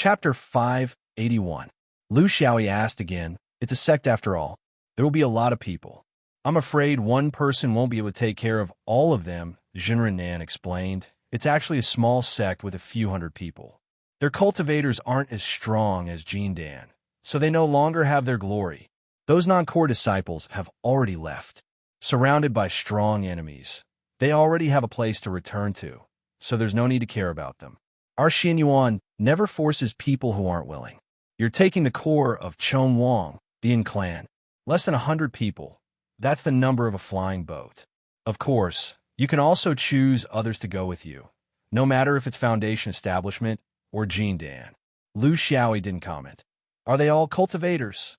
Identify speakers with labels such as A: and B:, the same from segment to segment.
A: Chapter 581. Lu Xiaoyi asked again, "It's a sect after all. There will be a lot of people. I'm afraid one person won't be able to take care of all of them," Jinren explained. "It's actually a small sect with a few hundred people. Their cultivators aren't as strong as Jindan, so they no longer have their glory. Those non-core disciples have already left, surrounded by strong enemies. They already have a place to return to, so there's no need to care about them. Our Xianyuan never forces people who aren't willing. You're taking the core of Chongwang, the Yin clan. Less than 100 people. That's the number of a flying boat. Of course, you can also choose others to go with you, no matter if it's Foundation Establishment or Jindan." Lu Xiaoyi didn't comment. "Are they all cultivators?"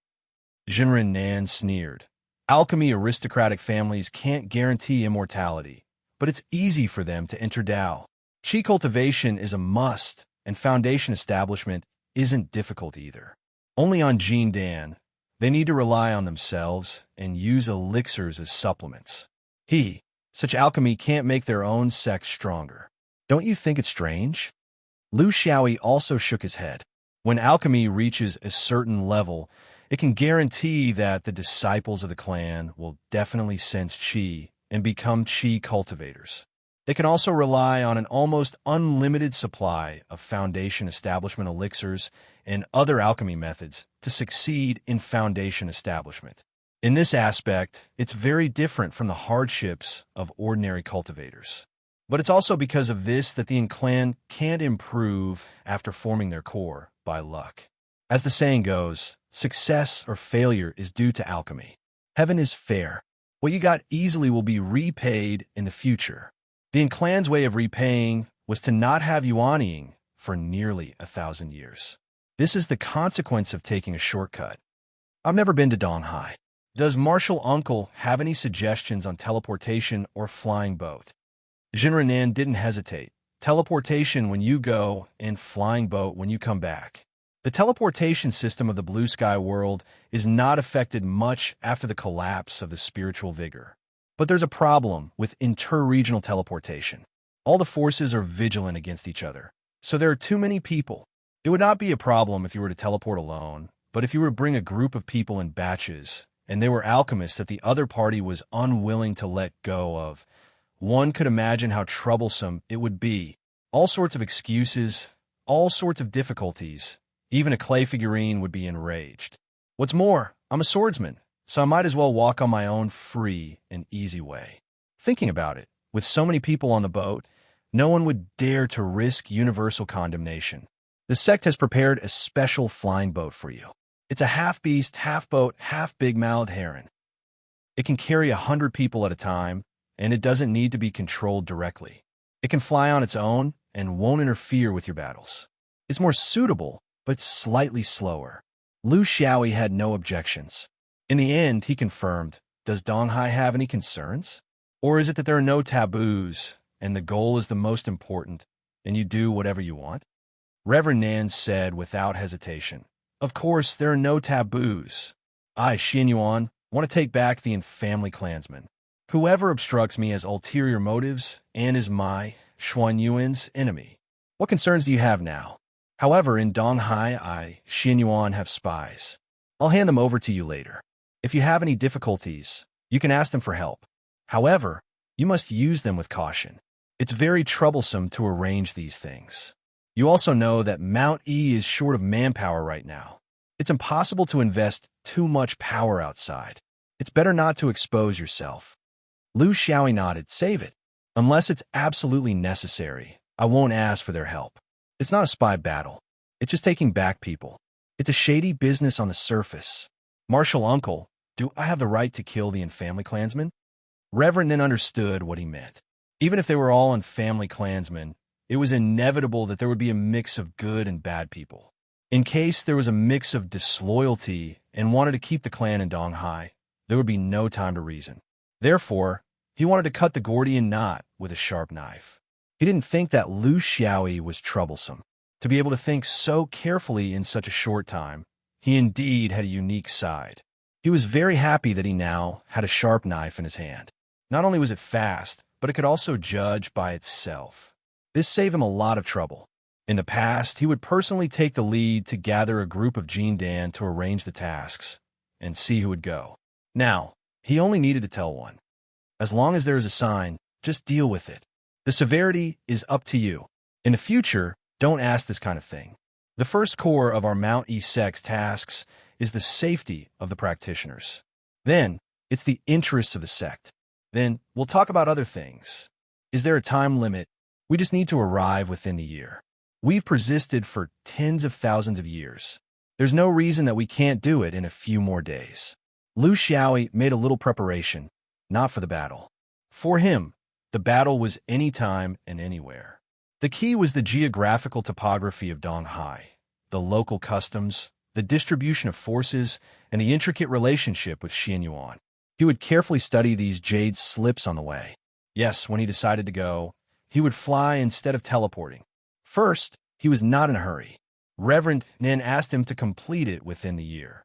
A: Jinren sneered. "Alchemy aristocratic families can't guarantee immortality, but it's easy for them to enter Dao. Qi cultivation is a must, and Foundation Establishment isn't difficult either. Only on Jindan, they need to rely on themselves and use elixirs as supplements. Such alchemy can't make their own sect stronger. Don't you think it's strange?" Lu Xiaoyi also shook his head. "When alchemy reaches a certain level, it can guarantee that the disciples of the clan will definitely sense qi and become qi cultivators. They can also rely on an almost unlimited supply of Foundation Establishment elixirs and other alchemy methods to succeed in Foundation Establishment. In this aspect, it's very different from the hardships of ordinary cultivators. But it's also because of this that the Yin clan can't improve after forming their core by luck. As the saying goes, success or failure is due to alchemy. Heaven is fair. What you got easily will be repaid in the future. The Yin clan's way of repaying was to not have yuanying for nearly 1,000 years. This is the consequence of taking a shortcut. I've never been to Donghai. Does Martial Uncle have any suggestions on teleportation or flying boat?" Jinren didn't hesitate. "Teleportation when you go, and flying boat when you come back. The teleportation system of the blue sky world is not affected much after the collapse of the spiritual vigor. But there's a problem with inter-regional teleportation. All the forces are vigilant against each other, so there are too many people. It would not be a problem if you were to teleport alone, but if you were to bring a group of people in batches, and they were alchemists that the other party was unwilling to let go of, one could imagine how troublesome it would be. All sorts of excuses, all sorts of difficulties. Even a clay figurine would be enraged. What's more, I'm a swordsman, so I might as well walk on my own free and easy way. Thinking about it, with so many people on the boat, no one would dare to risk universal condemnation. The sect has prepared a special flying boat for you. It's a half-beast, half-boat, half-big-mouthed heron. It can carry 100 people at a time, and it doesn't need to be controlled directly. It can fly on its own and won't interfere with your battles. It's more suitable, but slightly slower." Lu Xiaoyi had no objections. In the end, he confirmed, "Does Donghai have any concerns? Or is it that there are no taboos, and the goal is the most important, and you do whatever you want?" Reverend Nan said without hesitation, "Of course, there are no taboos. I, Xianyuan, want to take back the family clansmen. Whoever obstructs me has ulterior motives and is my, Xuanyuan's, enemy. What concerns do you have now? However, in Donghai, I, Xianyuan, have spies. I'll hand them over to you later. If you have any difficulties, you can ask them for help. However, you must use them with caution. It's very troublesome to arrange these things. You also know that Mount E is short of manpower right now. It's impossible to invest too much power outside. It's better not to expose yourself." Lu Xiaoyi nodded. "Save it. Unless it's absolutely necessary, I won't ask for their help. It's not a spy battle. It's just taking back people. It's a shady business on the surface. Martial Uncle, do I have the right to kill the family clansmen?" Reverend Nin understood what he meant. Even if they were all family clansmen, it was inevitable that there would be a mix of good and bad people. In case there was a mix of disloyalty and wanted to keep the clan in Donghai, there would be no time to reason. Therefore, he wanted to cut the Gordian knot with a sharp knife. He didn't think that Lu Xiaoyi was troublesome. To be able to think so carefully in such a short time, he indeed had a unique side. He was very happy that he now had a sharp knife in his hand. Not only was it fast, but it could also judge by itself. This saved him a lot of trouble. In the past, he would personally take the lead to gather a group of Dan to arrange the tasks and see who would go. Now, he only needed to tell one. As long as there is a sign, just deal with it. The severity is up to you. In the future, don't ask this kind of thing. The first core of our Mount E6 tasks is the safety of the practitioners. Then, it's the interests of the sect. Then, we'll talk about other things. Is there a time limit? We just need to arrive within the year. We've persisted for tens of thousands of years. There's no reason that we can't do it in a few more days. Lu Xiaoyi made a little preparation, not for the battle. For him, the battle was anytime and anywhere. The key was the geographical topography of Donghai, the local customs, the distribution of forces, and the intricate relationship with Xianyuan. He would carefully study these jade slips on the way. Yes, when he decided to go, he would fly instead of teleporting. First, he was not in a hurry. Reverend Nin asked him to complete it within the year.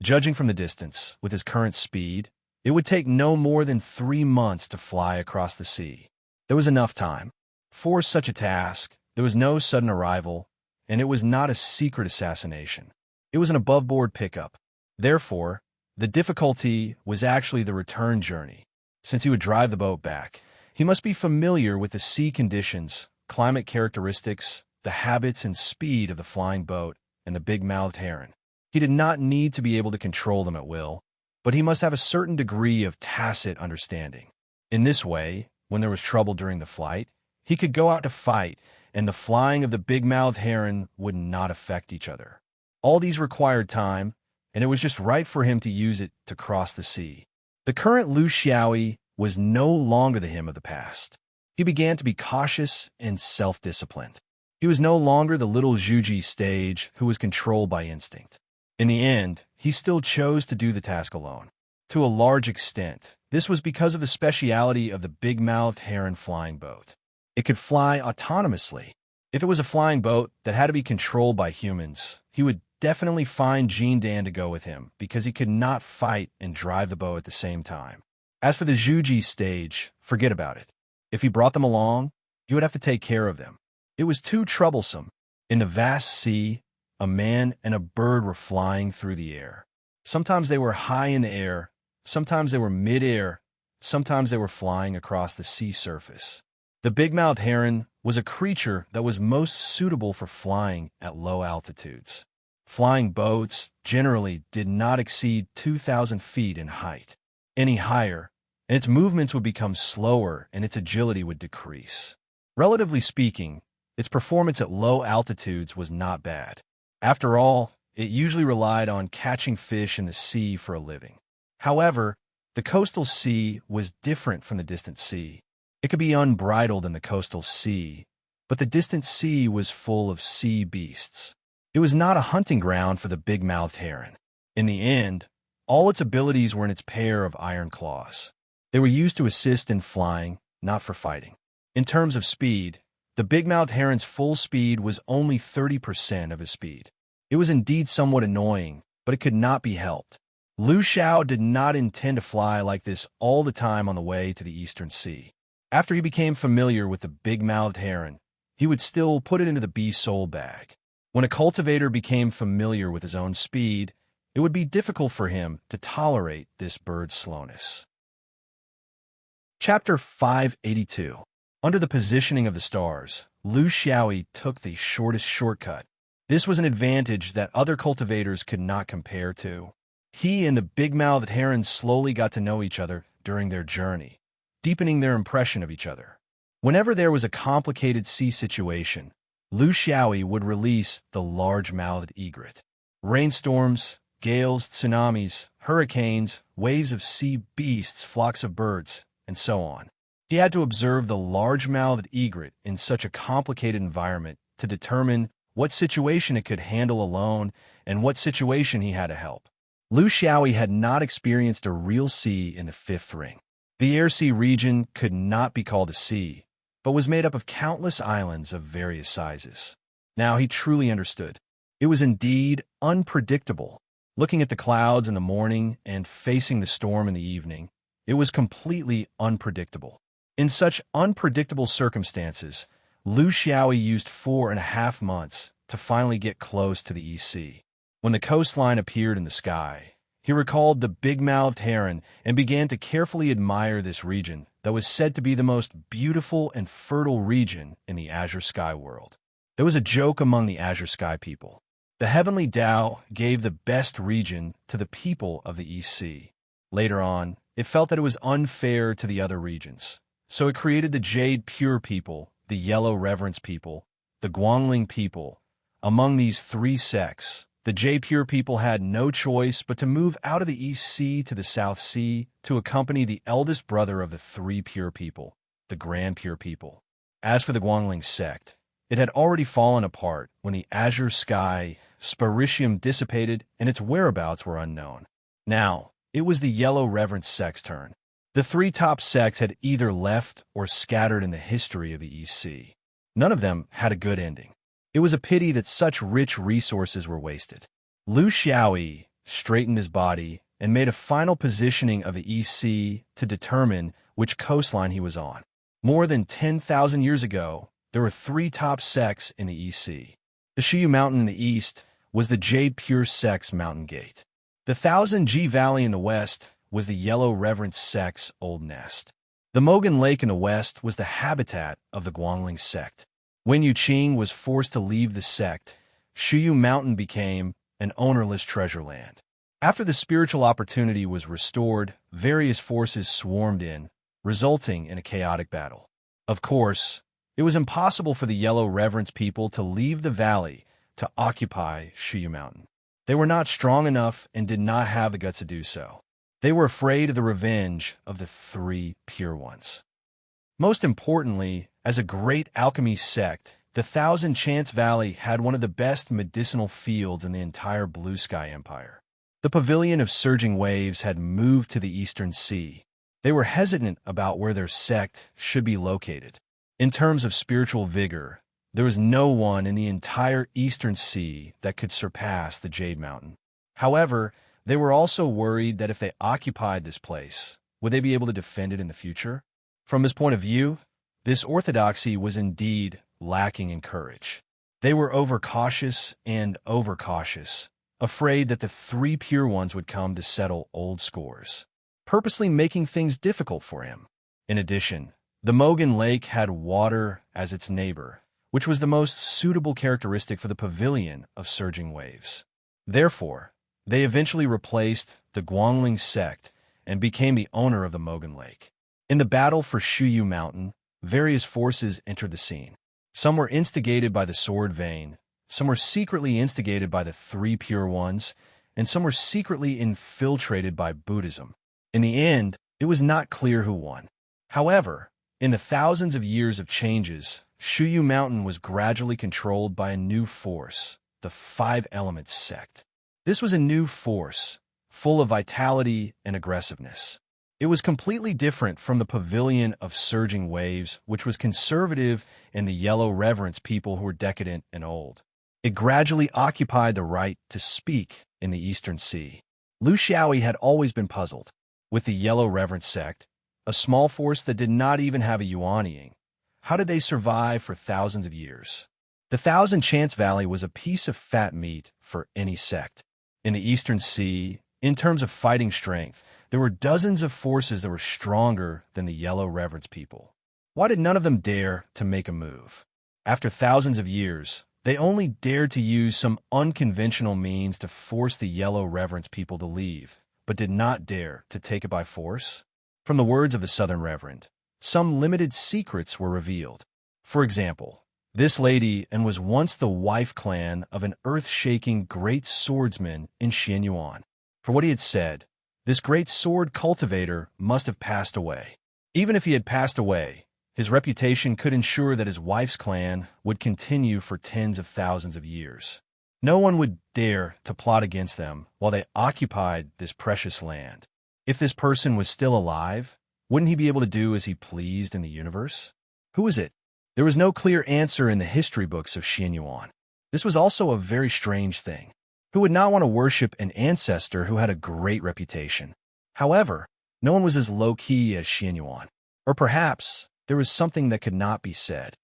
A: Judging from the distance, with his current speed, it would take no more than 3 months to fly across the sea. There was enough time. For such a task, there was no sudden arrival, and it was not a secret assassination. It was an above-board pickup. Therefore, the difficulty was actually the return journey. Since he would drive the boat back, he must be familiar with the sea conditions, climate characteristics, the habits and speed of the flying boat and the big-mouthed heron. He did not need to be able to control them at will, but he must have a certain degree of tacit understanding. In this way, when there was trouble during the flight, he could go out to fight, and the flying of the big-mouthed heron would not affect each other. All these required time, and it was just right for him to use it to cross the sea. The current Lu Xiaoyi was no longer the him of the past. He began to be cautious and self-disciplined. He was no longer the little Zhuji stage who was controlled by instinct. In the end, he still chose to do the task alone. To a large extent, this was because of the speciality of the big-mouthed heron flying boat. It could fly autonomously. If it was a flying boat that had to be controlled by humans, he would definitely find Dan to go with him because he could not fight and drive the boat at the same time. As for the Zhuji stage, forget about it. If he brought them along, he would have to take care of them. It was too troublesome. In the vast sea, a man and a bird were flying through the air. Sometimes they were high in the air, sometimes they were mid-air, sometimes they were flying across the sea surface. The big-mouthed heron was a creature that was most suitable for flying at low altitudes. Flying boats generally did not exceed 2,000 feet in height. Any higher, and its movements would become slower and its agility would decrease. Relatively speaking, its performance at low altitudes was not bad. After all, it usually relied on catching fish in the sea for a living. However, the coastal sea was different from the distant sea. It could be unbridled in the coastal sea, but the distant sea was full of sea beasts. It was not a hunting ground for the big-mouthed heron. In the end, all its abilities were in its pair of iron claws. They were used to assist in flying, not for fighting. In terms of speed, the big-mouthed heron's full speed was only 30% of his speed. It was indeed somewhat annoying, but it could not be helped. Lu Xiao did not intend to fly like this all the time on the way to the Eastern Sea. After he became familiar with the big-mouthed heron, he would still put it into the bee-soul bag. When a cultivator became familiar with his own speed, it would be difficult for him to tolerate this bird's slowness. Chapter 582. Under the positioning of the stars, Lu Xiaoyi took the shortest shortcut. This was an advantage that other cultivators could not compare to. He and the big-mouthed heron slowly got to know each other during their journey, deepening their impression of each other. Whenever there was a complicated sea situation, Lu Xiaoyi would release the large-mouthed egret. Rainstorms, gales, tsunamis, hurricanes, waves of sea beasts, flocks of birds, and so on. He had to observe the large-mouthed egret in such a complicated environment to determine what situation it could handle alone and what situation he had to help. Lu Xiaoyi had not experienced a real sea in the fifth ring. The air-sea region could not be called a sea, but was made up of countless islands of various sizes. Now he truly understood. It was indeed unpredictable. Looking at the clouds in the morning and facing the storm in the evening, it was completely unpredictable. In such unpredictable circumstances, Liu Xiaoyi used 4.5 months to finally get close to the East Sea. When the coastline appeared in the sky, he recalled the big-mouthed heron and began to carefully admire this region that was said to be the most beautiful and fertile region in the Azure Sky world. There was a joke among the Azure Sky people. The heavenly Tao gave the best region to the people of the East Sea. Later on, it felt that it was unfair to the other regions, so it created the Jade Pure people, the Yellow Reverence people, the Guangling people. Among these three sects, the Jade Pure people had no choice but to move out of the East Sea to the South Sea to accompany the eldest brother of the three Pure people, the Grand Pure people. As for the Guangling sect, it had already fallen apart when the Azure Sky Spiritium dissipated and its whereabouts were unknown. Now, it was the Yellow Reverence sect's turn. The three top sects had either left or scattered in the history of the East Sea. None of them had a good ending. It was a pity that such rich resources were wasted. Liu Xiaoyi straightened his body and made a final positioning of the East Sea to determine which coastline he was on. More than 10,000 years ago, there were three top sects in the East Sea. The Shiyu Mountain in the east was the Jade Pure sect's mountain gate. The Thousand Ji Valley in the west was the Yellow Reverence sect's old nest. The Mogan Lake in the west was the habitat of the Guangling sect. When Yuqing was forced to leave the sect, Shiyu Mountain became an ownerless treasure land. After the spiritual opportunity was restored, various forces swarmed in, resulting in a chaotic battle. Of course, it was impossible for the Yellow Reverence people to leave the valley to occupy Shiyu Mountain. They were not strong enough and did not have the guts to do so. They were afraid of the revenge of the three Pure Ones. Most importantly, as a great alchemy sect, the Thousand Chants Valley had one of the best medicinal fields in the entire Blue Sky Empire. The Pavilion of Surging Waves had moved to the Eastern Sea. They were hesitant about where their sect should be located. In terms of spiritual vigor, there was no one in the entire Eastern Sea that could surpass the Jade Mountain. However, they were also worried that if they occupied this place, would they be able to defend it in the future? From this point of view, this orthodoxy was indeed lacking in courage. They were overcautious and overcautious, afraid that the three Pure Ones would come to settle old scores, purposely making things difficult for him. In addition, the Mogan Lake had water as its neighbor, which was the most suitable characteristic for the Pavilion of Surging Waves. Therefore, they eventually replaced the Guangling sect and became the owner of the Mogan Lake. In the battle for Shiyu Mountain, various forces entered the scene. Some were instigated by the Sword Vein, some were secretly instigated by the three Pure Ones, and some were secretly infiltrated by Buddhism. In the end, it was not clear who won. However, in the thousands of years of changes, Shiyu Mountain was gradually controlled by a new force, the Five Elements sect. This was a new force, full of vitality and aggressiveness. It was completely different from the Pavilion of Surging Waves, which was conservative, and the Yellow Reverence people who were decadent and old. It gradually occupied the right to speak in the Eastern Sea. Liu Xiaoyi had always been puzzled. With the Yellow Reverence sect, a small force that did not even have a Yuanying, how did they survive for thousands of years? The Thousand Chants Valley was a piece of fat meat for any sect. In the Eastern Sea, in terms of fighting strength, there were dozens of forces that were stronger than the Yellow Reverence people. Why did none of them dare to make a move? After thousands of years, they only dared to use some unconventional means to force the Yellow Reverence people to leave, but did not dare to take it by force? From the words of the Southern Reverend, some limited secrets were revealed. For example, this lady and was once the wife clan of an earth-shaking great swordsman in Xianyuan. For what he had said, this great sword cultivator must have passed away. Even if he had passed away, his reputation could ensure that his wife's clan would continue for tens of thousands of years. No one would dare to plot against them while they occupied this precious land. If this person was still alive, wouldn't he be able to do as he pleased in the universe? Who is it? There was no clear answer in the history books of Xianyuan. This was also a very strange thing. Who would not want to worship an ancestor who had a great reputation? However, no one was as low-key as Xianyuan. Or perhaps there was something that could not be said.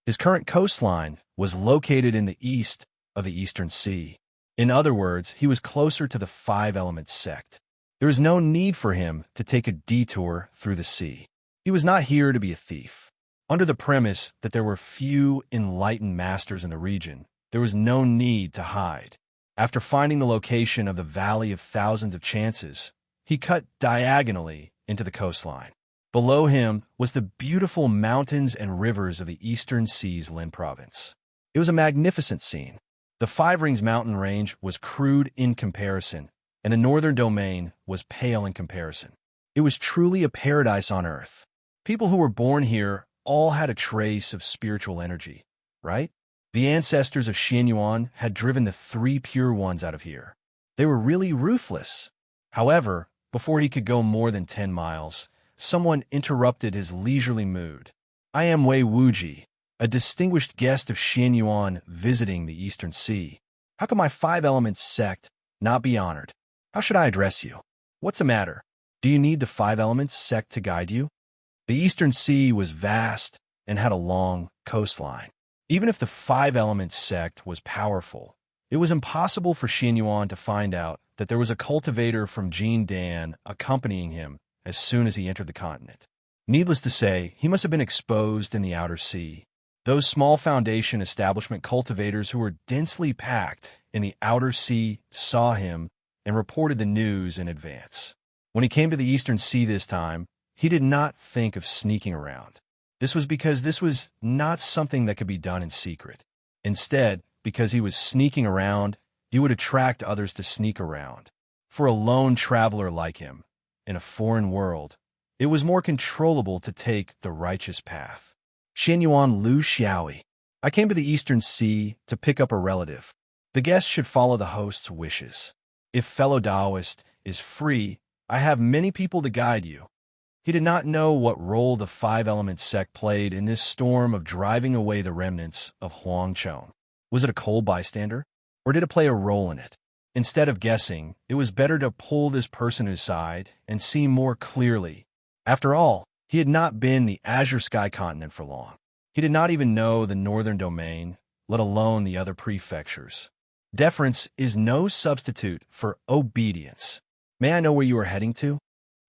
A: His current coastline was located in the east of the Eastern Sea. In other words, he was closer to the Five Elements sect. There was no need for him to take a detour through the sea. He was not here to be a thief. Under the premise that there were few enlightened masters in the region, there was no need to hide. After finding the location of the Valley of Thousands of Chances, he cut diagonally into the coastline. Below him was the beautiful mountains and rivers of the Eastern Sea's Lin province. It was a magnificent scene. The Five Rings mountain range was crude in comparison, and the northern domain was pale in comparison. It was truly a paradise on earth. People who were born here all had a trace of spiritual energy, right? The ancestors of Xian Yuan had driven the three pure ones out of here. They were really ruthless. However, before he could go more than 10 miles, someone interrupted his leisurely mood. I am Wei Wuji, a distinguished guest of Xian Yuan visiting the Eastern Sea. How can my Five Elements sect not be honored? How should I address you? What's the matter? Do you need the Five Elements sect to guide you? The Eastern Sea was vast and had a long coastline. Even if the Five Elements sect was powerful, it was impossible for Xian Yuan to find out that there was a cultivator from Jin Dan accompanying him as soon as he entered the continent. Needless to say, he must have been exposed in the outer sea. Those small foundation establishment cultivators who were densely packed in the outer sea saw him and reported the news in advance. When he came to the Eastern Sea this time, he did not think of sneaking around. This was because this was not something that could be done in secret. Instead, because he was sneaking around, he would attract others to sneak around. For a lone traveler like him, in a foreign world, it was more controllable to take the righteous path. Xian Yuan Lu Xiaoi. I came to the Eastern Sea to pick up a relative. The guest should follow the host's wishes. If fellow Taoist is free, I have many people to guide you. He did not know what role the Five Elements sect played in this storm of driving away the remnants of Huang Chong. Was it a cold bystander? Or did it play a role in it? Instead of guessing, it was better to pull this person aside and see more clearly. After all, he had not been the Azure Sky continent for long. He did not even know the northern domain, let alone the other prefectures. Deference is no substitute for obedience. May I know where you are heading to?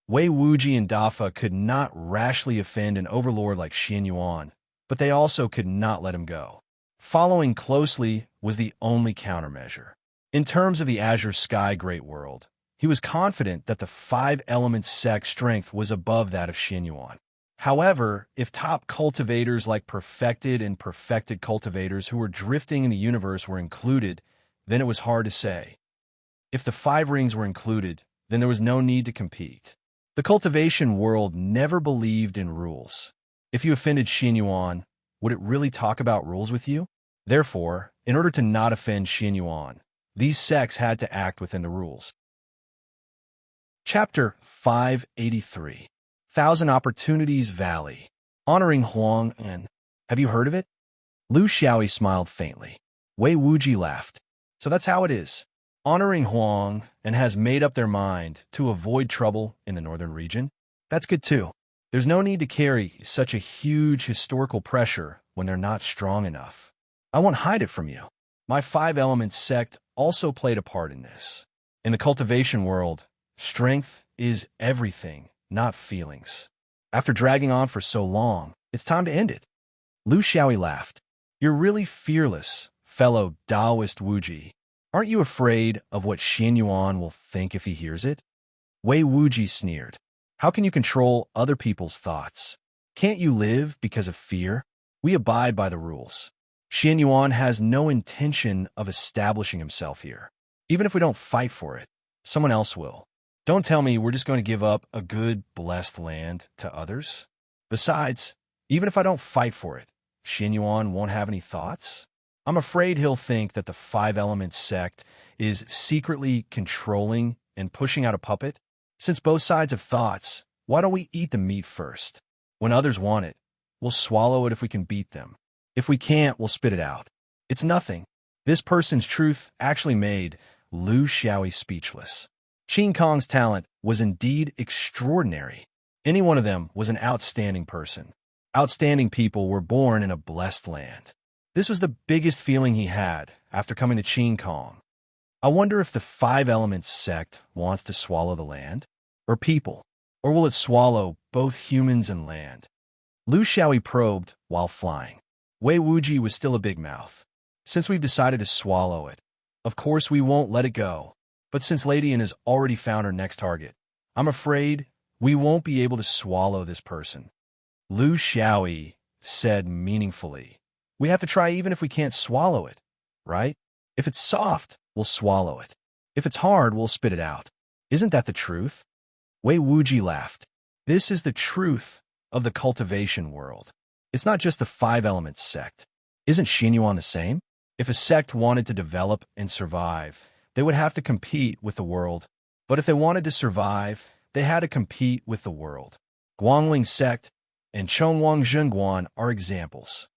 A: Wei Wuji and Dafa could not rashly offend an overlord like Xian Yuan, but they also could not let him go. Following closely was the only countermeasure. In terms of the Azure Sky Great World, he was confident that the Five Elements sect strength was above that of Xian Yuan. However, if top cultivators like perfected and perfected cultivators who were drifting in the universe were included, then it was hard to say. If the Five Rings were included, then there was no need to compete. The cultivation world never believed in rules. If you offended Xian Yuan, would it really talk about rules with you? Therefore, in order to not offend Xian Yuan, these sects had to act within the rules. Chapter 583. Thousand Opportunities Valley. Honoring Huang and... Have you heard of it? Lu Xiaoi smiled faintly. Wei Wuji laughed. So that's how it is. Honoring Huang and has made up their mind to avoid trouble in the northern region. That's good too. There's no need to carry such a huge historical pressure when they're not strong enough. I won't hide it from you. My Five Elements sect also played a part in this. In the cultivation world, strength is everything, not feelings. After dragging on for so long, it's time to end it. Lu Xiaoi laughed. You're really fearless, fellow Taoist Wuji. Aren't you afraid of what Xian Yuan will think if he hears it? Wei Wuji sneered. How can you control other people's thoughts? Can't you live because of fear? We abide by the rules. Xian Yuan has no intention of establishing himself here. Even if we don't fight for it, someone else will. Don't tell me we're just going to give up a good, blessed land to others. Besides, even if I don't fight for it, Xian Yuan won't have any thoughts? I'm afraid he'll think that the Five Elements sect is secretly controlling and pushing out a puppet. Since both sides have thoughts, why don't we eat the meat first? When others want it, we'll swallow it if we can beat them. If we can't, we'll spit it out. It's nothing. This person's truth actually made Lu Xiaoi speechless. Qin Kong's talent was indeed extraordinary. Any one of them was an outstanding person. Outstanding people were born in a blessed land. This was the biggest feeling he had after coming to Qing Kong. I wonder if the Five Elements sect wants to swallow the land? Or people? Or will it swallow both humans and land? Lu Xiaoyi probed while flying. Wei Wuji was still a big mouth. Since we've decided to swallow it, of course we won't let it go. But since Lady An has already found her next target, I'm afraid we won't be able to swallow this person. Lu Xiaoyi said meaningfully. We have to try even if we can't swallow it, right? If it's soft, we'll swallow it. If it's hard, we'll spit it out. Isn't that the truth? Wei Wuji laughed. This is the truth of the cultivation world. It's not just the Five Elements sect. Isn't Xinyuan the same? If a sect wanted to develop and survive, they would have to compete with the world. But if they wanted to survive, they had to compete with the world. Guangling sect and Chongwang Zhenguan are examples.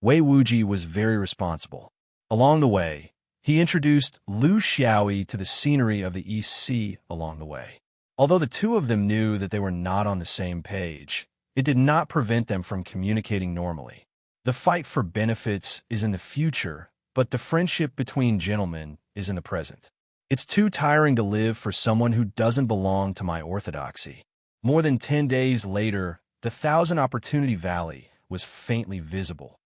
A: Wei Wuji was very responsible. Along the way, he introduced Lu Xiaoyi to the scenery of the East Sea along the way. Although the two of them knew that they were not on the same page, it did not prevent them from communicating normally. The fight for benefits is in the future, but the friendship between gentlemen is in the present. It's too tiring to live for someone who doesn't belong to my orthodoxy. More than 10 days later, the Thousand Opportunity Valley was faintly visible.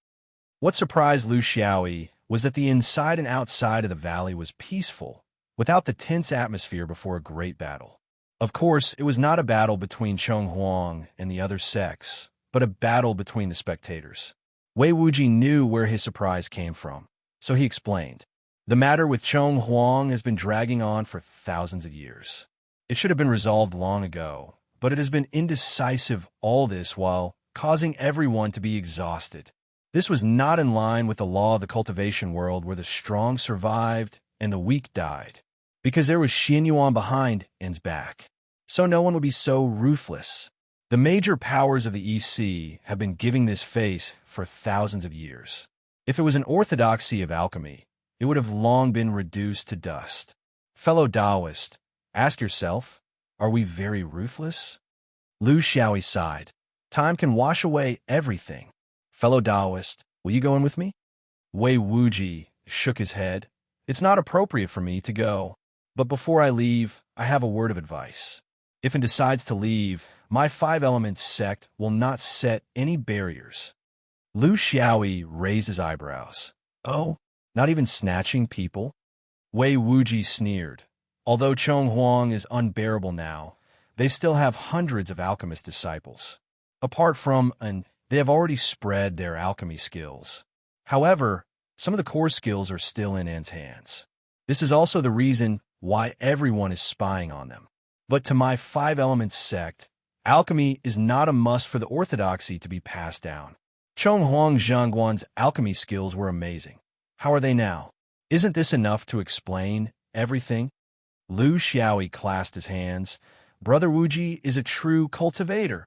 A: What surprised Lu Xiaoyi was that the inside and outside of the valley was peaceful, without the tense atmosphere before a great battle. Of course, it was not a battle between Chong Huang and the other sects, but a battle between the spectators. Wei Wuji knew where his surprise came from, so he explained. The matter with Chong Huang has been dragging on for thousands of years. It should have been resolved long ago, but it has been indecisive all this while causing everyone to be exhausted. This was not in line with the law of the cultivation world where the strong survived and the weak died, because there was Xinyuan behind N's back. So no one would be so ruthless. The major powers of the EC have been giving this face for thousands of years. If it was an orthodoxy of alchemy, it would have long been reduced to dust. Fellow Taoist, ask yourself, are we very ruthless? Lu Xiaoyi sighed. Time can wash away everything. Fellow Taoist, will you go in with me? Wei Wuji shook his head. It's not appropriate for me to go. But before I leave, I have a word of advice. If it decides to leave, my Five Elements sect will not set any barriers. Lu Xiaoyi raised his eyebrows. Oh, not even snatching people? Wei Wuji sneered. Although Chong Huang is unbearable now, they still have hundreds of alchemist disciples. Apart from they have already spread their alchemy skills. However, some of the core skills are still in N's hands. This is also the reason why everyone is spying on them. But to my Five Elements sect, alchemy is not a must for the orthodoxy to be passed down. Chong Huang Zhangguan's alchemy skills were amazing. How are they now? Isn't this enough to explain everything? Lu Xiaoyi clasped his hands. Brother Wuji is a true cultivator.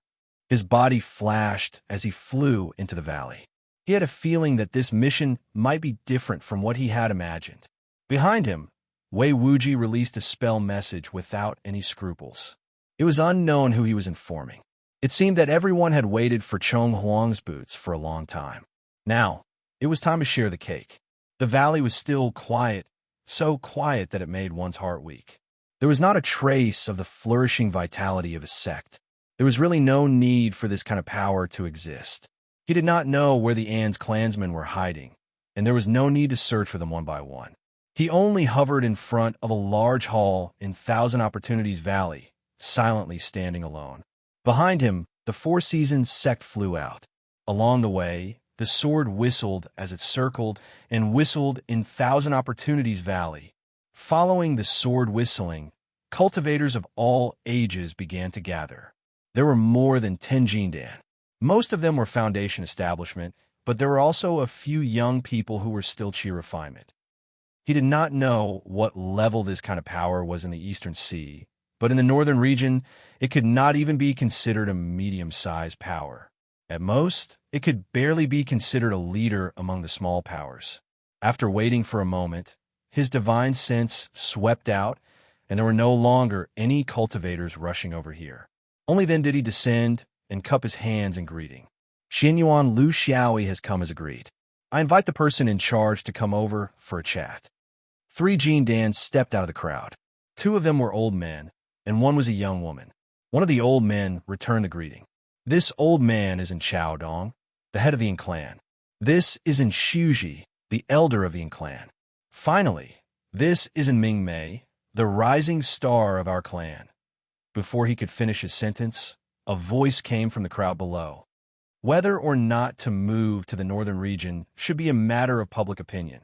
A: His body flashed as he flew into the valley. He had a feeling that this mission might be different from what he had imagined. Behind him, Wei Wuji released a spell message without any scruples. It was unknown who he was informing. It seemed that everyone had waited for Chong Huang's boots for a long time. Now, it was time to share the cake. The valley was still quiet, so quiet that it made one's heart weak. There was not a trace of the flourishing vitality of a sect. There was really no need for this kind of power to exist. He did not know where the An's clansmen were hiding, and there was no need to search for them one by one. He only hovered in front of a large hall in Thousand Opportunities Valley, silently standing alone. Behind him, the Four Seasons sect flew out. Along the way, the sword whistled as it circled and whistled in Thousand Opportunities Valley. Following the sword whistling, cultivators of all ages began to gather. There were more than 10 Jindan. Most of them were foundation establishment, but there were also a few young people who were still Qi refinement. He did not know what level this kind of power was in the Eastern Sea, but in the northern region, it could not even be considered a medium-sized power. At most, it could barely be considered a leader among the small powers. After waiting for a moment, his divine sense swept out, and there were no longer any cultivators rushing over here. Only then did he descend and cup his hands in greeting. Xianyuan Lu Xiaoyi has come as agreed. I invite the person in charge to come over for a chat. 3 Jean Dans stepped out of the crowd. 2 of them were old men, and 1 was a young woman. One of the old men returned the greeting. This old man is in Chao Dong, the head of the Yin clan. This is in Shuji, the elder of the Yin clan. Finally, this is in Ming Mei, the rising star of our clan. Before he could finish his sentence, a voice came from the crowd below. Whether or not to move to the northern region should be a matter of public opinion,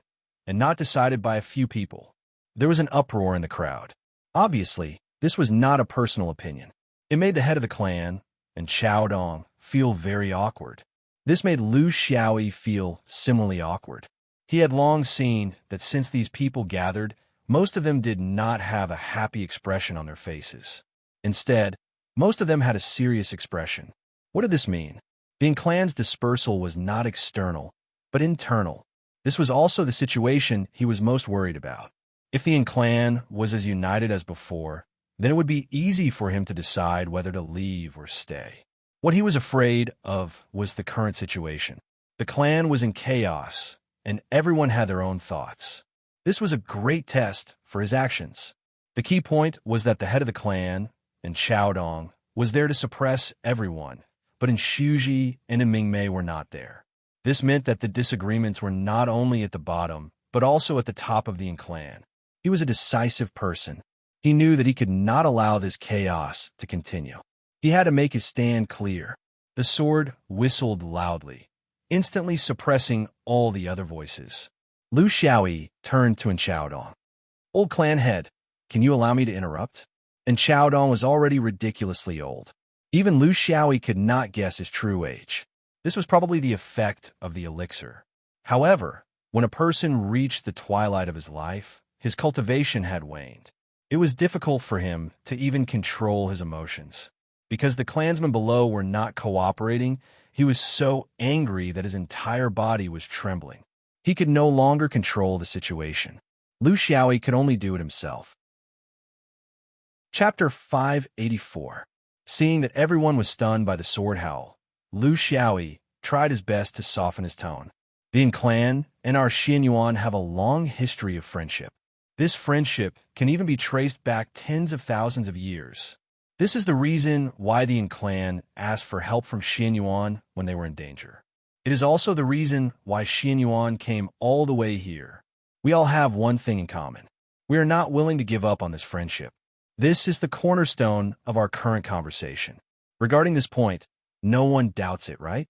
A: and not decided by a few people. There was an uproar in the crowd. Obviously, this was not a personal opinion. It made the head of the clan, and Chao Dong, feel very awkward. This made Lu Xiaoyi feel similarly awkward. He had long seen that since these people gathered, most of them did not have a happy expression on their faces. Instead, most of them had a serious expression. What did this mean? The Yin clan's dispersal was not external, but internal. This was also the situation he was most worried about. If the Yin clan was as united as before, then it would be easy for him to decide whether to leave or stay. What he was afraid of was the current situation. The clan was in chaos, and everyone had their own thoughts. This was a great test for his actions. The key point was that the head of the clan, in Chao Dong, was there to suppress everyone, but in Shuji and in Ming Mei were not there. This meant that the disagreements were not only at the bottom, but also at the top of the Yin clan. He was a decisive person. He knew that he could not allow this chaos to continue. He had to make his stand clear. The sword whistled loudly, instantly suppressing all the other voices. Lu Xiaoyi turned to Chao Dong. Old clan head, can you allow me to interrupt? And Chao Dong was already ridiculously old. Even Lu Xiaoyi could not guess his true age. This was probably the effect of the elixir. However, when a person reached the twilight of his life, his cultivation had waned. It was difficult for him to even control his emotions. Because the clansmen below were not cooperating, he was so angry that his entire body was trembling. He could no longer control the situation. Lu Xiaoyi could only do it himself. Chapter 584. Seeing that everyone was stunned by the sword howl, Lu Xiaoyi tried his best to soften his tone. The Yin clan and our Xianyuan have a long history of friendship. This friendship can even be traced back tens of thousands of years. This is the reason why the Yin clan asked for help from Xianyuan when they were in danger. It is also the reason why Xianyuan came all the way here. We all have one thing in common. We are not willing to give up on this friendship. This is the cornerstone of our current conversation. Regarding this point, no one doubts it, right?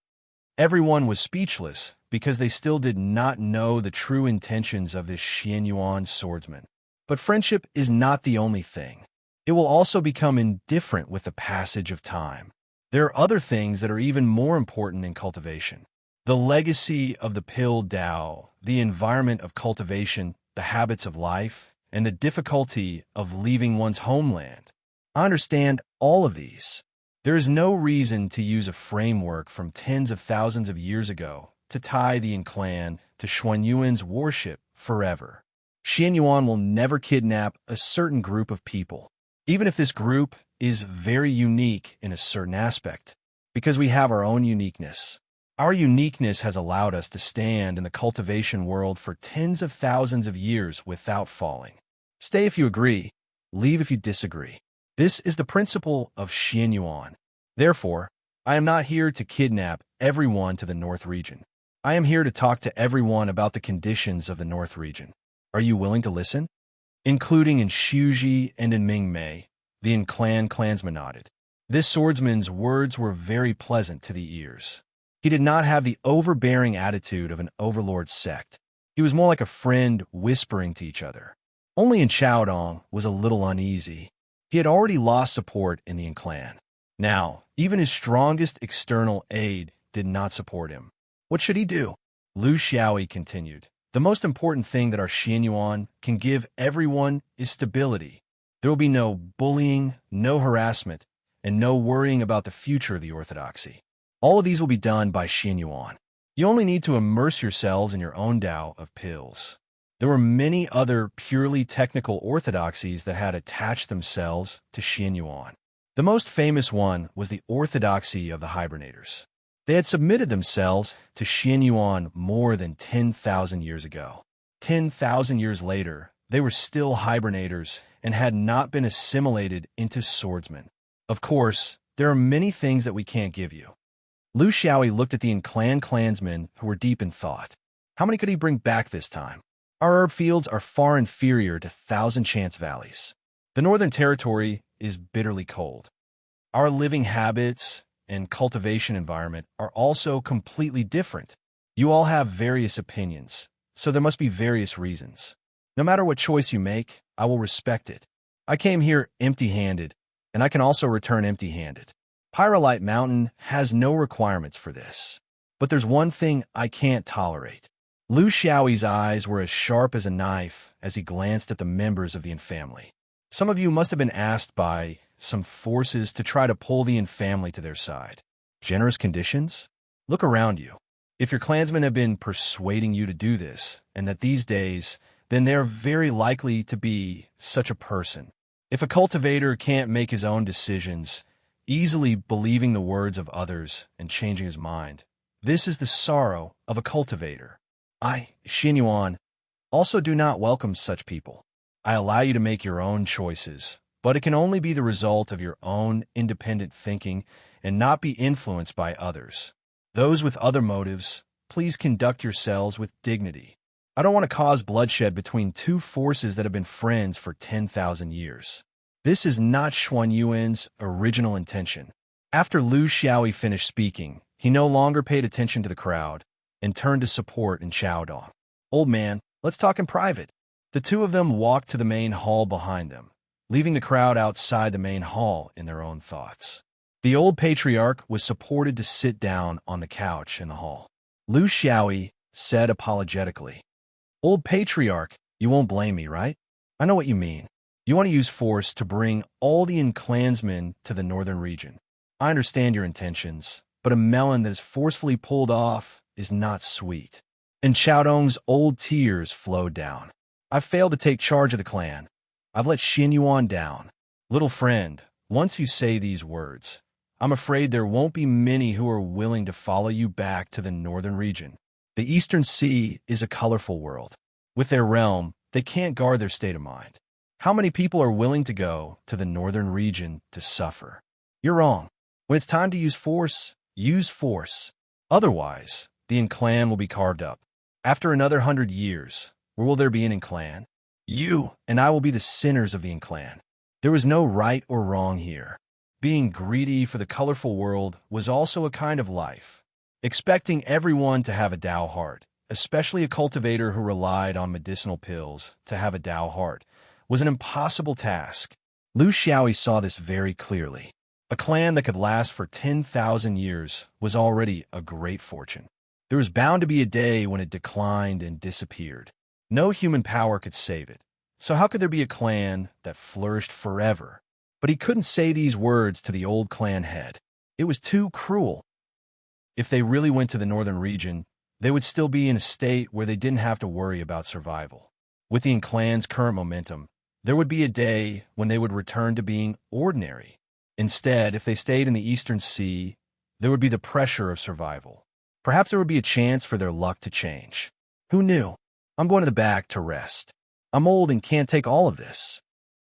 A: Everyone was speechless because they still did not know the true intentions of this Xianyuan swordsman. But friendship is not the only thing. It will also become indifferent with the passage of time. There are other things that are even more important in cultivation. The legacy of the Pill Dao, the environment of cultivation, the habits of life, and the difficulty of leaving one's homeland. I understand all of these. There is no reason to use a framework from tens of thousands of years ago to tie the Yin clan to Xuanyuan's worship forever. Xianyuan will never kidnap a certain group of people, even if this group is very unique in a certain aspect, because we have our own uniqueness. Our uniqueness has allowed us to stand in the cultivation world for tens of thousands of years without falling. Stay if you agree, leave if you disagree. This is the principle of Xianyuan. Therefore, I am not here to kidnap everyone to the North region. I am here to talk to everyone about the conditions of the North region. Are you willing to listen? Including in Shuji and in Ming Mei, the Yin clan clansman nodded. This swordsman's words were very pleasant to the ears. He did not have the overbearing attitude of an overlord sect. He was more like a friend whispering to each other. Only in Chao Dong was a little uneasy. He had already lost support in the Yin clan. Now, even his strongest external aid did not support him. What should he do? Lu Xiaoyi continued. The most important thing that our Xianyuan can give everyone is stability. There will be no bullying, no harassment, and no worrying about the future of the orthodoxy. All of these will be done by Xianyuan. You only need to immerse yourselves in your own Tao of pills. There were many other purely technical orthodoxies that had attached themselves to Xianyuan. The most famous one was the orthodoxy of the hibernators. They had submitted themselves to Xian Yuan more than 10,000 years ago. 10,000 years later, they were still hibernators and had not been assimilated into swordsmen. Of course, there are many things that we can't give you. Lu Xiaoyi looked at the Inclan clansmen who were deep in thought. How many could he bring back this time? Our herb fields are far inferior to Thousand Chance Valleys. The Northern Territory is bitterly cold. Our living habits and cultivation environment are also completely different. You all have various opinions, so there must be various reasons. No matter what choice you make, I will respect it. I came here empty-handed, and I can also return empty-handed. Pyrolite Mountain has no requirements for this. But there's one thing I can't tolerate. Lu Xiaoyi's eyes were as sharp as a knife as he glanced at the members of the Yin family. Some of you must have been asked by some forces to try to pull the Yin family to their side. Generous conditions? Look around you. If your clansmen have been persuading you to do this, and that these days, then they're very likely to be such a person. If a cultivator can't make his own decisions, easily believing the words of others and changing his mind, this is the sorrow of a cultivator. I, Xian Yuan, also do not welcome such people. I allow you to make your own choices, but it can only be the result of your own independent thinking and not be influenced by others. Those with other motives, please conduct yourselves with dignity. I don't want to cause bloodshed between two forces that have been friends for 10,000 years. This is not Xuan Yuan's original intention. After Lu Xiaoyi finished speaking, he no longer paid attention to the crowd and turned to support and Chaodong. Old man, let's talk in private. The two of them walked to the main hall behind them, leaving the crowd outside the main hall in their own thoughts. The old patriarch was supported to sit down on the couch in the hall. Lu Xiaoyi said apologetically, "Old patriarch, you won't blame me, right? I know what you mean. You want to use force to bring all the Yin clansmen to the northern region. I understand your intentions, but a melon that is forcefully pulled off is not sweet." And Chaodong's old tears flowed down. "I've failed to take charge of the clan. I've let Xian Yuan down. Little friend, once you say these words, I'm afraid there won't be many who are willing to follow you back to the northern region. The Eastern Sea is a colorful world. With their realm, they can't guard their state of mind. How many people are willing to go to the northern region to suffer? You're wrong. When it's time to use force, use force. Otherwise, the Yin clan will be carved up. After another 100 years, where will there be an Yin clan? You and I will be the sinners of the Yin clan. There was no right or wrong here. Being greedy for the colorful world was also a kind of life. Expecting everyone to have a Tao heart, especially a cultivator who relied on medicinal pills to have a Tao heart, was an impossible task. Lu Xiaoyi saw this very clearly. A clan that could last for 10,000 years was already a great fortune. There was bound to be a day when it declined and disappeared. No human power could save it. So how could there be a clan that flourished forever? But he couldn't say these words to the old clan head. It was too cruel. If they really went to the northern region, they would still be in a state where they didn't have to worry about survival. With the Yin clan's current momentum, there would be a day when they would return to being ordinary. Instead, if they stayed in the Eastern Sea, there would be the pressure of survival. Perhaps there would be a chance for their luck to change. Who knew? I'm going to the back to rest. I'm old and can't take all of this.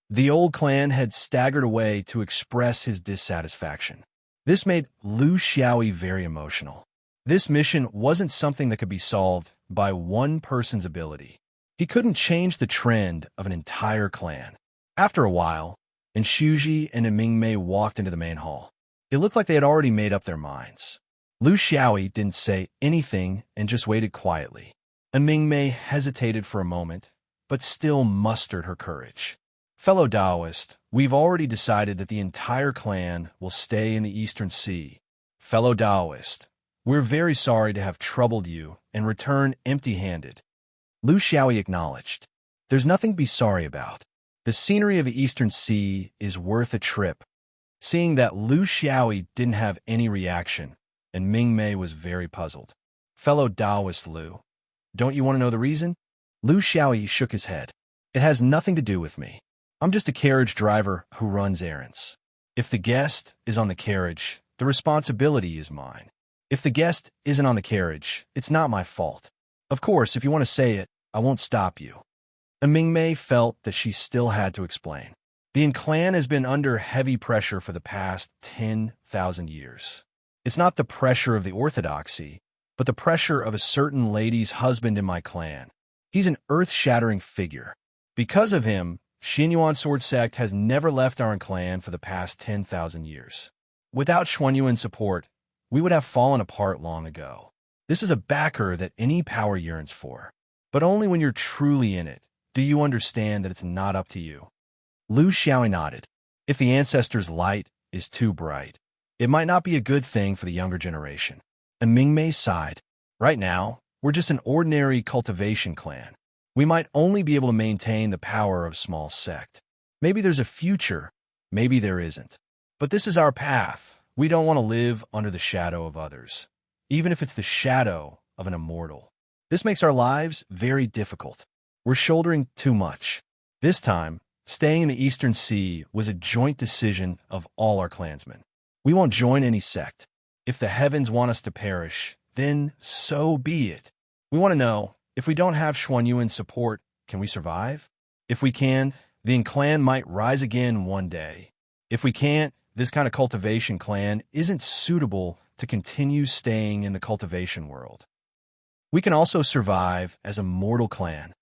A: The old clan had staggered away to express his dissatisfaction. This made Lu Xiaoyi very emotional. This mission wasn't something that could be solved by one person's ability. He couldn't change the trend of an entire clan. After a while, Shuji and Mingmei walked into the main hall. It looked like they had already made up their minds. Lu Xiaoyi didn't say anything and just waited quietly. Mingmei hesitated for a moment, but still mustered her courage. Fellow Taoist, we've already decided that the entire clan will stay in the Eastern Sea. Fellow Taoist, we're very sorry to have troubled you and return empty-handed. Lu Xiaoyi acknowledged. There's nothing to be sorry about. The scenery of the Eastern Sea is worth a trip. Seeing that Lu Xiaoyi didn't have any reaction, and Mingmei was very puzzled. Fellow Taoist Lu, don't you want to know the reason? Lu Xiaoyi shook his head. It has nothing to do with me. I'm just a carriage driver who runs errands. If the guest is on the carriage, the responsibility is mine. If the guest isn't on the carriage, it's not my fault. Of course, if you want to say it, I won't stop you. And Mingmei felt that she still had to explain. The clan has been under heavy pressure for the past 10,000 years. It's not the pressure of the orthodoxy, but the pressure of a certain lady's husband in my clan. He's an earth-shattering figure. Because of him, Xinyuan Sword Sect has never left our clan for the past 10,000 years. Without Xuanyuan's support, we would have fallen apart long ago. This is a backer that any power yearns for. But only when you're truly in it do you understand that it's not up to you. Lu Xiaoyi nodded. If the ancestors' light is too bright, it might not be a good thing for the younger generation. And Mingmei sighed. Right now, we're just an ordinary cultivation clan. We might only be able to maintain the power of a small sect. Maybe there's a future, maybe there isn't. But this is our path. We don't want to live under the shadow of others, even if it's the shadow of an immortal. This makes our lives very difficult. We're shouldering too much. This time, staying in the Eastern Sea was a joint decision of all our clansmen. We won't join any sect. If the heavens want us to perish, then so be it. We want to know, if we don't have Xuanyuan's support, can we survive? If we can, the clan might rise again one day. If we can't, this kind of cultivation clan isn't suitable to continue staying in the cultivation world. We can also survive as a mortal clan.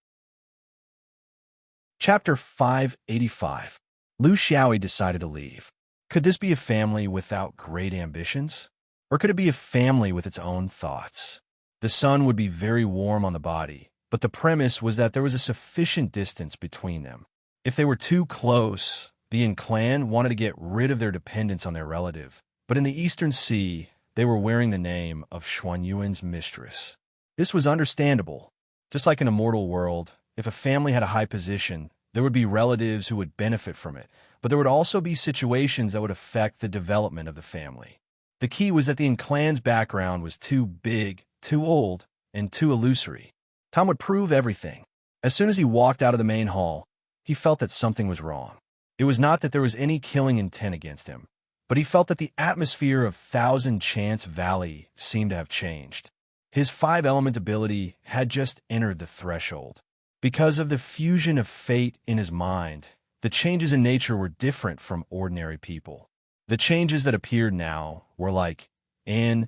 A: Chapter 585. Lu Xiaoyi decided to leave. Could this be a family without great ambitions? Or could it be a family with its own thoughts? The sun would be very warm on the body, but the premise was that there was a sufficient distance between them. If they were too close, the clan wanted to get rid of their dependence on their relative. But in the Eastern Sea, they were wearing the name of Xuanyuan's mistress. This was understandable. Just like in a mortal world, if a family had a high position, there would be relatives who would benefit from it, but there would also be situations that would affect the development of the family. The key was that the clan's background was too big, too old, and too illusory. Tom would prove everything. As soon as he walked out of the main hall, he felt that something was wrong. It was not that there was any killing intent against him, but he felt that the atmosphere of Thousand Chance Valley seemed to have changed. His 5-element ability had just entered the threshold. Because of the fusion of fate in his mind, the changes in nature were different from ordinary people. The changes that appeared now were like, a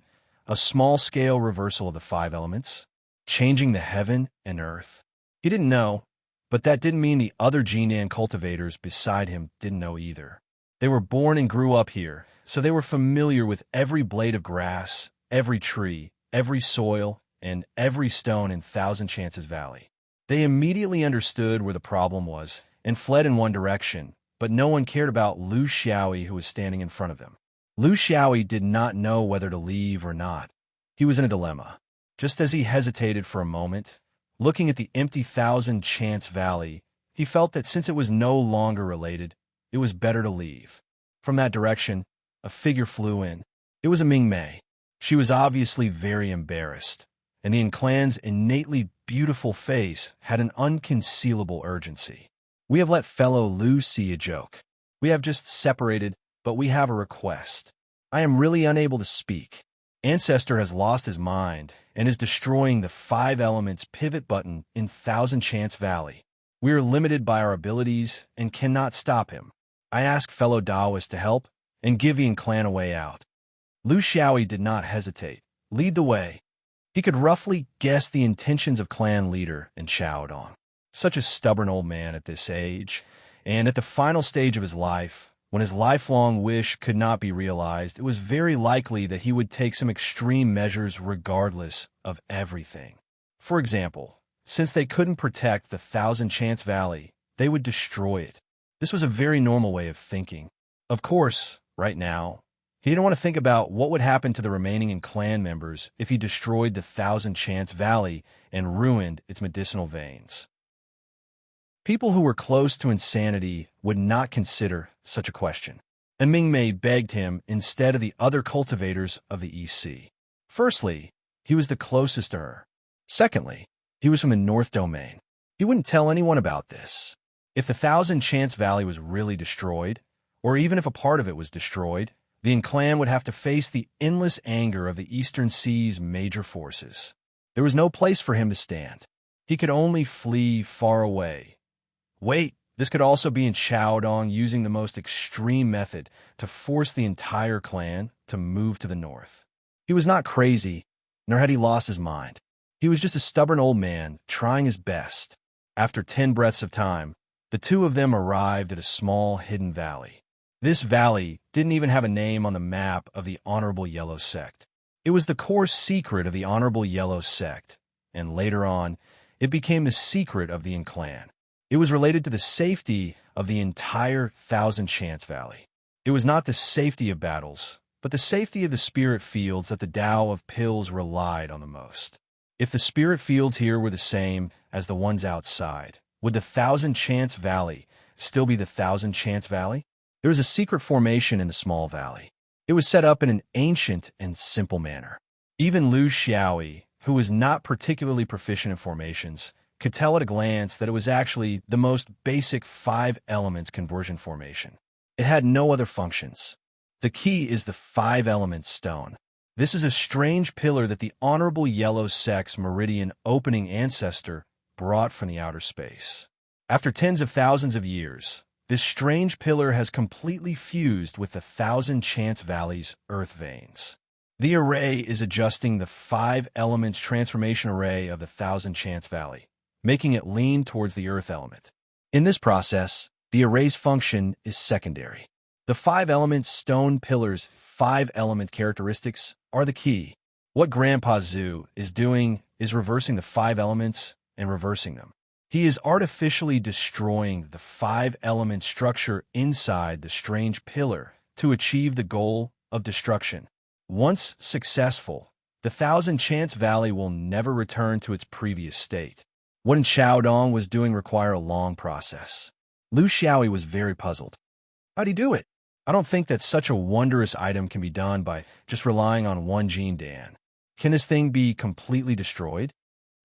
A: small-scale reversal of the 5 elements, changing the heaven and earth. He didn't know, but that didn't mean the other Jinan cultivators beside him didn't know either. They were born and grew up here, so they were familiar with every blade of grass, every tree, every soil, and every stone in Thousand Chances Valley. They immediately understood where the problem was and fled in one direction, but no one cared about Lu Xiaoyi who was standing in front of them. Lu Xiaoyi did not know whether to leave or not. He was in a dilemma. Just as he hesitated for a moment, looking at the empty Thousand Chance Valley, he felt that since it was no longer related, it was better to leave. From that direction, a figure flew in. It was a Mingmei. She was obviously very embarrassed, and the clan's innately beautiful face had an unconcealable urgency. We have let fellow Lu see a joke. We have just separated, but we have a request. I am really unable to speak. Ancestor has lost his mind and is destroying the 5 elements pivot button in Thousand Chance Valley. We are limited by our abilities and cannot stop him. I ask fellow Taoists to help and give the clan a way out. Lu Xiaoyi did not hesitate. Lead the way. He could roughly guess the intentions of clan leader and Xiaodong. Such a stubborn old man at this age, and at the final stage of his life, when his lifelong wish could not be realized, it was very likely that he would take some extreme measures regardless of everything. For example, since they couldn't protect the Thousand Chance Valley, they would destroy it. This was a very normal way of thinking. Of course, right now, he didn't want to think about what would happen to the remaining clan members if he destroyed the Thousand Chance Valley and ruined its medicinal veins. People who were close to insanity would not consider such a question, and Mingmei begged him instead of the other cultivators of the EC. Firstly, he was the closest to her. Secondly, he was from the North Domain. He wouldn't tell anyone about this. If the Thousand Chance Valley was really destroyed, or even if a part of it was destroyed, the clan would have to face the endless anger of the Eastern Sea's major forces. There was no place for him to stand. He could only flee far away. Wait, this could also be in Chowdong using the most extreme method to force the entire clan to move to the north. He was not crazy, nor had he lost his mind. He was just a stubborn old man trying his best. After 10 breaths of time, the two of them arrived at a small hidden valley. This valley didn't even have a name on the map of the Honorable Yellow Sect. It was the core secret of the Honorable Yellow Sect, and later on, it became the secret of the clan. It was related to the safety of the entire Thousand Chance Valley. It was not the safety of battles, but the safety of the spirit fields that the Tao of Pills relied on the most. If the spirit fields here were the same as the ones outside, would the Thousand Chance Valley still be the Thousand Chance Valley? There was a secret formation in the small valley. It was set up in an ancient and simple manner. Even Lu Xiaoyi, who was not particularly proficient in formations, could tell at a glance that it was actually the most basic 5 elements conversion formation. It had no other functions. The key is the 5 elements stone. This is a strange pillar that the Honorable Yellow Sect's meridian opening ancestor brought from the outer space. After tens of thousands of years, this strange pillar has completely fused with the Thousand Chance Valley's earth veins. The array is adjusting the 5 elements transformation array of the Thousand Chance Valley, making it lean towards the earth element. In this process, the array's function is secondary. The 5 element stone pillar's 5 element characteristics are the key. What Grandpa Zhu is doing is reversing the 5 elements and reversing them. He is artificially destroying the 5 element structure inside the strange pillar to achieve the goal of destruction. Once successful, the Thousand Chance Valley will never return to its previous state. What Chowdong was doing required a long process. Lu Xiaoyi was very puzzled. How'd he do it? I don't think that such a wondrous item can be done by just relying on one Jin Dan. Can this thing be completely destroyed?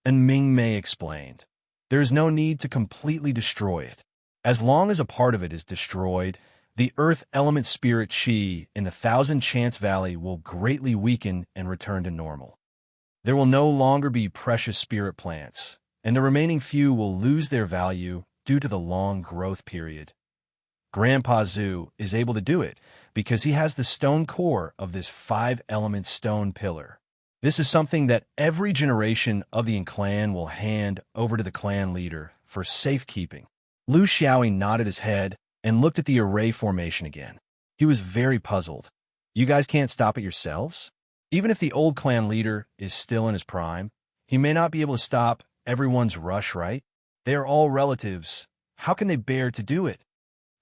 A: And Ming Mei explained, there is no need to completely destroy it. As long as a part of it is destroyed, the earth element spirit Qi in the Thousand Chance Valley will greatly weaken and return to normal. There will no longer be precious spirit plants, and the remaining few will lose their value due to the long growth period. Grandpa Zhu is able to do it because he has the stone core of this 5 element stone pillar. This is something that every generation of the clan will hand over to the clan leader for safekeeping. Lu Xiaoyi nodded his head and looked at the array formation again. He was very puzzled. You guys can't stop it yourselves? Even if the old clan leader is still in his prime, he may not be able to stop everyone's rush, right? They are all relatives. How can they bear to do it?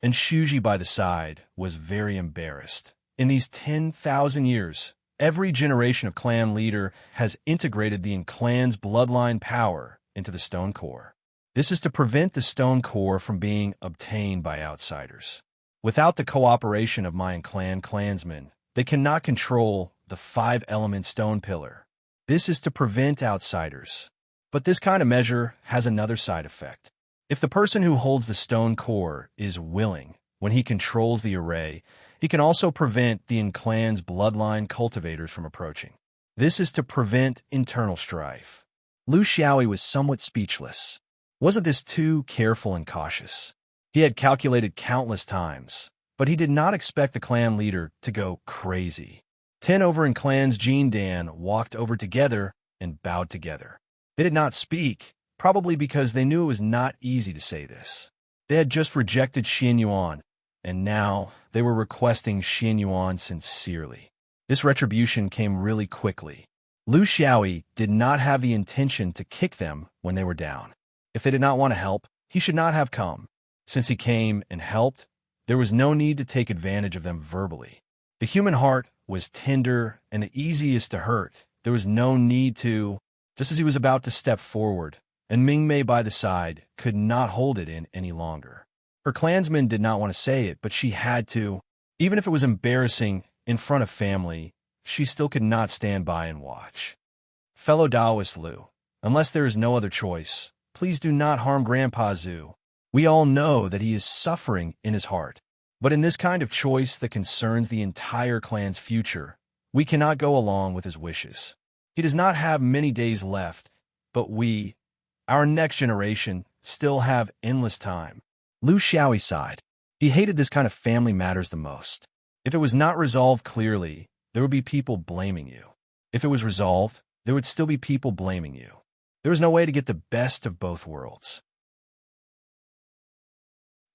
A: And Shuji by the side was very embarrassed. In these 10,000 years, every generation of clan leader has integrated the clan's bloodline power into the stone core. This is to prevent the stone core from being obtained by outsiders. Without the cooperation of my clan clansmen, they cannot control the 5 element stone pillar. This is to prevent outsiders. But this kind of measure has another side effect. If the person who holds the stone core is willing, when he controls the array, he can also prevent the clan's bloodline cultivators from approaching. This is to prevent internal strife. Lu Xiaoyi was somewhat speechless. Wasn't this too careful and cautious? He had calculated countless times, but he did not expect the clan leader to go crazy. 10 over clan's Jin Dan walked over together and bowed together. They did not speak, probably because they knew it was not easy to say this. They had just rejected Xin Yuan, and now they were requesting Xin Yuan sincerely. This retribution came really quickly. Lu Xiaoyi did not have the intention to kick them when they were down. If they did not want to help, he should not have come. Since he came and helped, there was no need to take advantage of them verbally. The human heart was tender and the easiest to hurt. There was no need to, just as he was about to step forward, and Ming Mei by the side could not hold it in any longer. Her clansmen did not want to say it, but she had to. Even if it was embarrassing in front of family, she still could not stand by and watch. Fellow Taoist Lu, unless there is no other choice, please do not harm Grandpa Zhu. We all know that he is suffering in his heart. But in this kind of choice that concerns the entire clan's future, we cannot go along with his wishes. He does not have many days left, but we, our next generation, still have endless time. Lu Xiaoyi sighed. He hated this kind of family matters the most. If it was not resolved clearly, there would be people blaming you. If it was resolved, there would still be people blaming you. There was no way to get the best of both worlds.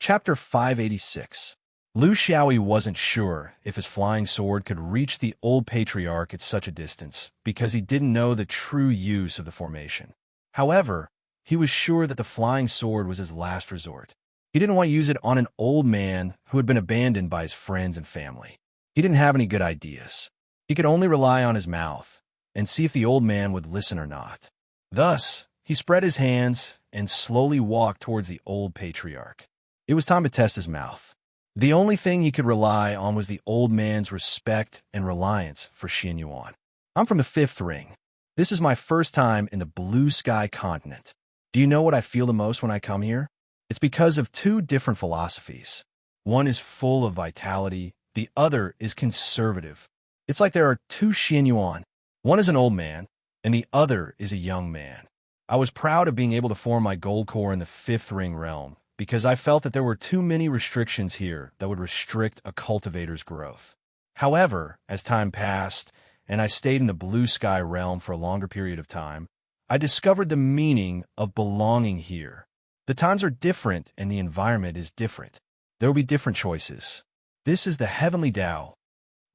A: Chapter 586. Lu Xiaoyi wasn't sure if his flying sword could reach the old patriarch at such a distance because he didn't know the true use of the formation. However, he was sure that the flying sword was his last resort. He didn't want to use it on an old man who had been abandoned by his friends and family. He didn't have any good ideas. He could only rely on his mouth and see if the old man would listen or not. Thus, he spread his hands and slowly walked towards the old patriarch. It was time to test his mouth. The only thing he could rely on was the old man's respect and reliance for Xin Yuan. I'm from the fifth ring. This is my first time in the blue sky continent. Do you know what I feel the most when I come here? It's because of two different philosophies. One is full of vitality, the other is conservative. It's like there are two Xin Yuan. One is an old man, and the other is a young man. I was proud of being able to form my gold core in the fifth ring realm, because I felt that there were too many restrictions here that would restrict a cultivator's growth. However, as time passed, and I stayed in the blue sky realm for a longer period of time, I discovered the meaning of belonging here. The times are different and the environment is different. There will be different choices. This is the heavenly Tao.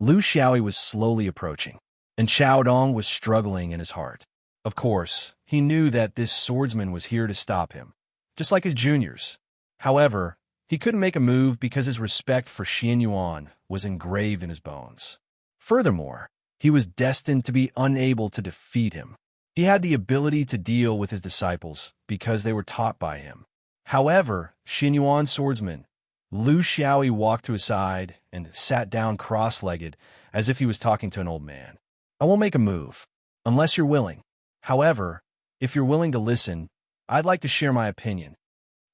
A: Lu Xiaoyi was slowly approaching, and Xiao Dong was struggling in his heart. Of course, he knew that this swordsman was here to stop him, just like his juniors. However, he couldn't make a move because his respect for Xin Yuan was engraved in his bones. Furthermore, he was destined to be unable to defeat him. He had the ability to deal with his disciples because they were taught by him. However, Xin Yuan's swordsman, Lu Xiaoyi, walked to his side and sat down cross-legged as if he was talking to an old man. I won't make a move, unless you're willing. However, if you're willing to listen, I'd like to share my opinion.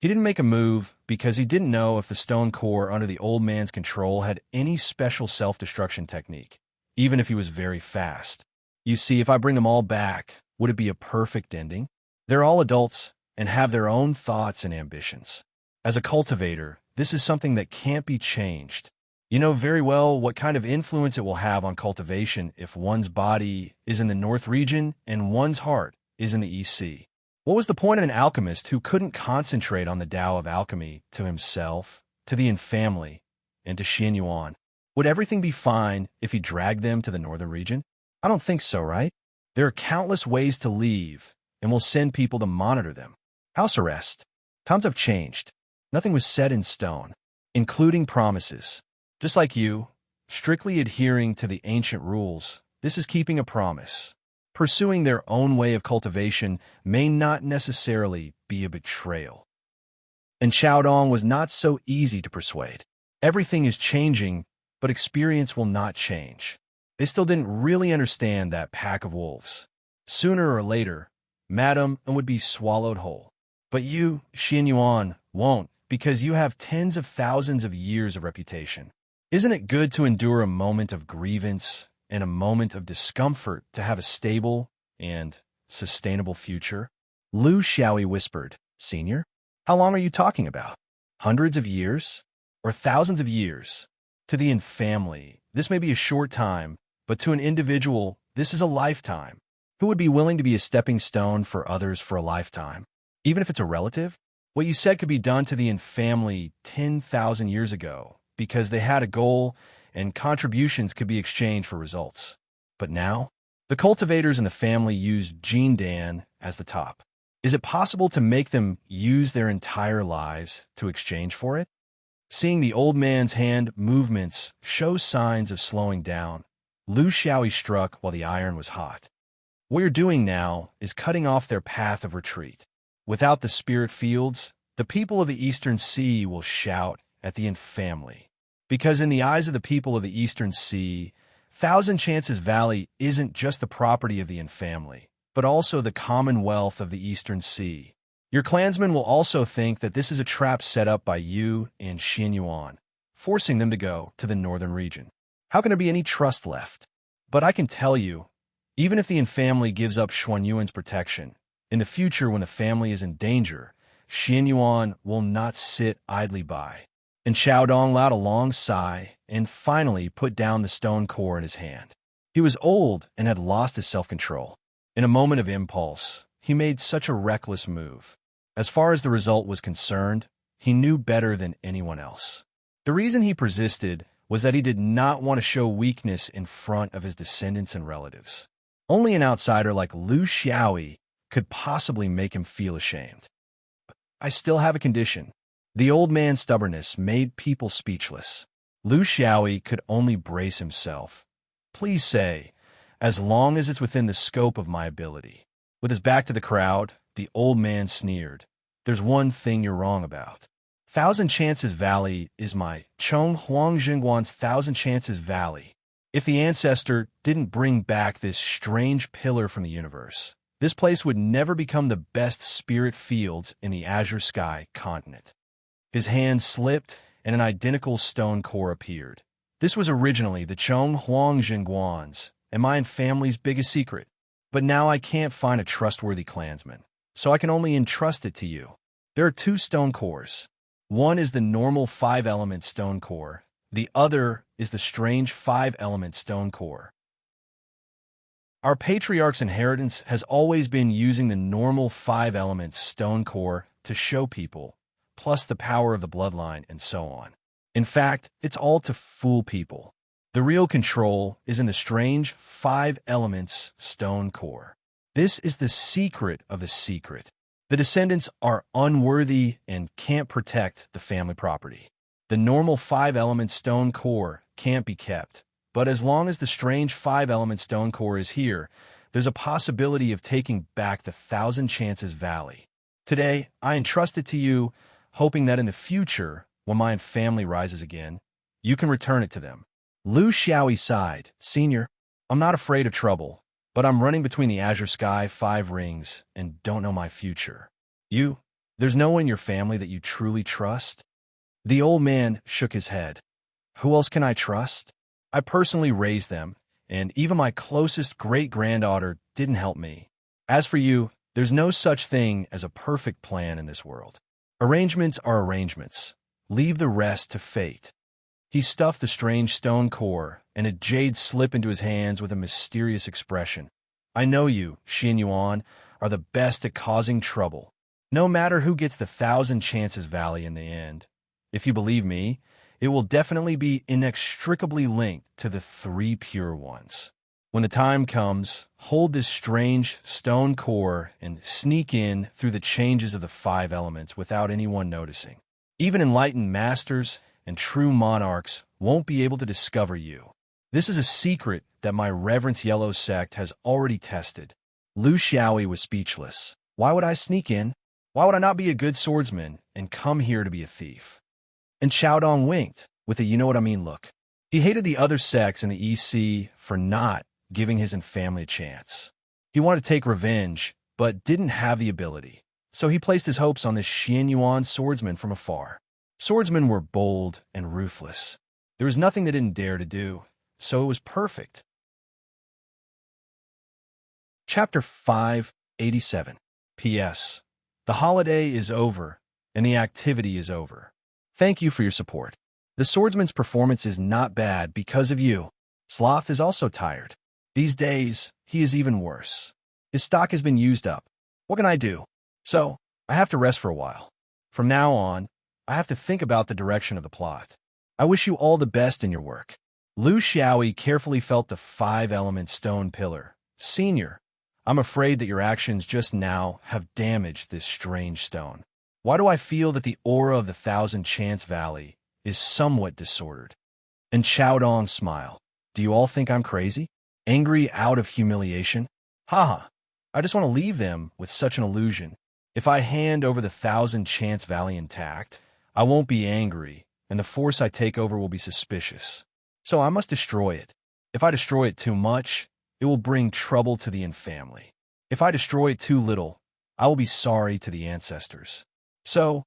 A: He didn't make a move because he didn't know if the stone core under the old man's control had any special self-destruction technique, even if he was very fast. You see, if I bring them all back, would it be a perfect ending? They're all adults and have their own thoughts and ambitions. As a cultivator, this is something that can't be changed. You know very well what kind of influence it will have on cultivation if one's body is in the North region and one's heart is in the East Sea. What was the point of an alchemist who couldn't concentrate on the Tao of alchemy to himself, to the family, and to Xin Yuan? Would everything be fine if he dragged them to the northern region? I don't think so, right? There are countless ways to leave, and we'll send people to monitor them. House arrest. Times have changed. Nothing was set in stone, including promises. Just like you, strictly adhering to the ancient rules, this is keeping a promise. Pursuing their own way of cultivation may not necessarily be a betrayal. And Xiao Dong was not so easy to persuade. Everything is changing, but experience will not change. They still didn't really understand that pack of wolves. Sooner or later, Madam would be swallowed whole. But you, Xin Yuan, won't, because you have tens of thousands of years of reputation. Isn't it good to endure a moment of grievance and a moment of discomfort to have a stable and sustainable future? Lu Xiaoyi whispered, Senior, how long are you talking about? Hundreds of years? Or thousands of years? To the family, this may be a short time, but to an individual, this is a lifetime. Who would be willing to be a stepping stone for others for a lifetime? Even if it's a relative? What you said could be done to the family 10,000 years ago because they had a goal and contributions could be exchanged for results. But now, the cultivators in the family use Jin Dan as the top. Is it possible to make them use their entire lives to exchange for it? Seeing the old man's hand movements show signs of slowing down, Lu Xiaoyi struck while the iron was hot. What you're doing now is cutting off their path of retreat. Without the spirit fields, the people of the Eastern Sea will shout at the family. Because in the eyes of the people of the Eastern Sea, Thousand Chances Valley isn't just the property of the family, but also the commonwealth of the Eastern Sea. Your clansmen will also think that this is a trap set up by you and Xin Yuan. forcing them to go to the northern region. How can there be any trust left? But I can tell you, even if the family gives up Xuanyuan's protection, in the future when the family is in danger, Xianyuan will not sit idly by. And Xiaodong let out a long sigh and finally put down the stone core in his hand. He was old and had lost his self-control. In a moment of impulse, he made such a reckless move. As far as the result was concerned, he knew better than anyone else. The reason he persisted was that he did not want to show weakness in front of his descendants and relatives. Only an outsider like Lu Xiaoyi could possibly make him feel ashamed. I still have a condition. The old man's stubbornness made people speechless. Lu Xiaoyi could only brace himself. Please say, as long as it's within the scope of my ability. With his back to the crowd, the old man sneered. There's one thing you're wrong about. Thousand Chances Valley is my Chong Huang Jingguan's Thousand Chances Valley. If the ancestor didn't bring back this strange pillar from the universe, this place would never become the best spirit fields in the Azure Sky continent. His hand slipped, and an identical stone core appeared. This was originally the Chong Huang Jingguan's and my family's biggest secret. But now I can't find a trustworthy clansman, so I can only entrust it to you. There are two stone cores. One is the normal 5-element stone core. The other is the strange 5-element stone core. Our patriarch's inheritance has always been using the normal 5-element stone core to show people, plus the power of the bloodline and so on. In fact, it's all to fool people. The real control is in the strange 5 elements stone core. This is the secret of the secret. The descendants are unworthy and can't protect the family property. The normal 5-element stone core can't be kept, but as long as the strange 5-element stone core is here, there's a possibility of taking back the Thousand Chances Valley. Today, I entrust it to you, hoping that in the future, when my family rises again, you can return it to them. Lu Xiaoyi sighed. Senior, I'm not afraid of trouble, but I'm running between the Azure Sky 5 rings and don't know my future. There's no one in your family that you truly trust? The old man shook his head. Who else can I trust? I personally raised them, and even my closest great-granddaughter didn't help me. As for you, there's no such thing as a perfect plan in this world. Arrangements are arrangements. Leave the rest to fate. He stuffed the strange stone core, and a jade slipped into his hands with a mysterious expression. I know you, Xianyuan, are the best at causing trouble. No matter who gets the Thousand Chances Valley in the end. If you believe me, it will definitely be inextricably linked to the 3 pure ones. When the time comes, hold this strange stone core and sneak in through the changes of the 5 elements without anyone noticing. Even enlightened masters and true monarchs won't be able to discover you. This is a secret that my Reverence Yellow sect has already tested. Lu Xiaoyi was speechless. Why would I sneak in? Why would I not be a good swordsman and come here to be a thief? And Xiaodong winked with a you-know-what-I-mean look. He hated the other sects in the EC for not giving his family a chance. He wanted to take revenge, but didn't have the ability. So he placed his hopes on this Xianyuan swordsman from afar. Swordsmen were bold and ruthless. There was nothing they didn't dare to do, so it was perfect. Chapter 587. P.S. The holiday is over, and the activity is over. Thank you for your support. The swordsman's performance is not bad because of you. Sloth is also tired. These days, he is even worse. His stock has been used up. What can I do? So, I have to rest for a while. From now on, I have to think about the direction of the plot. I wish you all the best in your work. Lu Xiaoyi carefully felt the 5-element stone pillar. Senior, I'm afraid that your actions just now have damaged this strange stone. Why do I feel that the aura of the Thousand Chance Valley is somewhat disordered? And Xiaodong smiled. Do you all think I'm crazy? Angry out of humiliation? Haha, I just want to leave them with such an illusion. If I hand over the Thousand Chance Valley intact, I won't be angry, and the force I take over will be suspicious. So I must destroy it. If I destroy it too much, it will bring trouble to the family. If I destroy it too little, I will be sorry to the ancestors. So,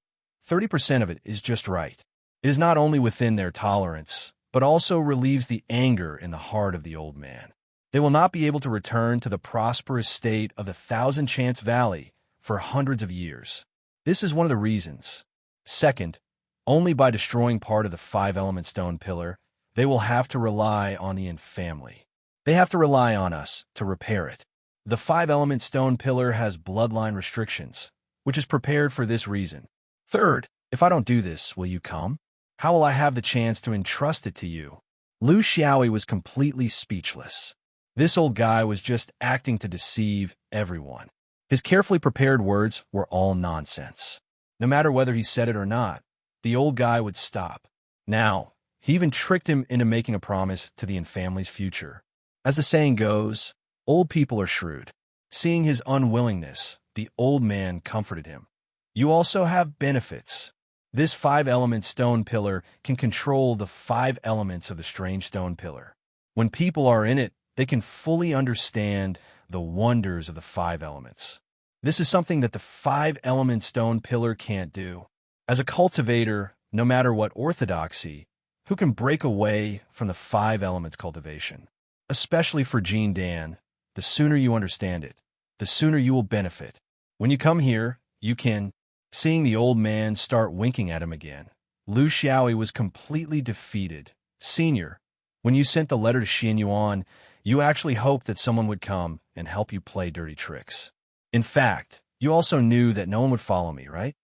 A: 30% of it is just right. It is not only within their tolerance, but also relieves the anger in the heart of the old man. They will not be able to return to the prosperous state of the Thousand Chance Valley for hundreds of years. This is one of the reasons. Second, only by destroying part of the five-element stone pillar, they will have to rely on the family. They have to rely on us to repair it. The five-element stone pillar has bloodline restrictions, which is prepared for this reason. Third, if I don't do this, will you come? How will I have the chance to entrust it to you? Lu Xiaoyi was completely speechless. This old guy was just acting to deceive everyone. His carefully prepared words were all nonsense. No matter whether he said it or not, the old guy would stop. Now, he even tricked him into making a promise to the family's future. As the saying goes, old people are shrewd. Seeing his unwillingness, the old man comforted him. You also have benefits. This five-element stone pillar can control the five elements of the strange stone pillar. When people are in it, they can fully understand the wonders of the five elements. This is something that the five-element stone pillar can't do. As a cultivator, no matter what orthodoxy, who can break away from the five elements cultivation? Especially for Jean Dan, the sooner you understand it, the sooner you will benefit. When you come here, you can. Seeing the old man start winking at him again, Lu Xiaoyi was completely defeated. Senior, when you sent the letter to Xian Yuan, you actually hoped that someone would come and help you play dirty tricks. In fact, you also knew that no one would follow me, right?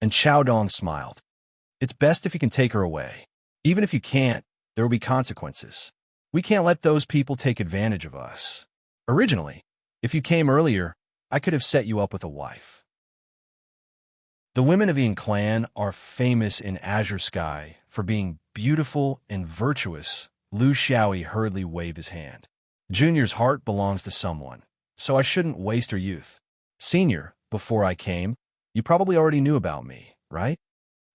A: And Chao Dong smiled. It's best if you can take her away. Even if you can't, there will be consequences. We can't let those people take advantage of us. Originally, if you came earlier, I could have set you up with a wife. The women of the clan are famous in Azure Sky for being beautiful and virtuous. Lu Xiaoyi hurriedly waved his hand. Junior's heart belongs to someone, so I shouldn't waste her youth. Senior, before I came, you probably already knew about me, right?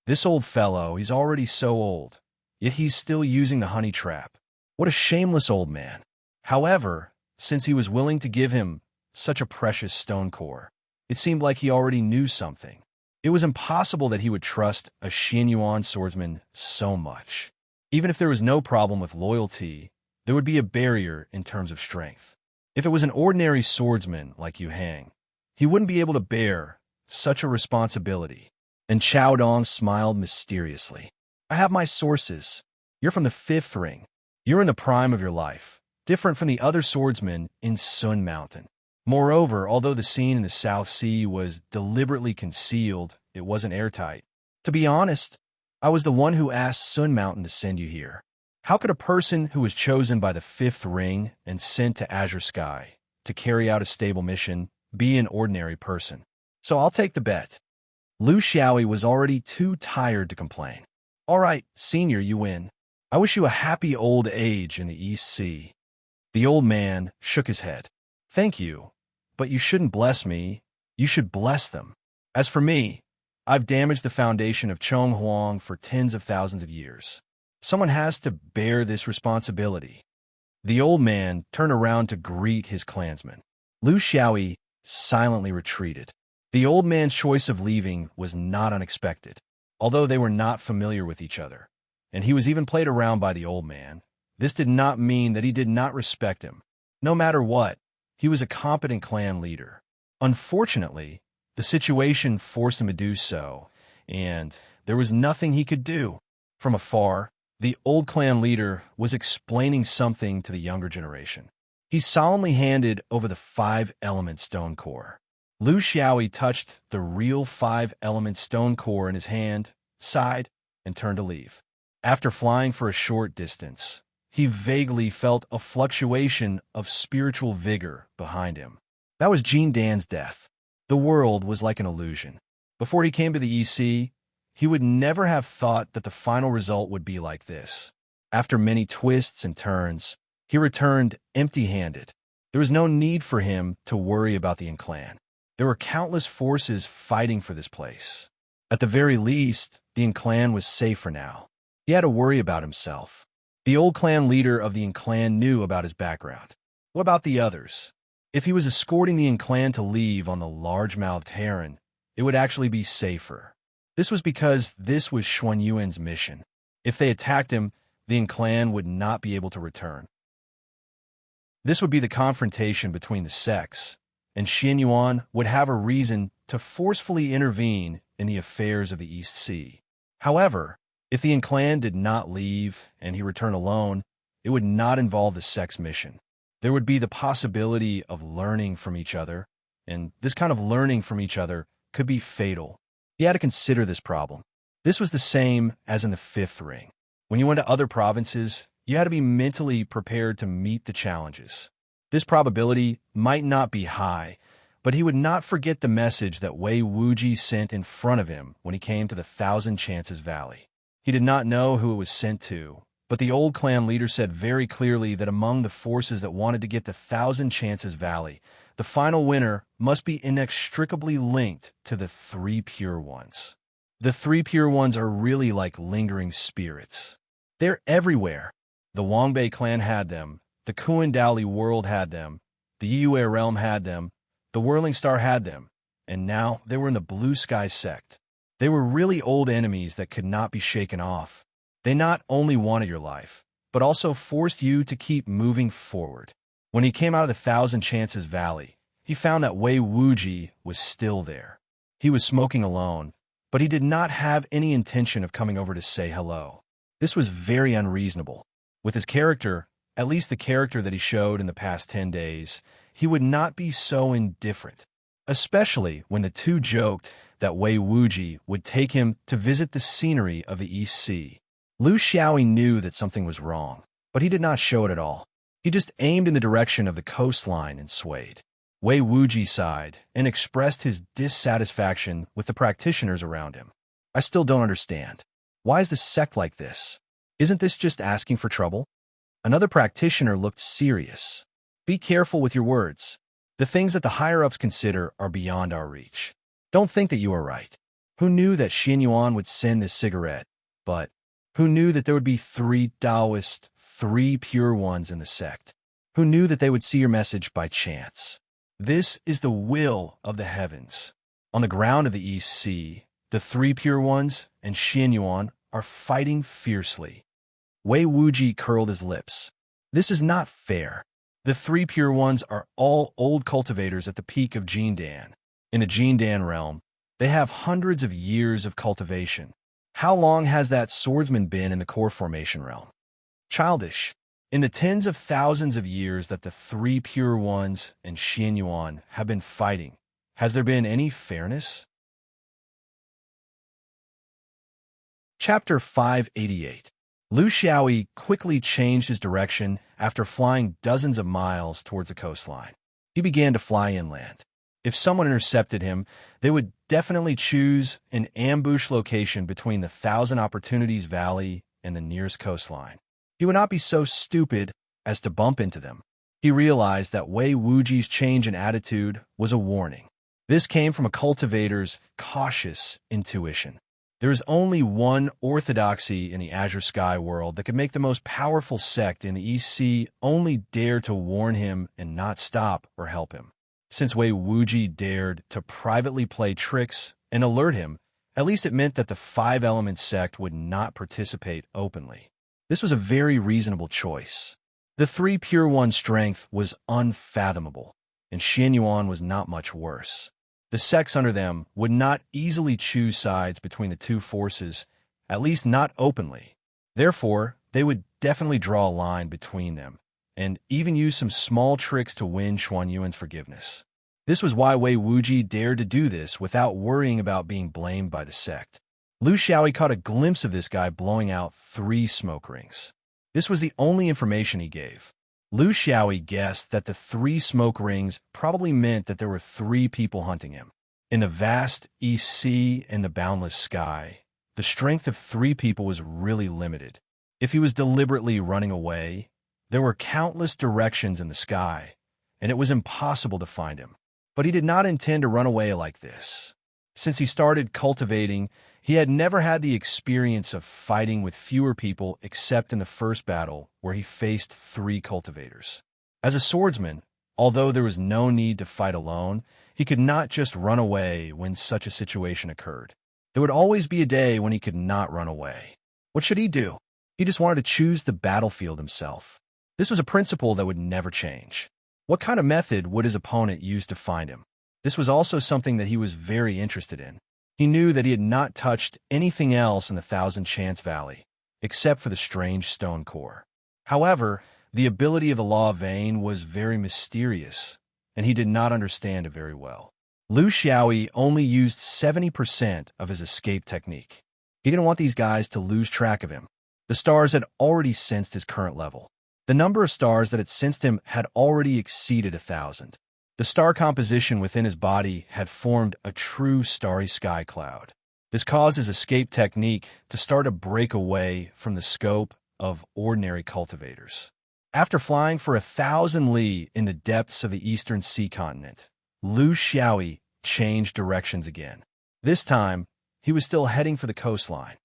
A: This old fellow, he's already so old, yet he's still using the honey trap. What a shameless old man. However, since he was willing to give him such a precious stone core, it seemed like he already knew something. It was impossible that he would trust a Xian Yuan swordsman so much. Even if there was no problem with loyalty, there would be a barrier in terms of strength. If it was an ordinary swordsman like Yu Hang, he wouldn't be able to bear such a responsibility. And Chao Dong smiled mysteriously. I have my sources. You're from the fifth ring. You're in the prime of your life, different from the other swordsmen in Sun Mountain. Moreover, although the scene in the South Sea was deliberately concealed, it wasn't airtight. To be honest, I was the one who asked Sun Mountain to send you here. How could a person who was chosen by the fifth ring and sent to Azure Sky to carry out a stable mission be an ordinary person? So I'll take the bet. Lu Xiaoyi was already too tired to complain. All right, senior, you win. I wish you a happy old age in the East Sea. The old man shook his head. Thank you, but you shouldn't bless me. You should bless them. As for me, I've damaged the foundation of Chong Huang for tens of thousands of years. Someone has to bear this responsibility. The old man turned around to greet his clansmen. Lu Xiaoyi silently retreated. The old man's choice of leaving was not unexpected, although they were not familiar with each other, and he was even played around by the old man. This did not mean that he did not respect him. No matter what, he was a competent clan leader. Unfortunately, the situation forced him to do so, and there was nothing he could do. From afar, the old clan leader was explaining something to the younger generation. He solemnly handed over the five-element stone core. Lu Xiaoyi touched the real five-element stone core in his hand, sighed, and turned to leave. After flying for a short distance, he vaguely felt a fluctuation of spiritual vigor behind him. That was Jean Dan's death. The world was like an illusion. Before he came to the EC, he would never have thought that the final result would be like this. After many twists and turns, he returned empty-handed. There was no need for him to worry about the clan. There were countless forces fighting for this place. At the very least, the clan was safe for now. He had to worry about himself. The old clan leader of the clan knew about his background. What about the others? If he was escorting the clan to leave on the large-mouthed heron, it would actually be safer. This was because this was Xuan Yuan's mission. If they attacked him, the clan would not be able to return. This would be the confrontation between the sects, and Xian Yuan would have a reason to forcefully intervene in the affairs of the East Sea. However, if the clan did not leave and he returned alone, it would not involve the sect's mission. There would be the possibility of learning from each other, and this kind of learning from each other could be fatal. He had to consider this problem. This was the same as in the Fifth Ring. When you went to other provinces, you had to be mentally prepared to meet the challenges. This probability might not be high, but he would not forget the message that Wei Wuji sent in front of him when he came to the Thousand Chances Valley. He did not know who it was sent to, but the old clan leader said very clearly that among the forces that wanted to get the Thousand Chances Valley, the final winner must be inextricably linked to the Three Pure Ones. The Three Pure Ones are really like lingering spirits. They're everywhere. The Wangbei clan had them, the Kuan Daoli world had them, the Yue realm had them, the Whirling Star had them, and now they were in the Blue Sky sect. They were really old enemies that could not be shaken off. They not only wanted your life, but also forced you to keep moving forward. When he came out of the Thousand Chances Valley, he found that Wei Wuji was still there. He was smoking alone, but he did not have any intention of coming over to say hello. This was very unreasonable. With his character, at least the character that he showed in the past 10 days, he would not be so indifferent, especially when the two joked that Wei Wuji would take him to visit the scenery of the East Sea. Lu Xiaoyi knew that something was wrong, but he did not show it at all. He just aimed in the direction of the coastline and swayed. Wei Wuji sighed and expressed his dissatisfaction with the practitioners around him. I still don't understand. Why is the sect like this? Isn't this just asking for trouble? Another practitioner looked serious. Be careful with your words. The things that the higher-ups consider are beyond our reach. Don't think that you are right. Who knew that Xian Yuan would send this cigarette? But who knew that there would be 3 Taoist, 3 pure ones in the sect? Who knew that they would see your message by chance? This is the will of the heavens. On the ground of the East Sea, the 3 pure ones and Xian Yuan are fighting fiercely. Wei Wuji curled his lips. This is not fair. The 3 pure ones are all old cultivators at the peak of Jindan. In the Jindan realm, they have hundreds of years of cultivation. How long has that swordsman been in the core formation realm? Childish. In the tens of thousands of years that the 3 pure ones and Xian Yuan have been fighting, has there been any fairness? Chapter 588. Lu Xiaoyi quickly changed his direction after flying dozens of miles towards the coastline. He began to fly inland. If someone intercepted him, they would definitely choose an ambush location between the Thousand Opportunities Valley and the nearest coastline. He would not be so stupid as to bump into them. He realized that Wei Wuji's change in attitude was a warning. This came from a cultivator's cautious intuition. There is only one orthodoxy in the Azure Sky world that could make the most powerful sect in the East Sea only dare to warn him and not stop or help him. Since Wei Wuji dared to privately play tricks and alert him, at least it meant that the 5-element sect would not participate openly. This was a very reasonable choice. The 3 pure one's strength was unfathomable, and Xian Yuan was not much worse. The sects under them would not easily choose sides between the two forces, at least not openly. Therefore, they would definitely draw a line between them, and even use some small tricks to win Xuan Yuan's forgiveness. This was why Wei Wuji dared to do this without worrying about being blamed by the sect. Lu Xiaoyi caught a glimpse of this guy blowing out 3 smoke rings. This was the only information he gave. Lu Xiaoyi guessed that the 3 smoke rings probably meant that there were 3 people hunting him. In the vast East Sea and the boundless sky, the strength of 3 people was really limited. If he was deliberately running away, there were countless directions in the sky, and it was impossible to find him. But he did not intend to run away like this. Since he started cultivating, he had never had the experience of fighting with fewer people except in the first battle where he faced 3 cultivators. As a swordsman, although there was no need to fight alone, he could not just run away when such a situation occurred. There would always be a day when he could not run away. What should he do? He just wanted to choose the battlefield himself. This was a principle that would never change. What kind of method would his opponent use to find him? This was also something that he was very interested in. He knew that he had not touched anything else in the Thousand Chance Valley, except for the strange stone core. However, the ability of the Law of Vain was very mysterious, and he did not understand it very well. Lu Xiaoyi only used 70% of his escape technique. He didn't want these guys to lose track of him. The stars had already sensed his current level. The number of stars that had sensed him had already exceeded 1,000. The star composition within his body had formed a true starry sky cloud. This caused his escape technique to start to break away from the scope of ordinary cultivators. After flying for 1,000 li in the depths of the eastern sea continent, Lu Xiaoyi changed directions again. This time, he was still heading for the coastline.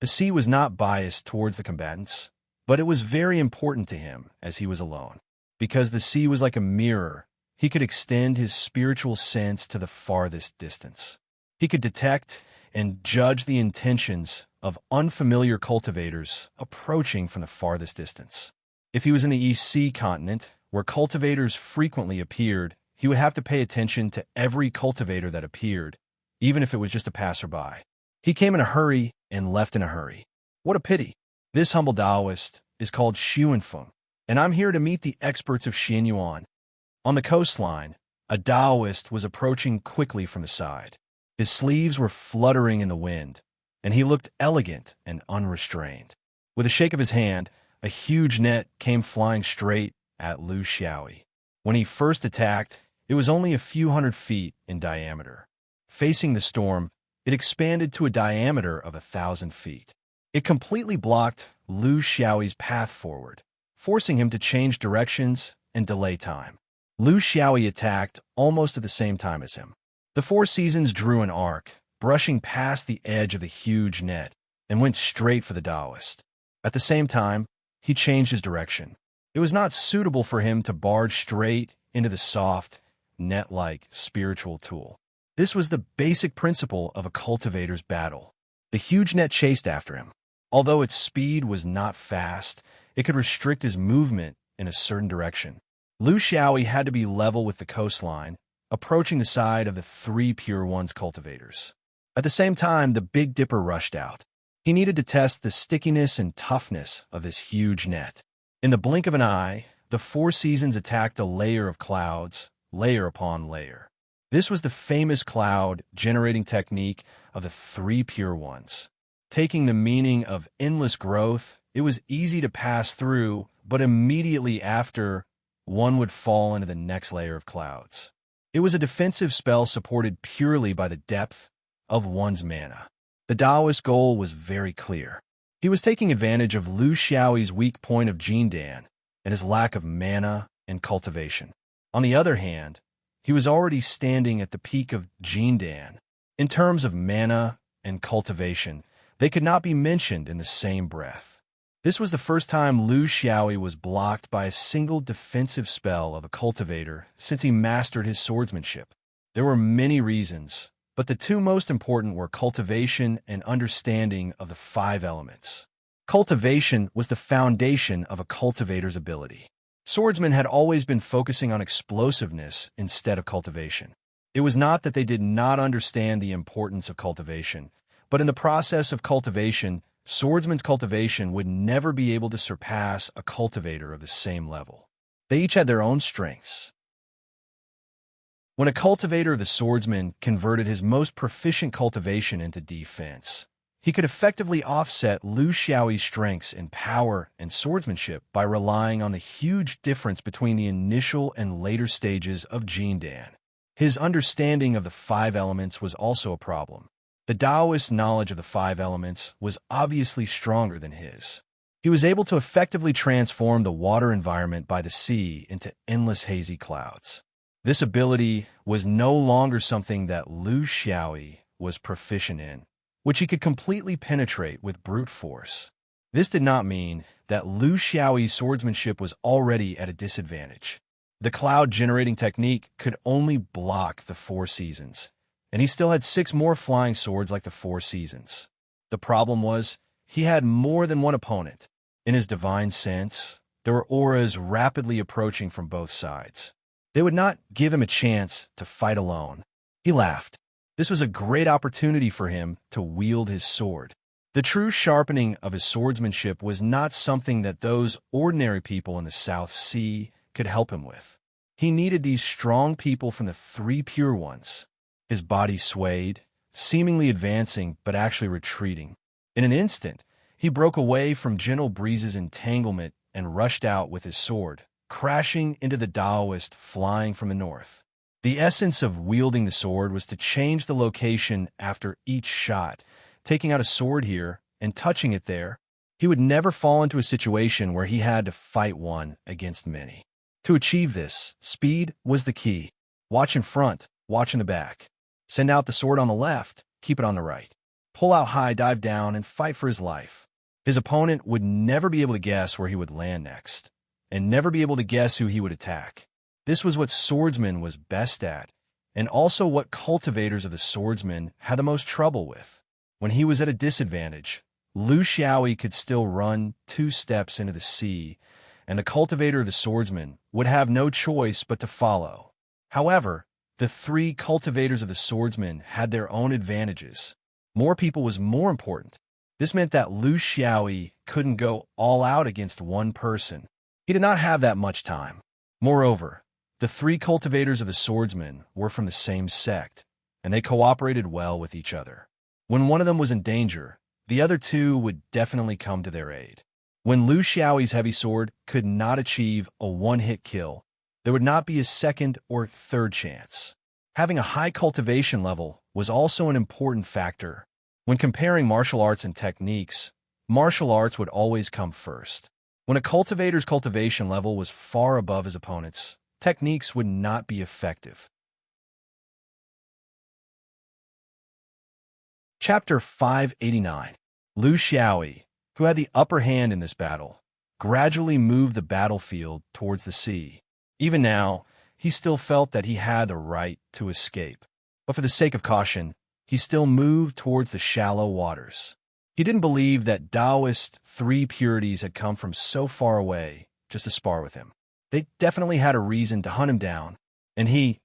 A: The sea was not biased towards the combatants, but it was very important to him as he was alone. Because the sea was like a mirror, he could extend his spiritual sense to the farthest distance. He could detect and judge the intentions of unfamiliar cultivators approaching from the farthest distance. If he was in the East Sea continent, where cultivators frequently appeared, he would have to pay attention to every cultivator that appeared, even if it was just a passerby. He came in a hurry and left in a hurry. What a pity. This humble Taoist is called Xuanfeng, and I'm here to meet the experts of Xianyuan. On the coastline, a Taoist was approaching quickly from the side. His sleeves were fluttering in the wind, and he looked elegant and unrestrained. With a shake of his hand, a huge net came flying straight at Lu Xiaoyi. When he first attacked, it was only a few hundred feet in diameter. Facing the storm, it expanded to a diameter of 1,000 feet. It completely blocked Lu Xiaoyi's path forward, forcing him to change directions and delay time. Lu Xiaoyi attacked almost at the same time as him. The Four Seasons drew an arc, brushing past the edge of the huge net, and went straight for the Taoist. At the same time, he changed his direction. It was not suitable for him to barge straight into the soft, net-like spiritual tool. This was the basic principle of a cultivator's battle. The huge net chased after him. Although its speed was not fast, it could restrict his movement in a certain direction. Lu Xiaoyi had to be level with the coastline, approaching the side of the Three Pure Ones cultivators. At the same time, the Big Dipper rushed out. He needed to test the stickiness and toughness of this huge net. In the blink of an eye, the Four Seasons attacked a layer of clouds, layer upon layer. This was the famous cloud-generating technique of the Three Pure Ones. Taking the meaning of endless growth, it was easy to pass through, but immediately after, one would fall into the next layer of clouds. It was a defensive spell supported purely by the depth of one's mana. The Taoist goal was very clear. He was taking advantage of Lu Xiaoyi's weak point of Jindan and his lack of mana and cultivation. On the other hand, he was already standing at the peak of Jindan. In terms of mana and cultivation, they could not be mentioned in the same breath. This was the first time Lu Xiaoyi was blocked by a single defensive spell of a cultivator since he mastered his swordsmanship. There were many reasons, but the two most important were cultivation and understanding of the 5 elements. Cultivation was the foundation of a cultivator's ability. Swordsmen had always been focusing on explosiveness instead of cultivation. It was not that they did not understand the importance of cultivation, but in the process of cultivation, swordsmen's cultivation would never be able to surpass a cultivator of the same level. They each had their own strengths. When a cultivator of the swordsman converted his most proficient cultivation into defense, he could effectively offset Lu Xiaoyi's strengths in power and swordsmanship by relying on the huge difference between the initial and later stages of Jindan. His understanding of the 5 elements was also a problem. The Taoist knowledge of the 5 elements was obviously stronger than his. He was able to effectively transform the water environment by the sea into endless hazy clouds. This ability was no longer something that Lu Xiaoyi was proficient in, which he could completely penetrate with brute force. This did not mean that Lu Xiaoyi's swordsmanship was already at a disadvantage. The cloud-generating technique could only block the 4 seasons, and he still had 6 more flying swords like the Four Seasons. The problem was, he had more than one opponent. In his divine sense, there were auras rapidly approaching from both sides. They would not give him a chance to fight alone. He laughed. This was a great opportunity for him to wield his sword. The true sharpening of his swordsmanship was not something that those ordinary people in the South Sea could help him with. He needed these strong people from the 3 pure ones. His body swayed, seemingly advancing but actually retreating. In an instant, he broke away from gentle breeze's entanglement and rushed out with his sword, crashing into the Taoist flying from the north. The essence of wielding the sword was to change the location after each shot, taking out a sword here and touching it there. He would never fall into a situation where he had to fight one against many. To achieve this, speed was the key. Watch in front, watch in the back. Send out the sword on the left, keep it on the right. Pull out high, dive down, and fight for his life. His opponent would never be able to guess where he would land next, and never be able to guess who he would attack. This was what swordsman was best at, and also what cultivators of the swordsman had the most trouble with. When he was at a disadvantage, Lu Xiaoyi could still run 2 steps into the sea, and the cultivator of the swordsman would have no choice but to follow. However, the 3 cultivators of the swordsman had their own advantages. More people was more important. This meant that Lu Xiaoyi couldn't go all out against one person. He did not have that much time. Moreover, the 3 cultivators of the swordsman were from the same sect, and they cooperated well with each other. When one of them was in danger, the other 2 would definitely come to their aid. When Lu Xiaoyi's heavy sword could not achieve a one-hit kill, there would not be a second or third chance. Having a high cultivation level was also an important factor. When comparing martial arts and techniques, martial arts would always come first. When a cultivator's cultivation level was far above his opponent's, techniques would not be effective. Chapter 589. Lu Xiaoyi, who had the upper hand in this battle, gradually moved the battlefield towards the sea. Even now, he still felt that he had the right to escape. But for the sake of caution, he still moved towards the shallow waters. He didn't believe that Taoist 3 purities had come from so far away just to spar with him. They definitely had a reason to hunt him down, and he,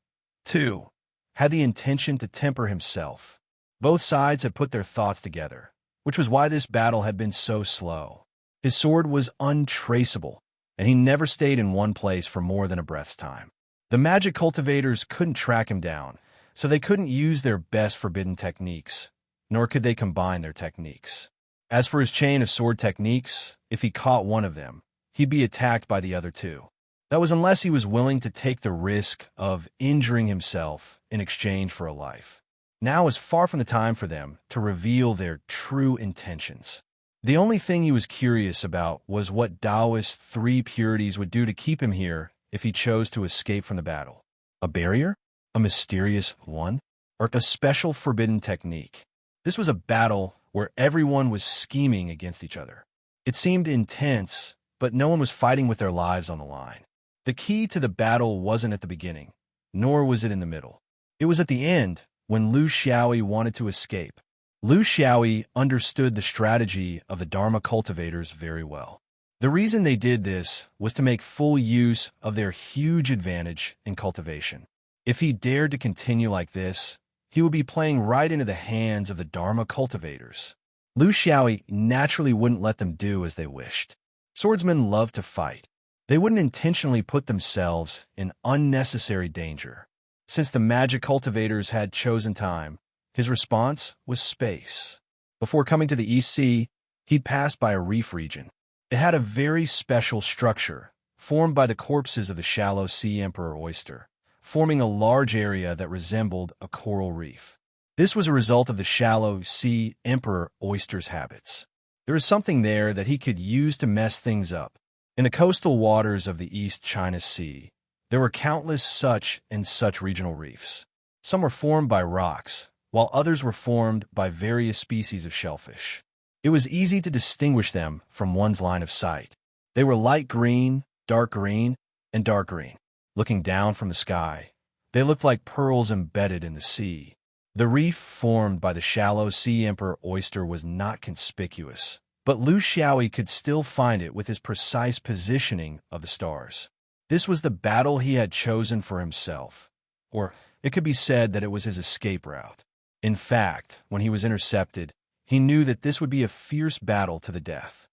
A: too, had the intention to temper himself. Both sides had put their thoughts together, which was why this battle had been so slow. His sword was untraceable, and he never stayed in one place for more than a breath's time. The magic cultivators couldn't track him down, so they couldn't use their best forbidden techniques, nor could they combine their techniques. As for his chain of sword techniques, if he caught one of them, he'd be attacked by the other 2. That was unless he was willing to take the risk of injuring himself in exchange for a life. Now is far from the time for them to reveal their true intentions. The only thing he was curious about was what Taoist 3 purities would do to keep him here if he chose to escape from the battle. A barrier? A mysterious one? Or a special forbidden technique? This was a battle where everyone was scheming against each other. It seemed intense, but no one was fighting with their lives on the line. The key to the battle wasn't at the beginning, nor was it in the middle. It was at the end, when Lu Xiaoyi wanted to escape. Lu Xiaoyi understood the strategy of the Dharma cultivators very well. The reason they did this was to make full use of their huge advantage in cultivation. If he dared to continue like this, he would be playing right into the hands of the Dharma cultivators. Lu Xiaoyi naturally wouldn't let them do as they wished. Swordsmen love to fight. They wouldn't intentionally put themselves in unnecessary danger. Since the magic cultivators had chosen time, his response was space. Before coming to the East Sea, he'd passed by a reef region. It had a very special structure, formed by the corpses of the shallow sea emperor oyster, forming a large area that resembled a coral reef. This was a result of the shallow sea emperor oyster's habits. There was something there that he could use to mess things up. In the coastal waters of the East China Sea, there were countless such and such regional reefs. Some were formed by rocks, while others were formed by various species of shellfish. It was easy to distinguish them from one's line of sight. They were light green, and dark green. Looking down from the sky, they looked like pearls embedded in the sea. The reef formed by the shallow sea emperor oyster was not conspicuous, but Lu Xiaoyi could still find it with his precise positioning of the stars. This was the battle he had chosen for himself, or it could be said that it was his escape route. In fact, when he was intercepted, he knew that this would be a fierce battle to the death.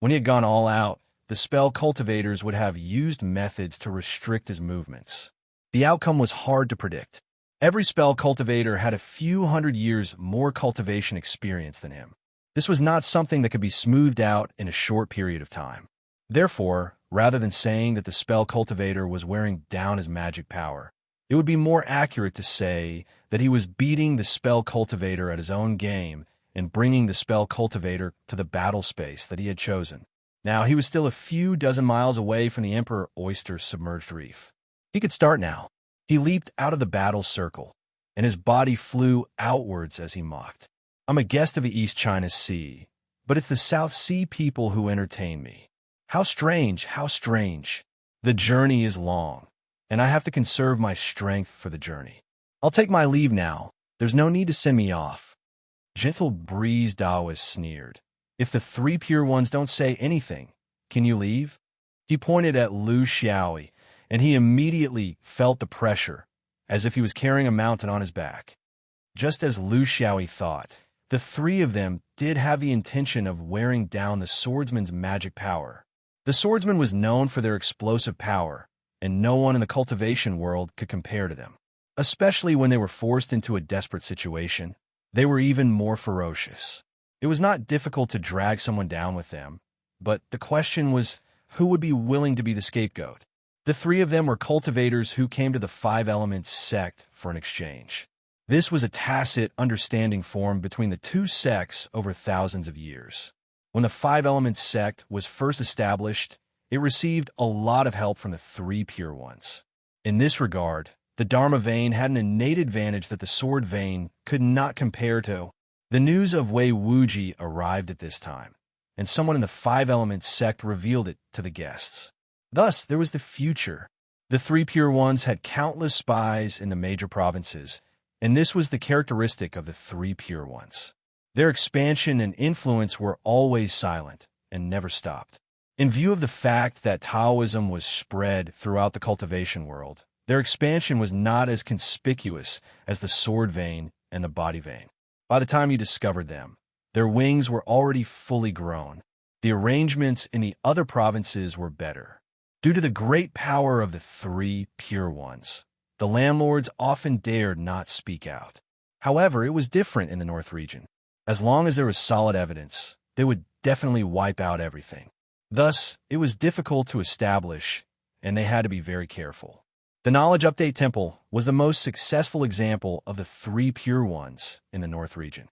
A: When he had gone all out, the spell cultivators would have used methods to restrict his movements. The outcome was hard to predict. Every spell cultivator had a few hundred years more cultivation experience than him. This was not something that could be smoothed out in a short period of time. Therefore, rather than saying that the spell cultivator was wearing down his magic power, it would be more accurate to say that he was beating the spell cultivator at his own game and bringing the spell cultivator to the battle space that he had chosen. Now, he was still a few dozen miles away from the Emperor Oyster's submerged reef. He could start now. He leaped out of the battle circle, and his body flew outwards as he mocked. I'm a guest of the East China Sea, but it's the South Sea people who entertain me. How strange, how strange. The journey is long, and I have to conserve my strength for the journey. I'll take my leave now. There's no need to send me off. Gentle breeze Taoist sneered. If the three pure ones don't say anything, can you leave? He pointed at Lu Xiaoyi, and he immediately felt the pressure, as if he was carrying a mountain on his back. Just as Lu Xiaoyi thought, the three of them did have the intention of wearing down the swordsman's magic power. The swordsman was known for their explosive power, and no one in the cultivation world could compare to them. Especially when they were forced into a desperate situation, they were even more ferocious. It was not difficult to drag someone down with them, but the question was who would be willing to be the scapegoat. The three of them were cultivators who came to the Five Elements sect for an exchange. This was a tacit understanding formed between the two sects over thousands of years. When the Five Elements sect was first established, it received a lot of help from the three pure ones. In this regard, the Dharma vein had an innate advantage that the sword vein could not compare to. The news of Wei Wuji arrived at this time, and someone in the Five Elements sect revealed it to the guests. Thus, there was the future. The three pure ones had countless spies in the major provinces, and this was the characteristic of the three pure ones. Their expansion and influence were always silent and never stopped. In view of the fact that Taoism was spread throughout the cultivation world, their expansion was not as conspicuous as the sword vein and the body vein. By the time you discovered them, their wings were already fully grown. The arrangements in the other provinces were better. Due to the great power of the three pure ones, the landlords often dared not speak out. However, it was different in the North region. As long as there was solid evidence, they would definitely wipe out everything. Thus, it was difficult to establish, and they had to be very careful. The Knowledge Update Temple was the most successful example of the three pure ones in the North region.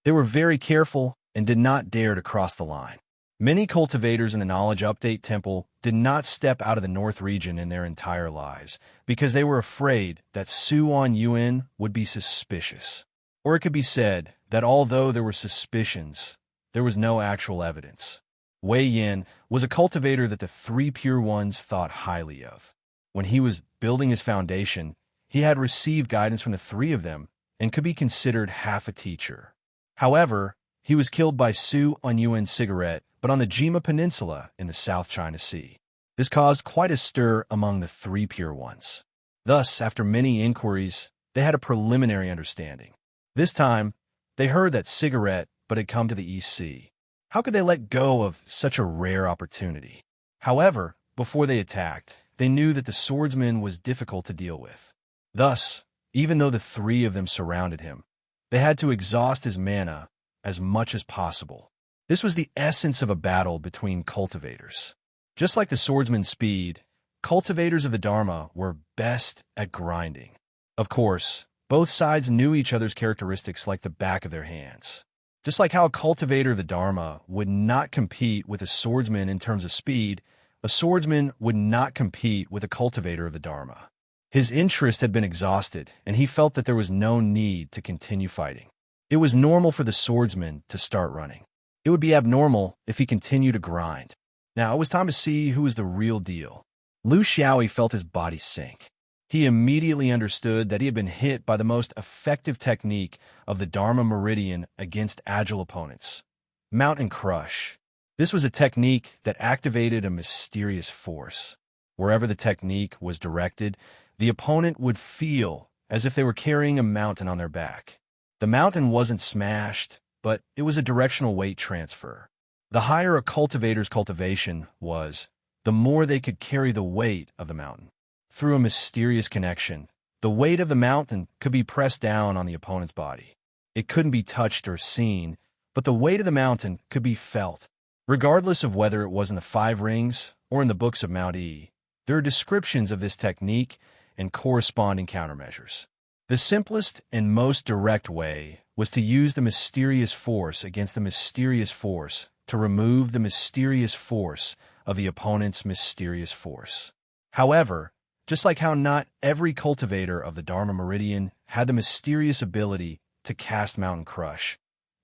A: They were very careful and did not dare to cross the line. Many cultivators in the Knowledge Update Temple did not step out of the North region in their entire lives because they were afraid that Su-on Yuan would be suspicious. Or it could be said that although there were suspicions, there was no actual evidence. Wei Yin was a cultivator that the three pure ones thought highly of. When he was building his foundation, he had received guidance from the three of them and could be considered half a teacher. However, he was killed by Su-on Yuan's cigarette, but on the Jima Peninsula in the South China Sea. This caused quite a stir among the three pure ones. Thus, after many inquiries, they had a preliminary understanding. This time, they heard that cigarette but had come to the East Sea. How could they let go of such a rare opportunity? However, before they attacked, they knew that the swordsman was difficult to deal with. Thus, even though the three of them surrounded him, they had to exhaust his mana as much as possible. This was the essence of a battle between cultivators. Just like the swordsman's speed, cultivators of the Dharma were best at grinding. Of course, both sides knew each other's characteristics like the back of their hands. Just like how a cultivator of the Dharma would not compete with a swordsman in terms of speed, a swordsman would not compete with a cultivator of the Dharma. His interest had been exhausted, and he felt that there was no need to continue fighting. It was normal for the swordsman to start running. It would be abnormal if he continued to grind. Now it was time to see who was the real deal. Lu Xiaoyi felt his body sink. He immediately understood that he had been hit by the most effective technique of the Dharma Meridian against agile opponents. Mountain Crush. This was a technique that activated a mysterious force. Wherever the technique was directed, the opponent would feel as if they were carrying a mountain on their back. The mountain wasn't smashed, but it was a directional weight transfer. The higher a cultivator's cultivation was, the more they could carry the weight of the mountain. Through a mysterious connection, the weight of the mountain could be pressed down on the opponent's body. It couldn't be touched or seen, but the weight of the mountain could be felt. Regardless of whether it was in the Five Rings or in the books of Mount E, there are descriptions of this technique and corresponding countermeasures. The simplest and most direct way was to use the mysterious force against the mysterious force to remove the mysterious force of the opponent's mysterious force. However, just like how not every cultivator of the Dharma Meridian had the mysterious ability to cast Mountain Crush,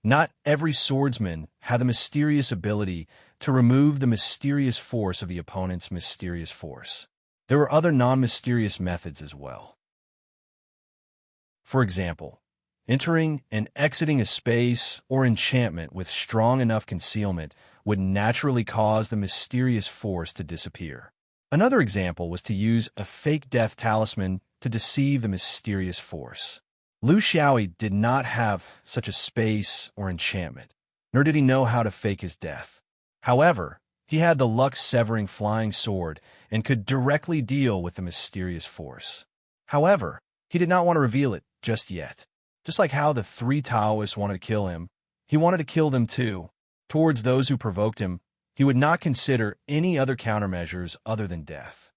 A: not every swordsman had the mysterious ability to remove the mysterious force of the opponent's mysterious force. There were other non-mysterious methods as well. For example, entering and exiting a space or enchantment with strong enough concealment would naturally cause the mysterious force to disappear. Another example was to use a fake death talisman to deceive the mysterious force. Lu Xiaoyi did not have such a space or enchantment, nor did he know how to fake his death. However, he had the luck-severing flying sword and could directly deal with the mysterious force. However, he did not want to reveal it just yet. Just like how the three Taoists wanted to kill him, he wanted to kill them too. Towards those who provoked him, he would not consider any other countermeasures other than death.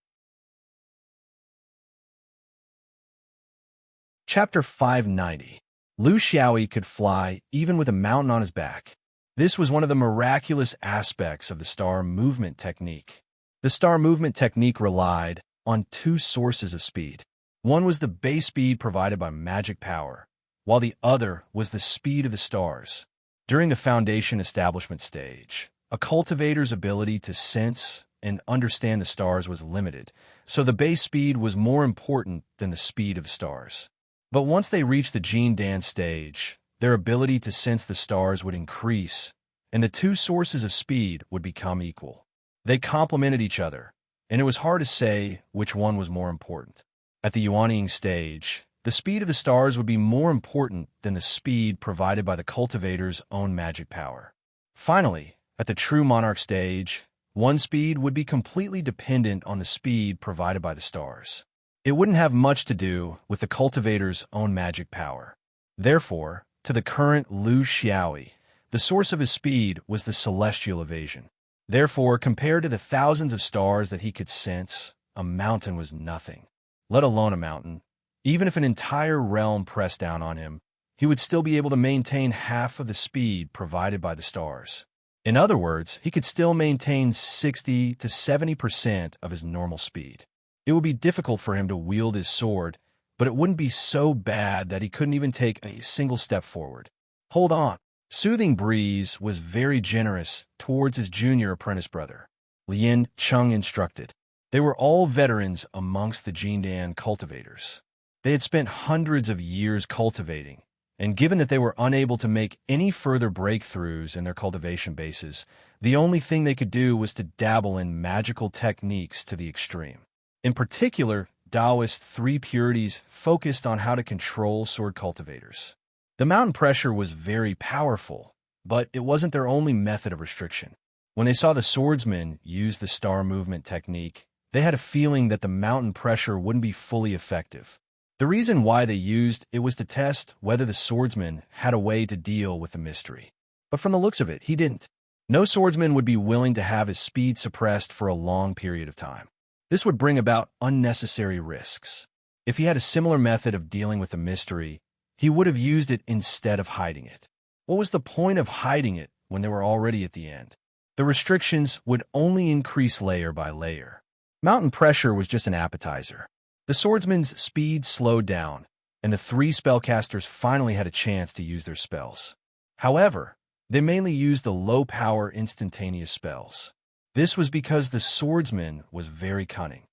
A: Chapter 590. Lu Xiaoyi could fly even with a mountain on his back. This was one of the miraculous aspects of the star movement technique. The star movement technique relied on two sources of speed. One was the base speed provided by magic power, while the other was the speed of the stars. During the foundation establishment stage, a cultivator's ability to sense and understand the stars was limited, so the base speed was more important than the speed of the stars. But once they reached the Jin Dan stage, their ability to sense the stars would increase, and the two sources of speed would become equal. They complemented each other, and it was hard to say which one was more important. At the Yuanying stage, the speed of the stars would be more important than the speed provided by the cultivator's own magic power. Finally, at the true monarch stage, one speed would be completely dependent on the speed provided by the stars. It wouldn't have much to do with the cultivator's own magic power. Therefore, to the current Lu Xiaoyi, the source of his speed was the celestial evasion. Therefore, compared to the thousands of stars that he could sense, a mountain was nothing. Let alone a mountain. Even if an entire realm pressed down on him, he would still be able to maintain half of the speed provided by the stars. In other words, he could still maintain 60 to 70% of his normal speed. It would be difficult for him to wield his sword, but it wouldn't be so bad that he couldn't even take a single step forward. Hold on. Soothing Breeze was very generous towards his junior apprentice brother. Lien Chung instructed. They were all veterans amongst the Jindan cultivators. They had spent hundreds of years cultivating, and given that they were unable to make any further breakthroughs in their cultivation bases, the only thing they could do was to dabble in magical techniques to the extreme. In particular, Taoist three purities focused on how to control sword cultivators. The mountain pressure was very powerful, but it wasn't their only method of restriction. When they saw the swordsmen use the star movement technique, they had a feeling that the mountain pressure wouldn't be fully effective. The reason why they used it was to test whether the swordsman had a way to deal with the mystery. But from the looks of it, he didn't. No swordsman would be willing to have his speed suppressed for a long period of time. This would bring about unnecessary risks. If he had a similar method of dealing with the mystery, he would have used it instead of hiding it. What was the point of hiding it when they were already at the end? The restrictions would only increase layer by layer. Mountain pressure was just an appetizer. The swordsman's speed slowed down, and the three spellcasters finally had a chance to use their spells. However, they mainly used the low-power instantaneous spells. This was because the swordsman was very cunning.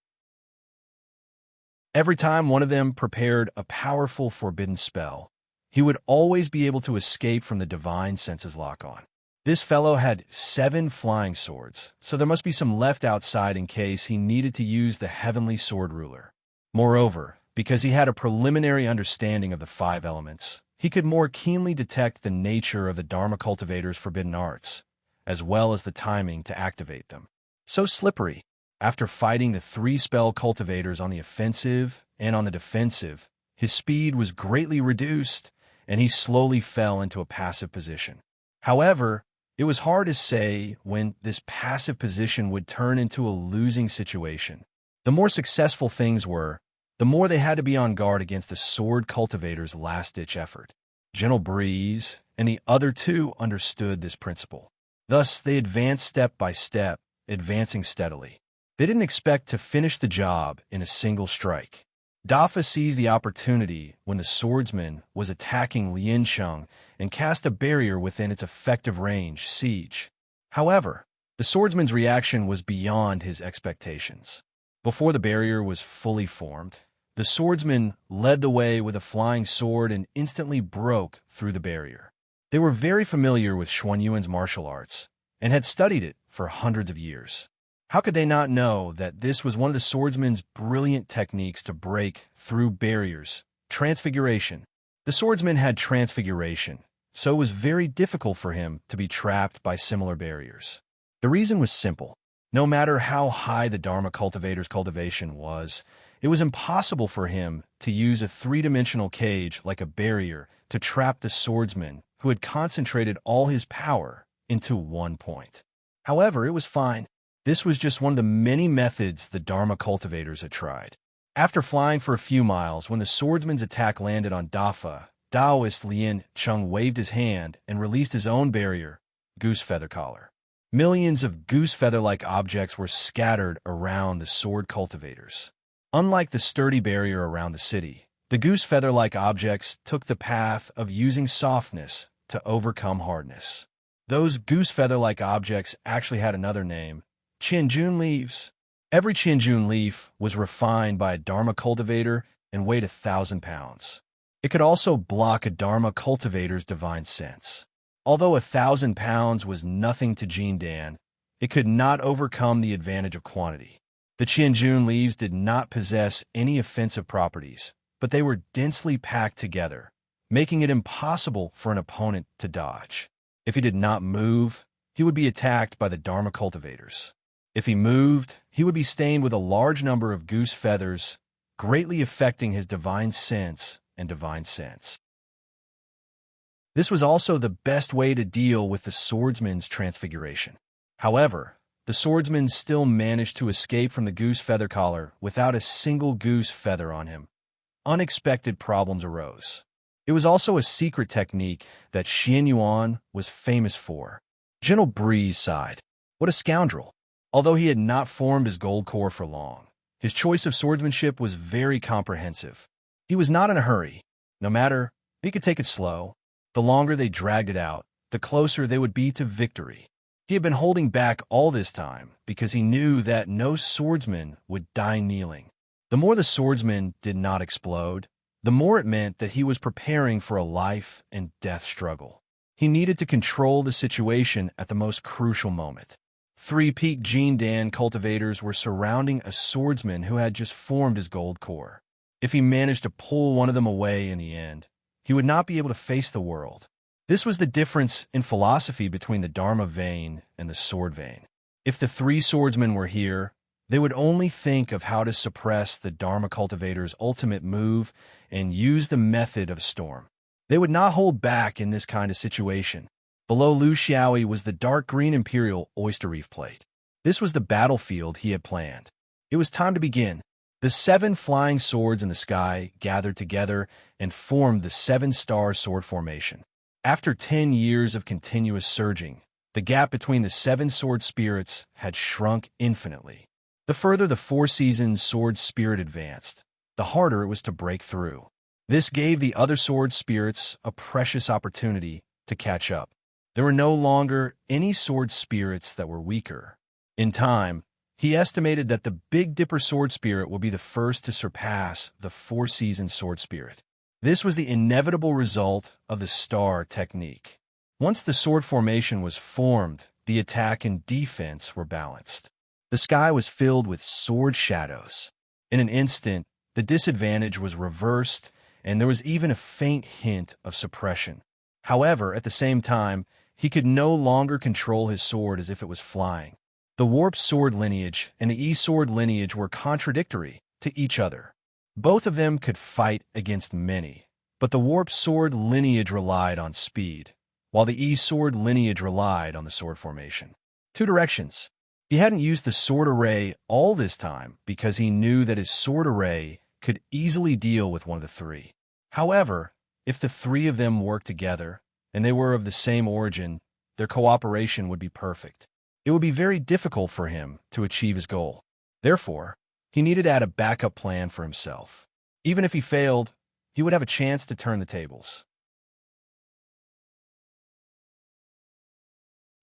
A: Every time one of them prepared a powerful forbidden spell, he would always be able to escape from the divine senses lock-on. This fellow had 7 flying swords, so there must be some left outside in case he needed to use the heavenly sword ruler. Moreover, because he had a preliminary understanding of the 5 elements, he could more keenly detect the nature of the Dharma cultivator's forbidden arts, as well as the timing to activate them. So slippery. After fighting the 3 spell cultivators on the offensive and on the defensive, his speed was greatly reduced, and he slowly fell into a passive position. However, it was hard to say when this passive position would turn into a losing situation. The more successful things were, the more they had to be on guard against the sword cultivator's last-ditch effort. Gentle Breeze and the other 2 understood this principle. Thus, they advanced step by step, advancing steadily. They didn't expect to finish the job in a single strike. Dafa seized the opportunity when the swordsman was attacking Lian Cheng and cast a barrier within its effective range, Siege. However, the swordsman's reaction was beyond his expectations. Before the barrier was fully formed, the swordsman led the way with a flying sword and instantly broke through the barrier. They were very familiar with Xuanyuan's martial arts and had studied it for hundreds of years. How could they not know that this was one of the swordsman's brilliant techniques to break through barriers? Transfiguration. The swordsman had transfiguration, so it was very difficult for him to be trapped by similar barriers. The reason was simple. No matter how high the Dharma cultivator's cultivation was, it was impossible for him to use a 3-dimensional cage like a barrier to trap the swordsman who had concentrated all his power into one point. However, it was fine. This was just one of the many methods the Dharma cultivators had tried. After flying for a few miles, when the swordsman's attack landed on Dafa, Taoist Lian Cheng waved his hand and released his own barrier, Goose Feather Collar. Millions of goose feather-like objects were scattered around the sword cultivators. Unlike the sturdy barrier around the city, the goose feather-like objects took the path of using softness to overcome hardness. Those goose feather-like objects actually had another name, Qianjun leaves. Every Qianjun leaf was refined by a Dharma cultivator and weighed 1,000 pounds. It could also block a Dharma cultivator's divine sense. Although 1,000 pounds was nothing to Jin Dan, it could not overcome the advantage of quantity. The Qianjun leaves did not possess any offensive properties, but they were densely packed together, making it impossible for an opponent to dodge. If he did not move, he would be attacked by the Dharma cultivators. If he moved, he would be stained with a large number of goose feathers, greatly affecting his divine sense and divine sense. This was also the best way to deal with the swordsman's transfiguration. However, the swordsman still managed to escape from the goose feather collar without a single goose feather on him. Unexpected problems arose. It was also a secret technique that Xuanyuan was famous for. Gentle Breeze sighed. What a scoundrel! Although he had not formed his gold core for long, his choice of swordsmanship was very comprehensive. He was not in a hurry. No matter, he could take it slow. The longer they dragged it out, the closer they would be to victory. He had been holding back all this time because he knew that no swordsman would die kneeling. The more the swordsman did not explode, the more it meant that he was preparing for a life and death struggle. He needed to control the situation at the most crucial moment. 3 peak Jin Dan cultivators were surrounding a swordsman who had just formed his gold core. If he managed to pull one of them away in the end, he would not be able to face the world. This was the difference in philosophy between the Dharma vein and the sword vein. If the 3 swordsmen were here, they would only think of how to suppress the Dharma cultivator's ultimate move and use the method of storm. They would not hold back in this kind of situation. Below Lu Xiaoyi was the dark green Imperial oyster reef plate. This was the battlefield he had planned. It was time to begin. The 7 flying swords in the sky gathered together and formed the 7-star sword formation. After 10 years of continuous surging, the gap between the 7 sword spirits had shrunk infinitely. The further the 4-seasoned sword spirit advanced, the harder it was to break through. This gave the other sword spirits a precious opportunity to catch up. There were no longer any sword spirits that were weaker. In time, He estimated that the Big Dipper sword spirit will be the first to surpass the four-season sword spirit. This was the inevitable result of the star technique. Once the sword formation was formed, the attack and defense were balanced. The sky was filled with sword shadows. In an instant, the disadvantage was reversed, and there was even a faint hint of suppression. However, at the same time, he could no longer control his sword as if it was flying. The warp sword lineage and the E-sword lineage were contradictory to each other. Both of them could fight against many, but the warp sword lineage relied on speed, while the E-sword lineage relied on the sword formation. Two directions. He hadn't used the sword array all this time because he knew that his sword array could easily deal with one of the three. However, if the three of them worked together, and they were of the same origin, their cooperation would be perfect. It would be very difficult for him to achieve his goal. Therefore, he needed to add a backup plan for himself. Even if he failed, he would have a chance to turn the tables.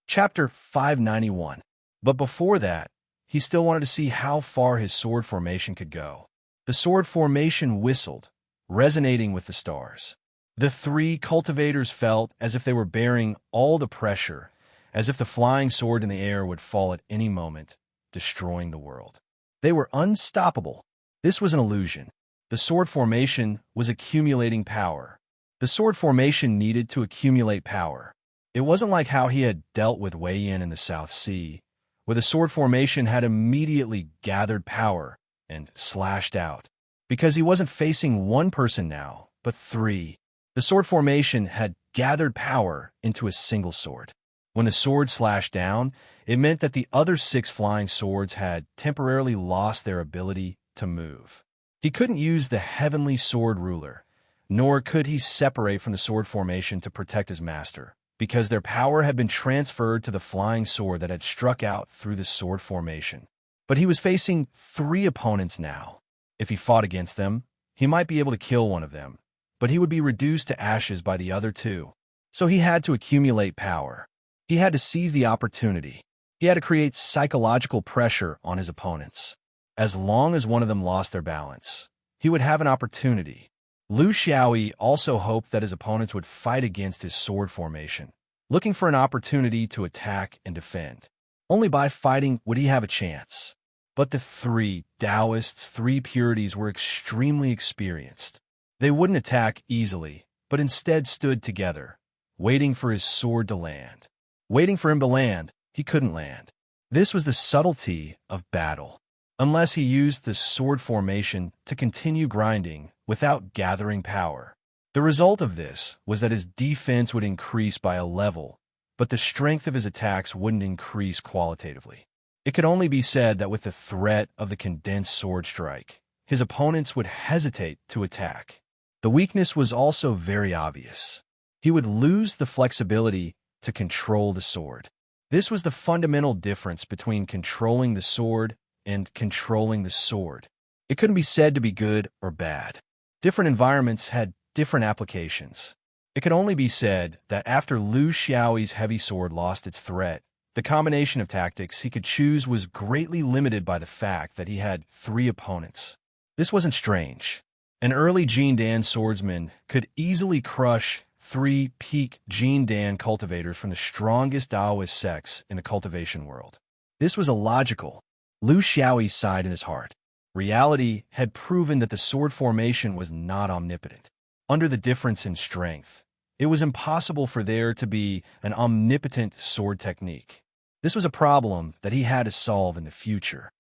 A: Chapter 591. But before that, he still wanted to see how far his sword formation could go. The sword formation whistled, resonating with the stars. The three cultivators felt as if they were bearing all the pressure, as if the flying sword in the air would fall at any moment, destroying the world. They were unstoppable. This was an illusion. The sword formation was accumulating power. The sword formation needed to accumulate power. It wasn't like how he had dealt with Wei Yin in the South Sea, where the sword formation had immediately gathered power and slashed out. Because he wasn't facing one person now, but three. The sword formation had gathered power into a single sword. When the sword slashed down, it meant that the other 6 flying swords had temporarily lost their ability to move. He couldn't use the heavenly sword ruler, nor could he separate from the sword formation to protect his master, because their power had been transferred to the flying sword that had struck out through the sword formation. But he was facing 3 opponents now. If he fought against them, he might be able to kill one of them, but he would be reduced to ashes by the other 2. So he had to accumulate power. He had to seize the opportunity. He had to create psychological pressure on his opponents. As long as one of them lost their balance, he would have an opportunity. Lu Xiaoyi also hoped that his opponents would fight against his sword formation, looking for an opportunity to attack and defend. Only by fighting would he have a chance. But the 3 Taoists, 3 purities, were extremely experienced. They wouldn't attack easily, but instead stood together, waiting for his sword to land. Waiting for him to land, he couldn't land. This was the subtlety of battle. Unless he used the sword formation to continue grinding without gathering power. The result of this was that his defense would increase by a level, but the strength of his attacks wouldn't increase qualitatively. It could only be said that with the threat of the condensed sword strike, his opponents would hesitate to attack. The weakness was also very obvious. He would lose the flexibility to control the sword. This was the fundamental difference between controlling the sword and controlling the sword. It couldn't be said to be good or bad. Different environments had different applications. It could only be said that after Lu Xiaoyi's heavy sword lost its threat, the combination of tactics he could choose was greatly limited by the fact that he had 3 opponents. This wasn't strange. An early Jin Dan swordsman could easily crush 3 peak Jin Dan cultivators from the strongest Taoist sects in the cultivation world. This was illogical. Lu Xiaoyi sighed in his heart. Reality had proven that the sword formation was not omnipotent. Under the difference in strength, it was impossible for there to be an omnipotent sword technique. This was a problem that he had to solve in the future.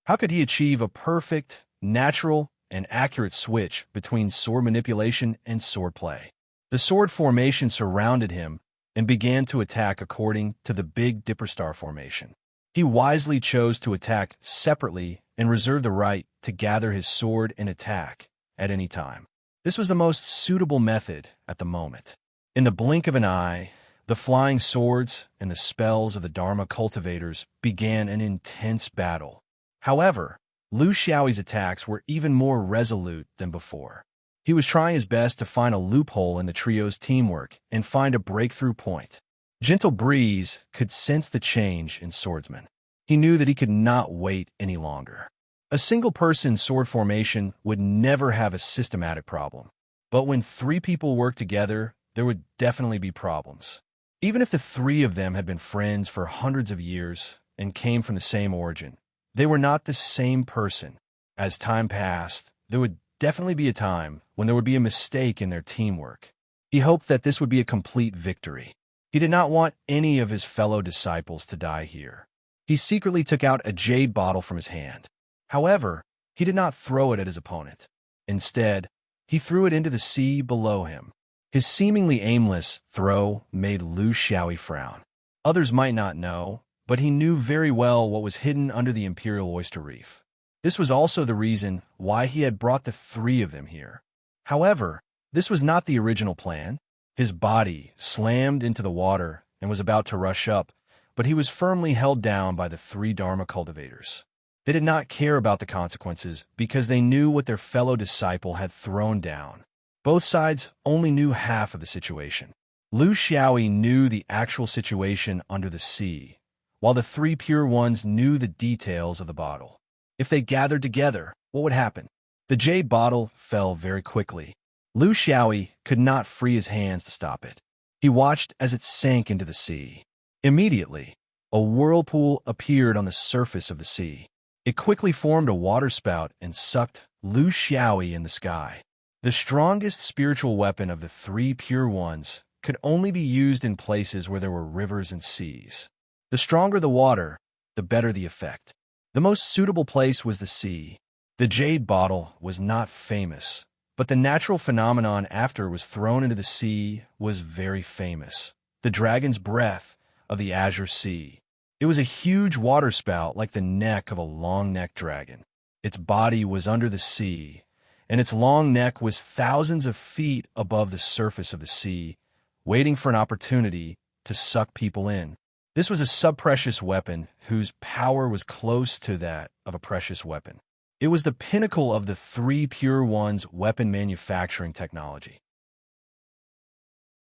A: How could he achieve a perfect, natural, and accurate switch between sword manipulation and sword play? The sword formation surrounded him and began to attack according to the Big Dipper star formation. He wisely chose to attack separately and reserve the right to gather his sword and attack at any time. This was the most suitable method at the moment. In the blink of an eye, the flying swords and the spells of the Dharma cultivators began an intense battle. However, Lu Xiaoyi's attacks were even more resolute than before. He was trying his best to find a loophole in the trio's teamwork and find a breakthrough point. Gentle Breeze could sense the change in swordsmen. He knew that he could not wait any longer. A single-person sword formation would never have a systematic problem. But when three people worked together, there would definitely be problems. Even if the three of them had been friends for hundreds of years and came from the same origin, they were not the same person. As time passed, there would definitely be a time when there would be a mistake in their teamwork. He hoped that this would be a complete victory. He did not want any of his fellow disciples to die here. He secretly took out a jade bottle from his hand. However, he did not throw it at his opponent. Instead, he threw it into the sea below him. His seemingly aimless throw made Lu Xiaoyi frown. Others might not know, but he knew very well what was hidden under the Imperial Oyster Reef. This was also the reason why he had brought the three of them here. However, this was not the original plan. His body slammed into the water and was about to rush up, but he was firmly held down by the three Dharma cultivators. They did not care about the consequences because they knew what their fellow disciple had thrown down. Both sides only knew half of the situation. Lu Xiaoyi knew the actual situation under the sea, while the three pure ones knew the details of the bottle. If they gathered together, what would happen? The jade bottle fell very quickly. Lu Xiaoyi could not free his hands to stop it. He watched as it sank into the sea. Immediately, a whirlpool appeared on the surface of the sea. It quickly formed a waterspout and sucked Lu Xiaoyi in the sky. The strongest spiritual weapon of the three pure ones could only be used in places where there were rivers and seas. The stronger the water, the better the effect. The most suitable place was the sea. The jade bottle was not famous, but the natural phenomenon after it was thrown into the sea was very famous. The dragon's breath of the azure sea. It was a huge waterspout like the neck of a long-necked dragon. Its body was under the sea, and its long neck was thousands of feet above the surface of the sea, waiting for an opportunity to suck people in. This was a sub-precious weapon whose power was close to that of a precious weapon. It was the pinnacle of the three pure ones' weapon manufacturing technology.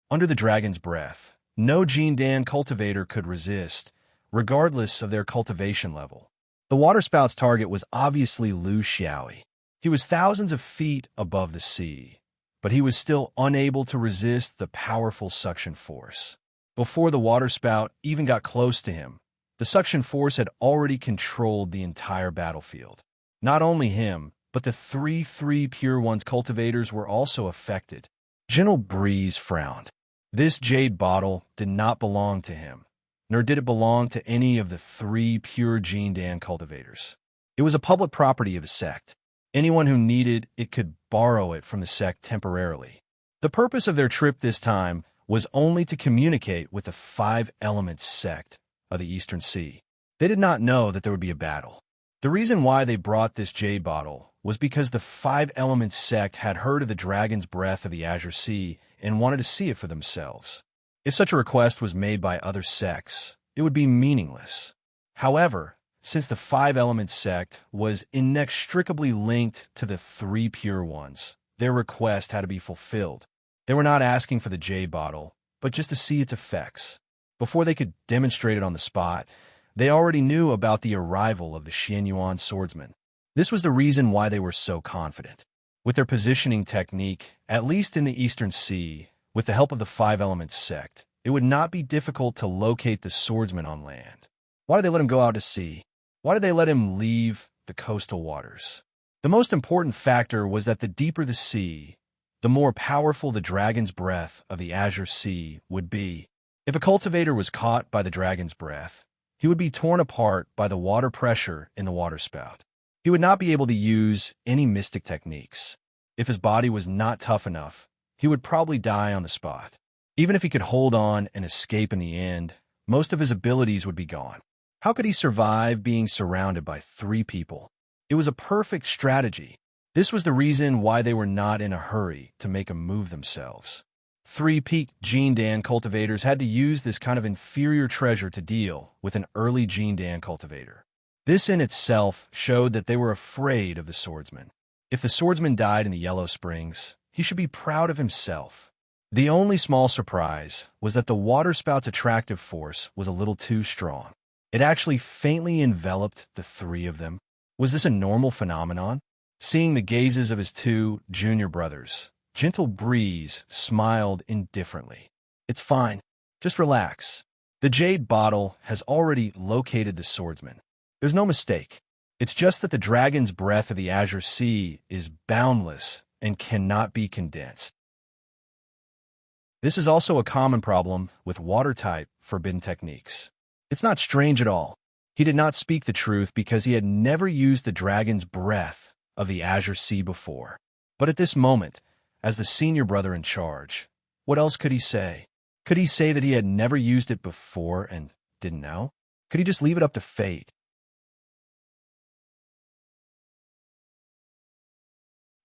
A: Under the dragon's breath, no Jindan cultivator could resist, regardless of their cultivation level. The waterspout's target was obviously Lu Xiaoyi. He was thousands of feet above the sea, but he was still unable to resist the powerful suction force. Before the waterspout even got close to him, the suction force had already controlled the entire battlefield. Not only him, but the three pure ones cultivators were also affected. Gentle Breeze frowned. This jade bottle did not belong to him, nor did it belong to any of the three pure Jindan cultivators. It was a public property of the sect. Anyone who needed it could borrow it from the sect temporarily. The purpose of their trip this time was only to communicate with the Five Elements sect of the Eastern Sea. They did not know that there would be a battle. The reason why they brought this jade bottle was because the Five Elements sect had heard of the dragon's breath of the Azure Sea and wanted to see it for themselves. If such a request was made by other sects, it would be meaningless. However, since the Five Elements sect was inextricably linked to the three pure ones, their request had to be fulfilled. They were not asking for the jade bottle, but just to see its effects. Before they could demonstrate it on the spot, they already knew about the arrival of the Xianyuan swordsman. This was the reason why they were so confident. With their positioning technique, at least in the Eastern Sea, with the help of the Five Elements sect, it would not be difficult to locate the swordsman on land. Why did they let him go out to sea? Why did they let him leave the coastal waters? The most important factor was that the deeper the sea, the more powerful the dragon's breath of the Azure Sea would be. If a cultivator was caught by the dragon's breath, he would be torn apart by the water pressure in the waterspout. He would not be able to use any mystic techniques. If his body was not tough enough, he would probably die on the spot. Even if he could hold on and escape in the end, most of his abilities would be gone. How could he survive being surrounded by three people? It was a perfect strategy. This was the reason why they were not in a hurry to make a move themselves. Three peak Jindan cultivators had to use this kind of inferior treasure to deal with an early Jindan cultivator. This in itself showed that they were afraid of the swordsman. If the swordsman died in the Yellow Springs, he should be proud of himself. The only small surprise was that the waterspout's attractive force was a little too strong. It actually faintly enveloped the three of them. Was this a normal phenomenon? Seeing the gazes of his two junior brothers, Gentle Breeze smiled indifferently. It's fine. Just relax. The jade bottle has already located the swordsman. There's no mistake. It's just that the dragon's breath of the azure sea is boundless and cannot be condensed. This is also a common problem with water-type forbidden techniques. It's not strange at all. He did not speak the truth because he had never used the dragon's breath of the azure sea before. But at this moment, as the senior brother in charge, what else could he say? Could he say that he had never used it before and didn't know? Could he just leave it up to fate?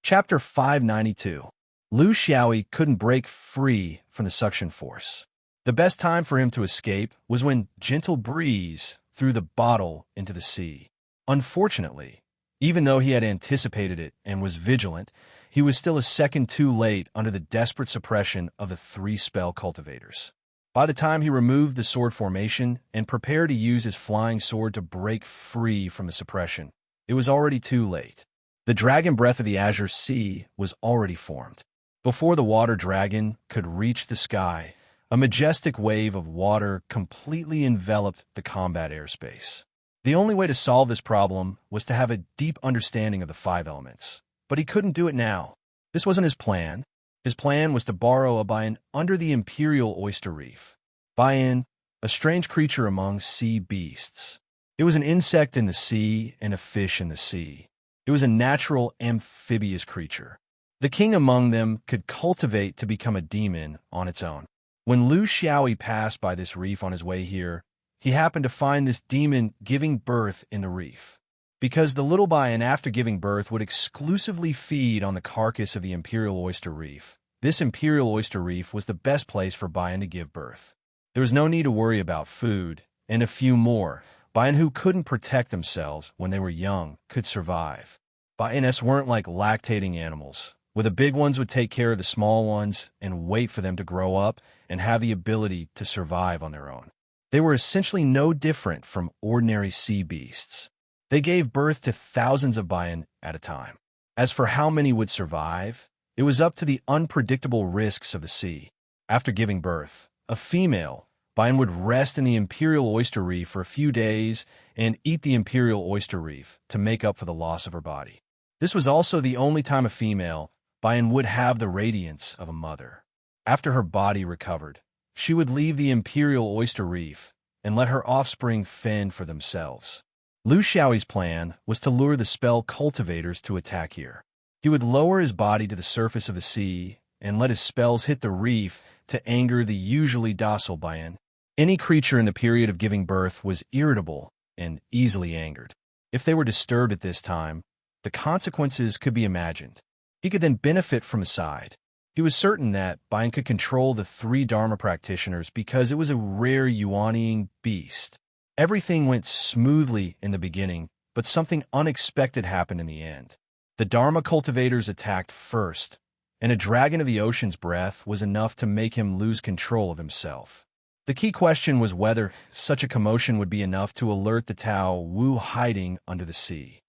A: Chapter 592. Lu Xiaoyi couldn't break free from the suction force. The best time for him to escape was when Gentle Breeze threw the bottle into the sea. Unfortunately, even though he had anticipated it and was vigilant, he was still a second too late under the desperate suppression of the three spell cultivators. By the time he removed the sword formation and prepared to use his flying sword to break free from the suppression, it was already too late. The dragon breath of the azure sea was already formed. Before the water dragon could reach the sky, a majestic wave of water completely enveloped the combat airspace. The only way to solve this problem was to have a deep understanding of the five elements. But he couldn't do it now. This wasn't his plan. His plan was to borrow a buy-in under the imperial oyster reef. Buy-in, a strange creature among sea beasts. It was an insect in the sea and a fish in the sea. It was a natural amphibious creature. The king among them could cultivate to become a demon on its own. When Lu Xiaoyi passed by this reef on his way here, he happened to find this demon giving birth in the reef. Because the little buy-in after giving birth would exclusively feed on the carcass of the imperial oyster reef, this imperial oyster reef was the best place for buy-in to give birth. There was no need to worry about food, and a few more. Buy-in who couldn't protect themselves when they were young could survive. Buy-ins weren't like lactating animals, where the big ones would take care of the small ones and wait for them to grow up and have the ability to survive on their own. They were essentially no different from ordinary sea beasts. They gave birth to thousands of buy-in at a time. As for how many would survive, it was up to the unpredictable risks of the sea. After giving birth, a female buy-in would rest in the imperial oyster reef for a few days and eat the imperial oyster reef to make up for the loss of her body. This was also the only time a female buy-in would have the radiance of a mother. After her body recovered, she would leave the imperial oyster reef and let her offspring fend for themselves. Lu Xiaoyi's plan was to lure the spell cultivators to attack here. He would lower his body to the surface of the sea and let his spells hit the reef to anger the usually docile buy-in. Any creature in the period of giving birth was irritable and easily angered. If they were disturbed at this time, the consequences could be imagined. He could then benefit from a side. He was certain that buy-in could control the three Dharma practitioners because it was a rare yuanying beast. Everything went smoothly in the beginning, but something unexpected happened in the end. The Dharma cultivators attacked first, and a dragon of the ocean's breath was enough to make him lose control of himself. The key question was whether such a commotion would be enough to alert the Tao Wu hiding under the sea.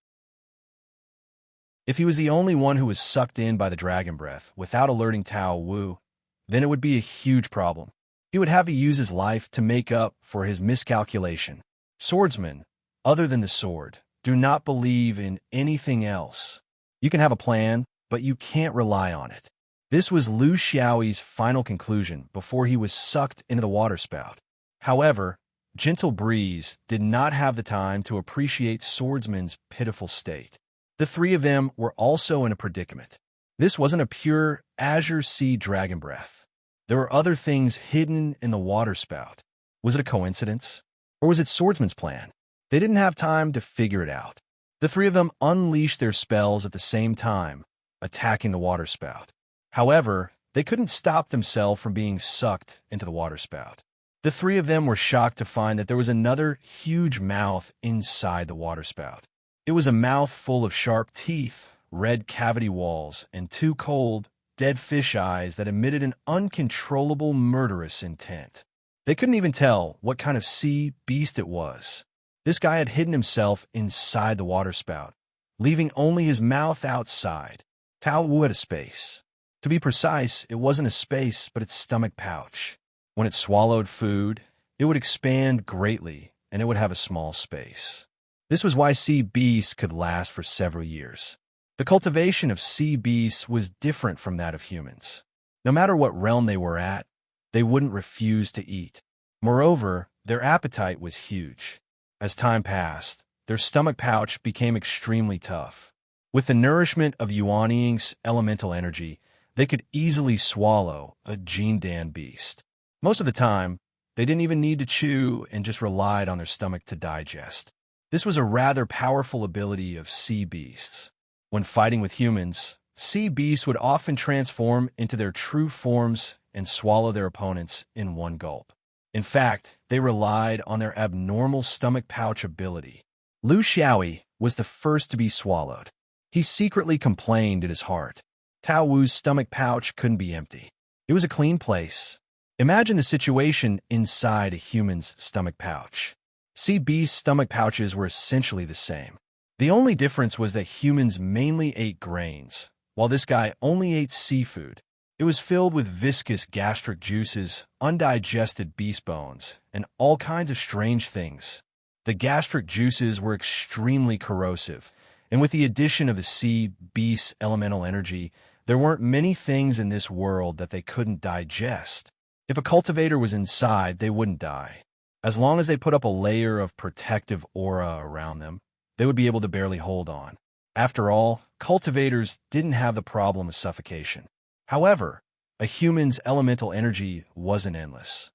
A: If he was the only one who was sucked in by the dragon breath without alerting Tao Wu, then it would be a huge problem. He would have to use his life to make up for his miscalculation. Swordsmen, other than the sword, do not believe in anything else. You can have a plan, but you can't rely on it. This was Lu Xiaoyi's final conclusion before he was sucked into the waterspout. However, Gentle Breeze did not have the time to appreciate Swordsman's pitiful state. The three of them were also in a predicament. This wasn't a pure azure sea dragon breath. There were other things hidden in the waterspout. Was it a coincidence? Or was it Swordsman's plan? They didn't have time to figure it out. The three of them unleashed their spells at the same time, attacking the waterspout. However, they couldn't stop themselves from being sucked into the waterspout. The three of them were shocked to find that there was another huge mouth inside the waterspout. It was a mouth full of sharp teeth, red cavity walls, and two cold, dead fish eyes that emitted an uncontrollable murderous intent. They couldn't even tell what kind of sea beast it was. This guy had hidden himself inside the waterspout, leaving only his mouth outside. Tao Wu had a space. To be precise, it wasn't a space, but its stomach pouch. When it swallowed food, it would expand greatly, and it would have a small space. This was why sea beasts could last for several years. The cultivation of sea beasts was different from that of humans. No matter what realm they were at, they wouldn't refuse to eat. Moreover, their appetite was huge. As time passed, their stomach pouch became extremely tough. With the nourishment of Yuanying's elemental energy, they could easily swallow a Jindan beast. Most of the time, they didn't even need to chew and just relied on their stomach to digest. This was a rather powerful ability of sea beasts. When fighting with humans, sea beasts would often transform into their true forms and swallow their opponents in one gulp. In fact, they relied on their abnormal stomach pouch ability. Lu Xiaoyi was the first to be swallowed. He secretly complained in his heart. Tao Wu's stomach pouch couldn't be empty. It was a clean place. Imagine the situation inside a human's stomach pouch. Sea beasts' stomach pouches were essentially the same. The only difference was that humans mainly ate grains, while this guy only ate seafood. It was filled with viscous gastric juices, undigested beast bones, and all kinds of strange things. The gastric juices were extremely corrosive, and with the addition of the sea beast's elemental energy, there weren't many things in this world that they couldn't digest. If a cultivator was inside, they wouldn't die. As long as they put up a layer of protective aura around them, they would be able to barely hold on. After all, cultivators didn't have the problem of suffocation. However, a human's elemental energy wasn't endless.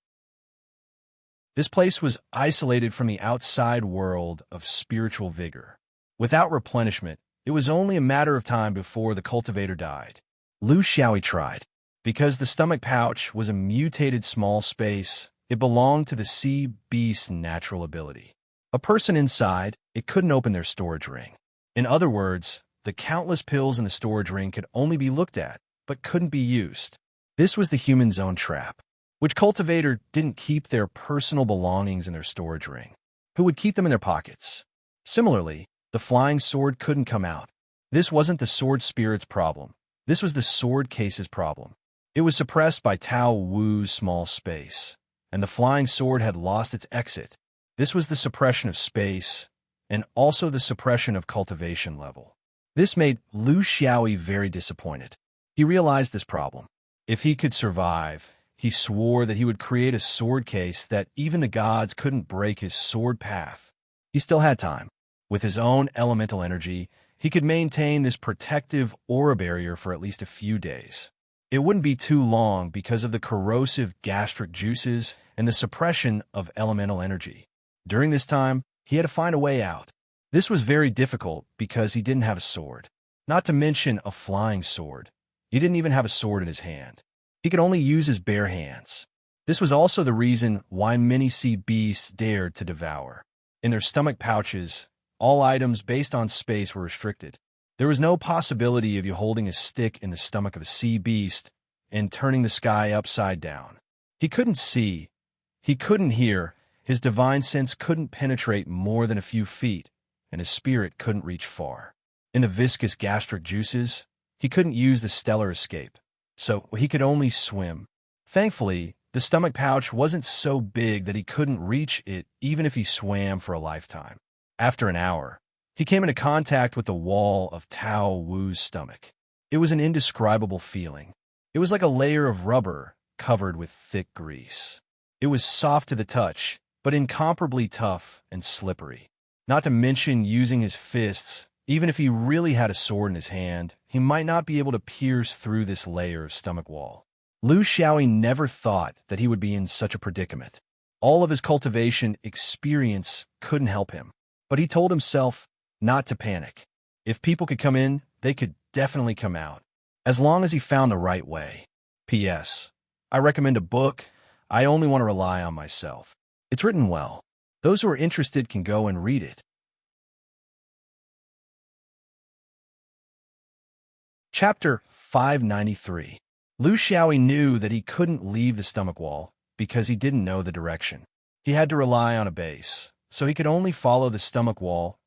A: This place was isolated from the outside world of spiritual vigor. Without replenishment, it was only a matter of time before the cultivator died. Lu Xiaoyi tried. Because the stomach pouch was a mutated small space, it belonged to the sea beast's natural ability. A person inside, it couldn't open their storage ring. In other words, the countless pills in the storage ring could only be looked at, but couldn't be used. This was the human's own trap. Which cultivator didn't keep their personal belongings in their storage ring? Who would keep them in their pockets? Similarly, the flying sword couldn't come out. This wasn't the sword spirit's problem. This was the sword case's problem. It was suppressed by Tao Wu's small space, and the flying sword had lost its exit. This was the suppression of space, and also the suppression of cultivation level. This made Lu Xiaoyi very disappointed. He realized this problem. If he could survive, he swore that he would create a sword case that even the gods couldn't break his sword path. He still had time. With his own elemental energy, he could maintain this protective aura barrier for at least a few days. It wouldn't be too long because of the corrosive gastric juices and the suppression of elemental energy. During this time, he had to find a way out. This was very difficult because he didn't have a sword, not to mention a flying sword. He didn't even have a sword in his hand. He could only use his bare hands. This was also the reason why many sea beasts dared to devour. In their stomach pouches, all items based on space were restricted. There was no possibility of you holding a stick in the stomach of a sea beast and turning the sky upside down. He couldn't see. He couldn't hear. His divine sense couldn't penetrate more than a few feet, and his spirit couldn't reach far. In the viscous gastric juices, he couldn't use the stellar escape, so he could only swim. Thankfully, the stomach pouch wasn't so big that he couldn't reach it even if he swam for a lifetime. After an hour, he came into contact with the wall of Tao Wu's stomach. It was an indescribable feeling. It was like a layer of rubber covered with thick grease. It was soft to the touch, but incomparably tough and slippery. Not to mention using his fists, even if he really had a sword in his hand, he might not be able to pierce through this layer of stomach wall. Lu Xiaoyi never thought that he would be in such a predicament. All of his cultivation experience couldn't help him, but he told himself not to panic. If people could come in, they could definitely come out, as long as he found the right way. P.S. I recommend a book. I only want to rely on myself. It's written well. Those who are interested can go and read it. Chapter 593. Lu Xiaoyi knew that he couldn't leave the stomach wall because he didn't know the direction. He had to rely on a base, so he could only follow the stomach wall.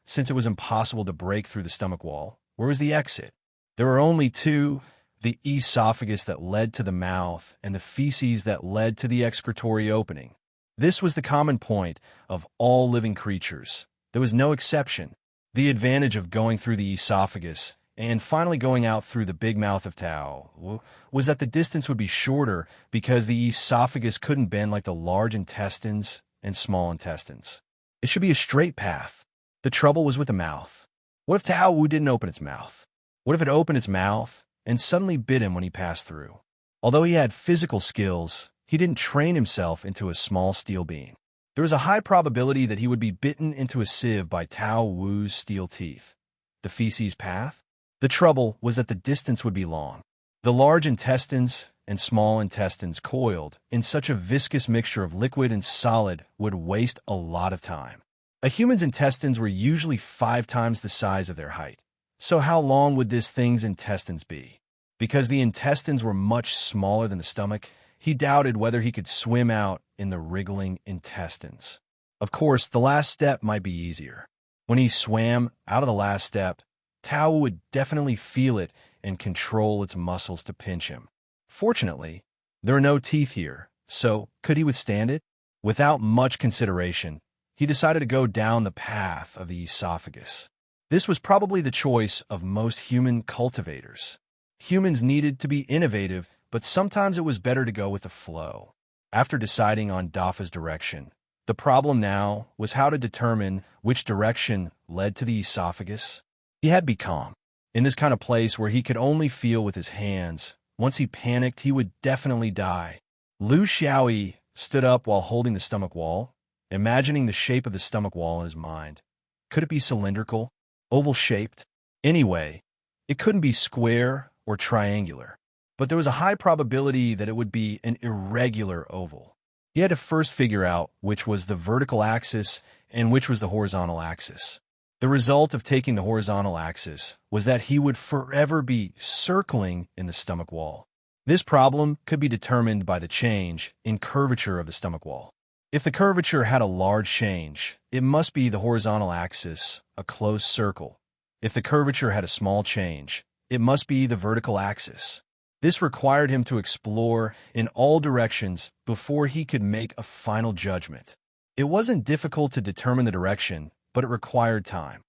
A: Since it was impossible to break through the stomach wall, where was the exit? There were only two, the esophagus that led to the mouth and the feces that led to the excretory opening. This was the common point of all living creatures. There was no exception. The advantage of going through the esophagus and finally going out through the big mouth of Tao was that the distance would be shorter because the esophagus couldn't bend like the large intestines and small intestines. It should be a straight path. The trouble was with the mouth. What if Tao Wu didn't open its mouth? What if it opened its mouth and suddenly bit him when he passed through? Although he had physical skills, he didn't train himself into a small steel being. There was a high probability that he would be bitten into a sieve by Tao Wu's steel teeth. The feces path? The trouble was that the distance would be long. The large intestines and small intestines coiled in such a viscous mixture of liquid and solid would waste a lot of time. A human's intestines were usually 5 times the size of their height. So how long would this thing's intestines be? Because the intestines were much smaller than the stomach, he doubted whether he could swim out in the wriggling intestines. Of course, the last step might be easier. When he swam out of the last step, Tao would definitely feel it and control its muscles to pinch him. Fortunately, there are no teeth here, so could he withstand it? Without much consideration, he decided to go down the path of the esophagus. This was probably the choice of most human cultivators. Humans needed to be innovative, but sometimes it was better to go with the flow. After deciding on Dafa's direction, the problem now was how to determine which direction led to the esophagus. He had to be calm. In this kind of place where he could only feel with his hands, once he panicked, he would definitely die. Lu Xiaoyi stood up while holding the stomach wall, imagining the shape of the stomach wall in his mind. Could it be cylindrical, oval-shaped? Anyway, it couldn't be square or triangular. But there was a high probability that it would be an irregular oval. He had to first figure out which was the vertical axis and which was the horizontal axis. The result of taking the horizontal axis was that he would forever be circling in the stomach wall. This problem could be determined by the change in curvature of the stomach wall. If the curvature had a large change, it must be the horizontal axis, a closed circle. If the curvature had a small change, it must be the vertical axis. This required him to explore in all directions before he could make a final judgment. It wasn't difficult to determine the direction, but it required time.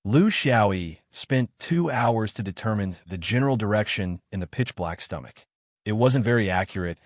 A: Lu Xiaoyi spent 2 hours to determine the general direction in the pitch-black stomach. It wasn't very accurate,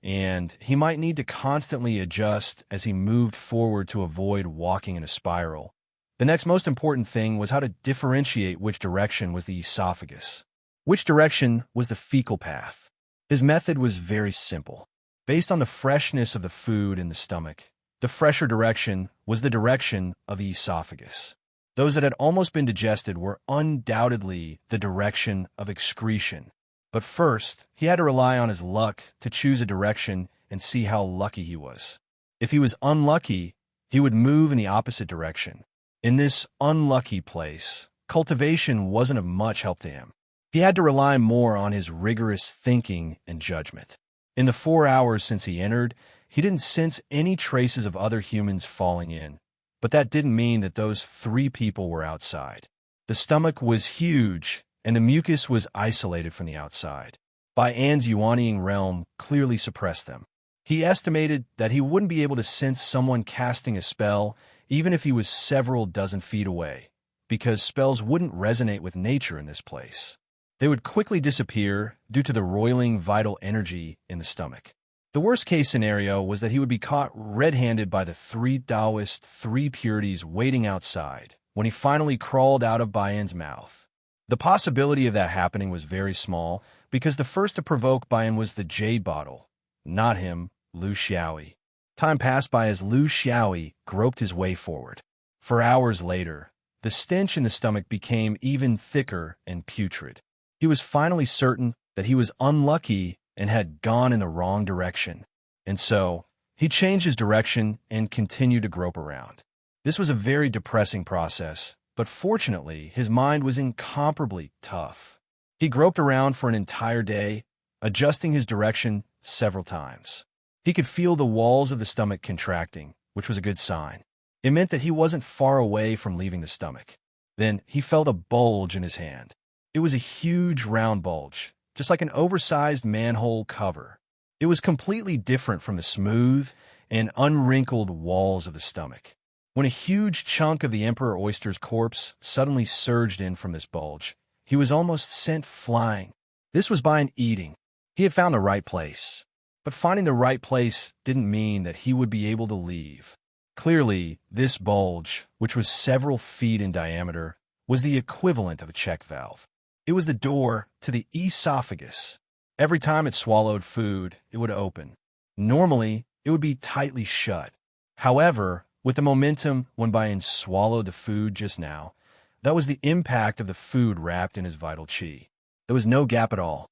A: and he might need to constantly adjust as he moved forward to avoid walking in a spiral. The next most important thing was how to differentiate which direction was the esophagus. Which direction was the fecal path? His method was very simple. Based on the freshness of the food in the stomach, the fresher direction was the direction of the esophagus. Those that had almost been digested were undoubtedly the direction of excretion. But first, he had to rely on his luck to choose a direction and see how lucky he was. If he was unlucky, he would move in the opposite direction. In this unlucky place, cultivation wasn't of much help to him. He had to rely more on his rigorous thinking and judgment. In the 4 hours since he entered, he didn't sense any traces of other humans falling in. But that didn't mean that those 3 people were outside. The stomach was huge, and the mucus was isolated from the outside. Bai An's Yuanying realm clearly suppressed them. He estimated that he wouldn't be able to sense someone casting a spell even if he was several dozen feet away, because spells wouldn't resonate with nature in this place. They would quickly disappear due to the roiling vital energy in the stomach. The worst-case scenario was that he would be caught red-handed by the 3 Taoist 3 purities waiting outside when he finally crawled out of Bai An's mouth. The possibility of that happening was very small because the first to provoke Bai An was the jade bottle, not him, Lu Xiaoyi. Time passed by as Lu Xiaoyi groped his way forward. For hours later, the stench in the stomach became even thicker and putrid. He was finally certain that he was unlucky and had gone in the wrong direction. And so, he changed his direction and continued to grope around. This was a very depressing process but fortunately, his mind was incomparably tough. He groped around for an entire day, adjusting his direction several times. He could feel the walls of the stomach contracting, which was a good sign. It meant that he wasn't far away from leaving the stomach. Then he felt a bulge in his hand. It was a huge round bulge, just like an oversized manhole cover. It was completely different from the smooth and unwrinkled walls of the stomach. When a huge chunk of the Emperor Oyster's corpse suddenly surged in from this bulge, he was almost sent flying. This was by an eating. He had found the right place. But finding the right place didn't mean that he would be able to leave. Clearly, this bulge, which was several feet in diameter, was the equivalent of a check valve. It was the door to the esophagus. Every time it swallowed food, it would open. Normally, it would be tightly shut. However, with the momentum when Bayan swallowed the food just now, that was the impact of the food wrapped in his vital chi. There was no gap at all.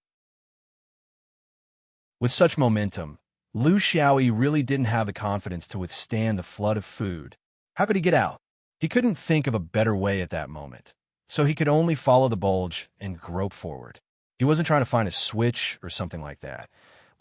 A: With such momentum, Lu Xiaoyi really didn't have the confidence to withstand the flood of food. How could he get out? He couldn't think of a better way at that moment, so he could only follow the bulge and grope forward. He wasn't trying to find a switch or something like that,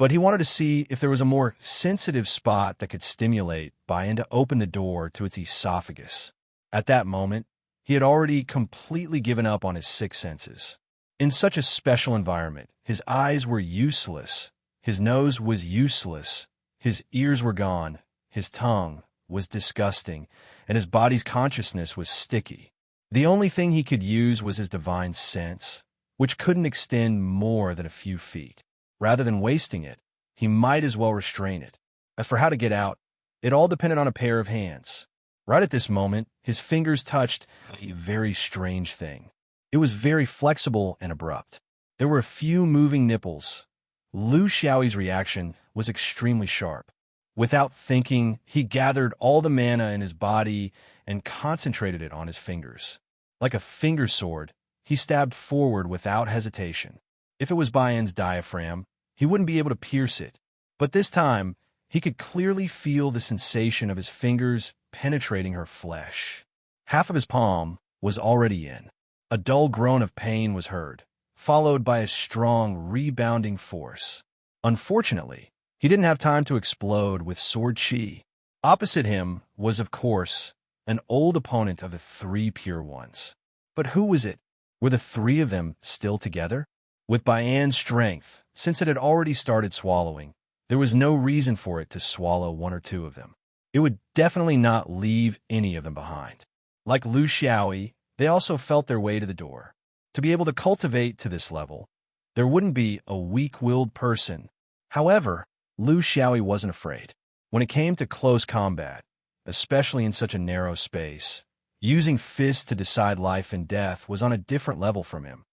A: but he wanted to see if there was a more sensitive spot that could stimulate Bayan to open the door to its esophagus. At that moment, he had already completely given up on his six senses. In such a special environment, his eyes were useless, his nose was useless, his ears were gone, his tongue was disgusting, and his body's consciousness was sticky. The only thing he could use was his divine sense, which couldn't extend more than a few feet. Rather than wasting it, he might as well restrain it. As for how to get out, it all depended on a pair of hands. Right at this moment, his fingers touched a very strange thing. It was very flexible and abrupt. There were a few moving nipples. Lu Xiaoyi's reaction was extremely sharp. Without thinking, he gathered all the mana in his body and concentrated it on his fingers. Like a finger sword, he stabbed forward without hesitation. If it was Bayan's diaphragm, he wouldn't be able to pierce it. But this time, he could clearly feel the sensation of his fingers penetrating her flesh. Half of his palm was already in. A dull groan of pain was heard, followed by a strong, rebounding force. Unfortunately, he didn't have time to explode with sword chi. Opposite him was, of course, an old opponent of the three pure ones. But who was it? Were the three of them still together? With Bayan's strength, since it had already started swallowing, there was no reason for it to swallow one or two of them. It would definitely not leave any of them behind. Like Lu Xiaoyi, they also felt their way to the door. To be able to cultivate to this level, there wouldn't be a weak-willed person. However, Lu Xiaoyi wasn't afraid. When it came to close combat, especially in such a narrow space, using fists to decide life and death was on a different level from him.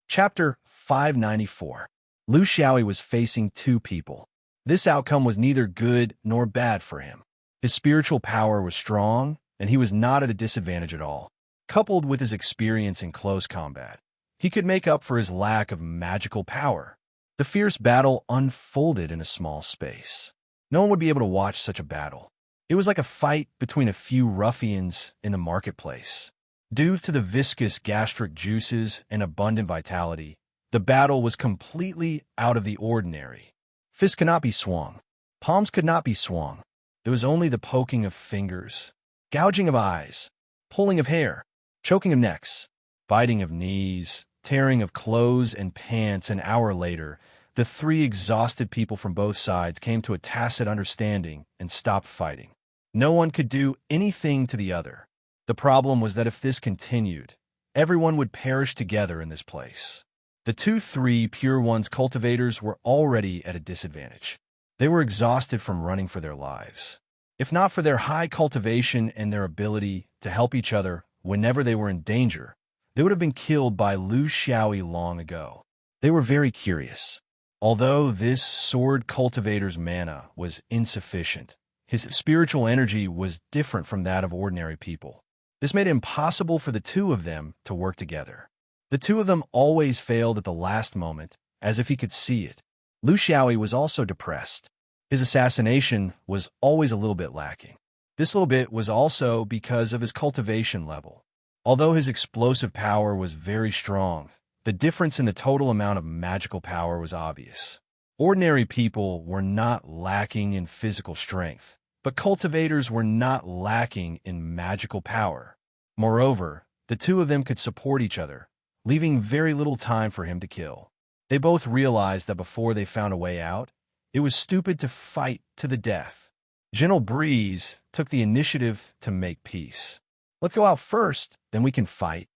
A: Chapter 594. Lu Xiaoyi was facing two people. This outcome was neither good nor bad for him. His spiritual power was strong, and he was not at a disadvantage at all. Coupled with his experience in close combat, he could make up for his lack of magical power. The fierce battle unfolded in a small space. No one would be able to watch such a battle. It was like a fight between a few ruffians in the marketplace. Due to the viscous gastric juices and abundant vitality, the battle was completely out of the ordinary. Fists could not be swung. Palms could not be swung. There was only the poking of fingers, gouging of eyes, pulling of hair, choking of necks, biting of knees, tearing of clothes and pants. An hour later, the three exhausted people from both sides came to a tacit understanding and stopped fighting. No one could do anything to the other. The problem was that if this continued, everyone would perish together in this place. The three pure ones cultivators were already at a disadvantage. They were exhausted from running for their lives. If not for their high cultivation and their ability to help each other whenever they were in danger, they would have been killed by Lu Xiaoyi long ago. They were very curious. Although this sword cultivator's mana was insufficient, his spiritual energy was different from that of ordinary people. This made it impossible for the two of them to work together. The two of them always failed at the last moment, as if he could see it. Lu Xiaoyi was also depressed. His assassination was always a little bit lacking. This little bit was also because of his cultivation level. Although his explosive power was very strong, the difference in the total amount of magical power was obvious. Ordinary people were not lacking in physical strength, but cultivators were not lacking in magical power. Moreover, the two of them could support each other, leaving very little time for him to kill. They both realized that before they found a way out, it was stupid to fight to the death. Gentle Breeze took the initiative to make peace. Let's go out first, then we can fight.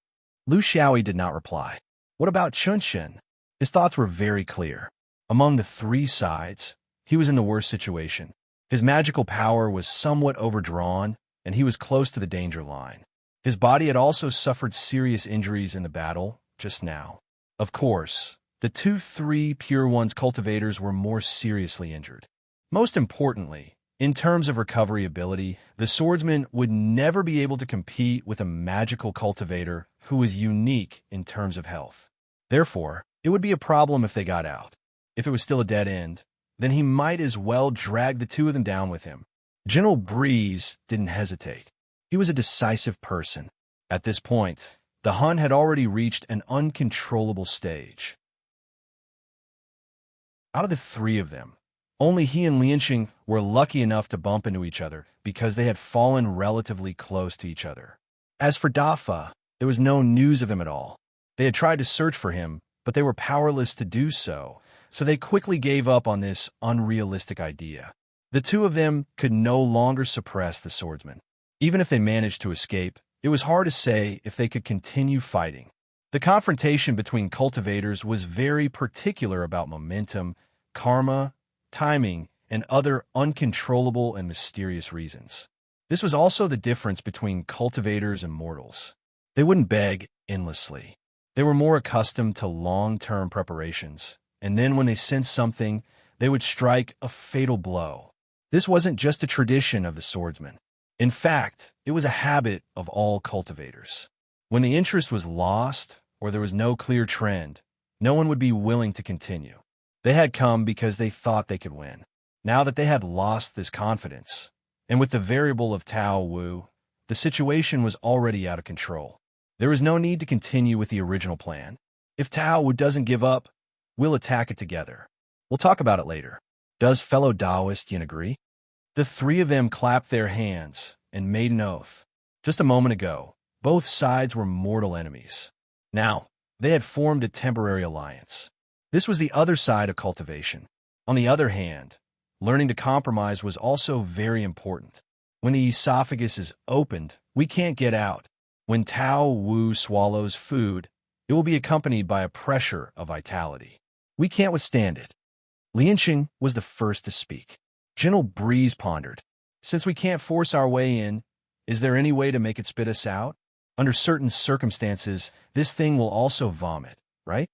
A: Lu Xiaoyi did not reply. What about Chunxin? His thoughts were very clear. Among the three sides, he was in the worst situation. His magical power was somewhat overdrawn, and he was close to the danger line. His body had also suffered serious injuries in the battle just now. Of course, the 2-3 Pure One's cultivators were more seriously injured. Most importantly, in terms of recovery ability, the swordsman would never be able to compete with a magical cultivator who was unique in terms of health. Therefore, it would be a problem if they got out. If it was still a dead end, then he might as well drag the two of them down with him. Gentle Breeze didn't hesitate. He was a decisive person. At this point, the hunt had already reached an uncontrollable stage. Out of the three of them, only he and Lianxing were lucky enough to bump into each other because they had fallen relatively close to each other. As for Dafa, there was no news of him at all. They had tried to search for him, but they were powerless to do so they quickly gave up on this unrealistic idea. The two of them could no longer suppress the swordsman. Even if they managed to escape, it was hard to say if they could continue fighting. The confrontation between cultivators was very particular about momentum, karma, timing, and other uncontrollable and mysterious reasons. This was also the difference between cultivators and mortals. They wouldn't beg endlessly. They were more accustomed to long-term preparations, and then when they sensed something, they would strike a fatal blow. This wasn't just a tradition of the swordsman. In fact, it was a habit of all cultivators. When the interest was lost, or there was no clear trend, no one would be willing to continue. They had come because they thought they could win. Now that they had lost this confidence, and with the variable of Tao Wu, the situation was already out of control. There was no need to continue with the original plan. If Tao Wu doesn't give up, we'll attack it together. We'll talk about it later. Does fellow Taoist Yin agree? The three of them clapped their hands and made an oath. Just a moment ago, both sides were mortal enemies. Now, they had formed a temporary alliance. This was the other side of cultivation. On the other hand, learning to compromise was also very important. When the esophagus is opened, we can't get out. When Tao Wu swallows food, it will be accompanied by a pressure of vitality. We can't withstand it. Lianxing was the first to speak. Gentle Breeze pondered. Since we can't force our way in, is there any way to make it spit us out? Under certain circumstances, this thing will also vomit, right?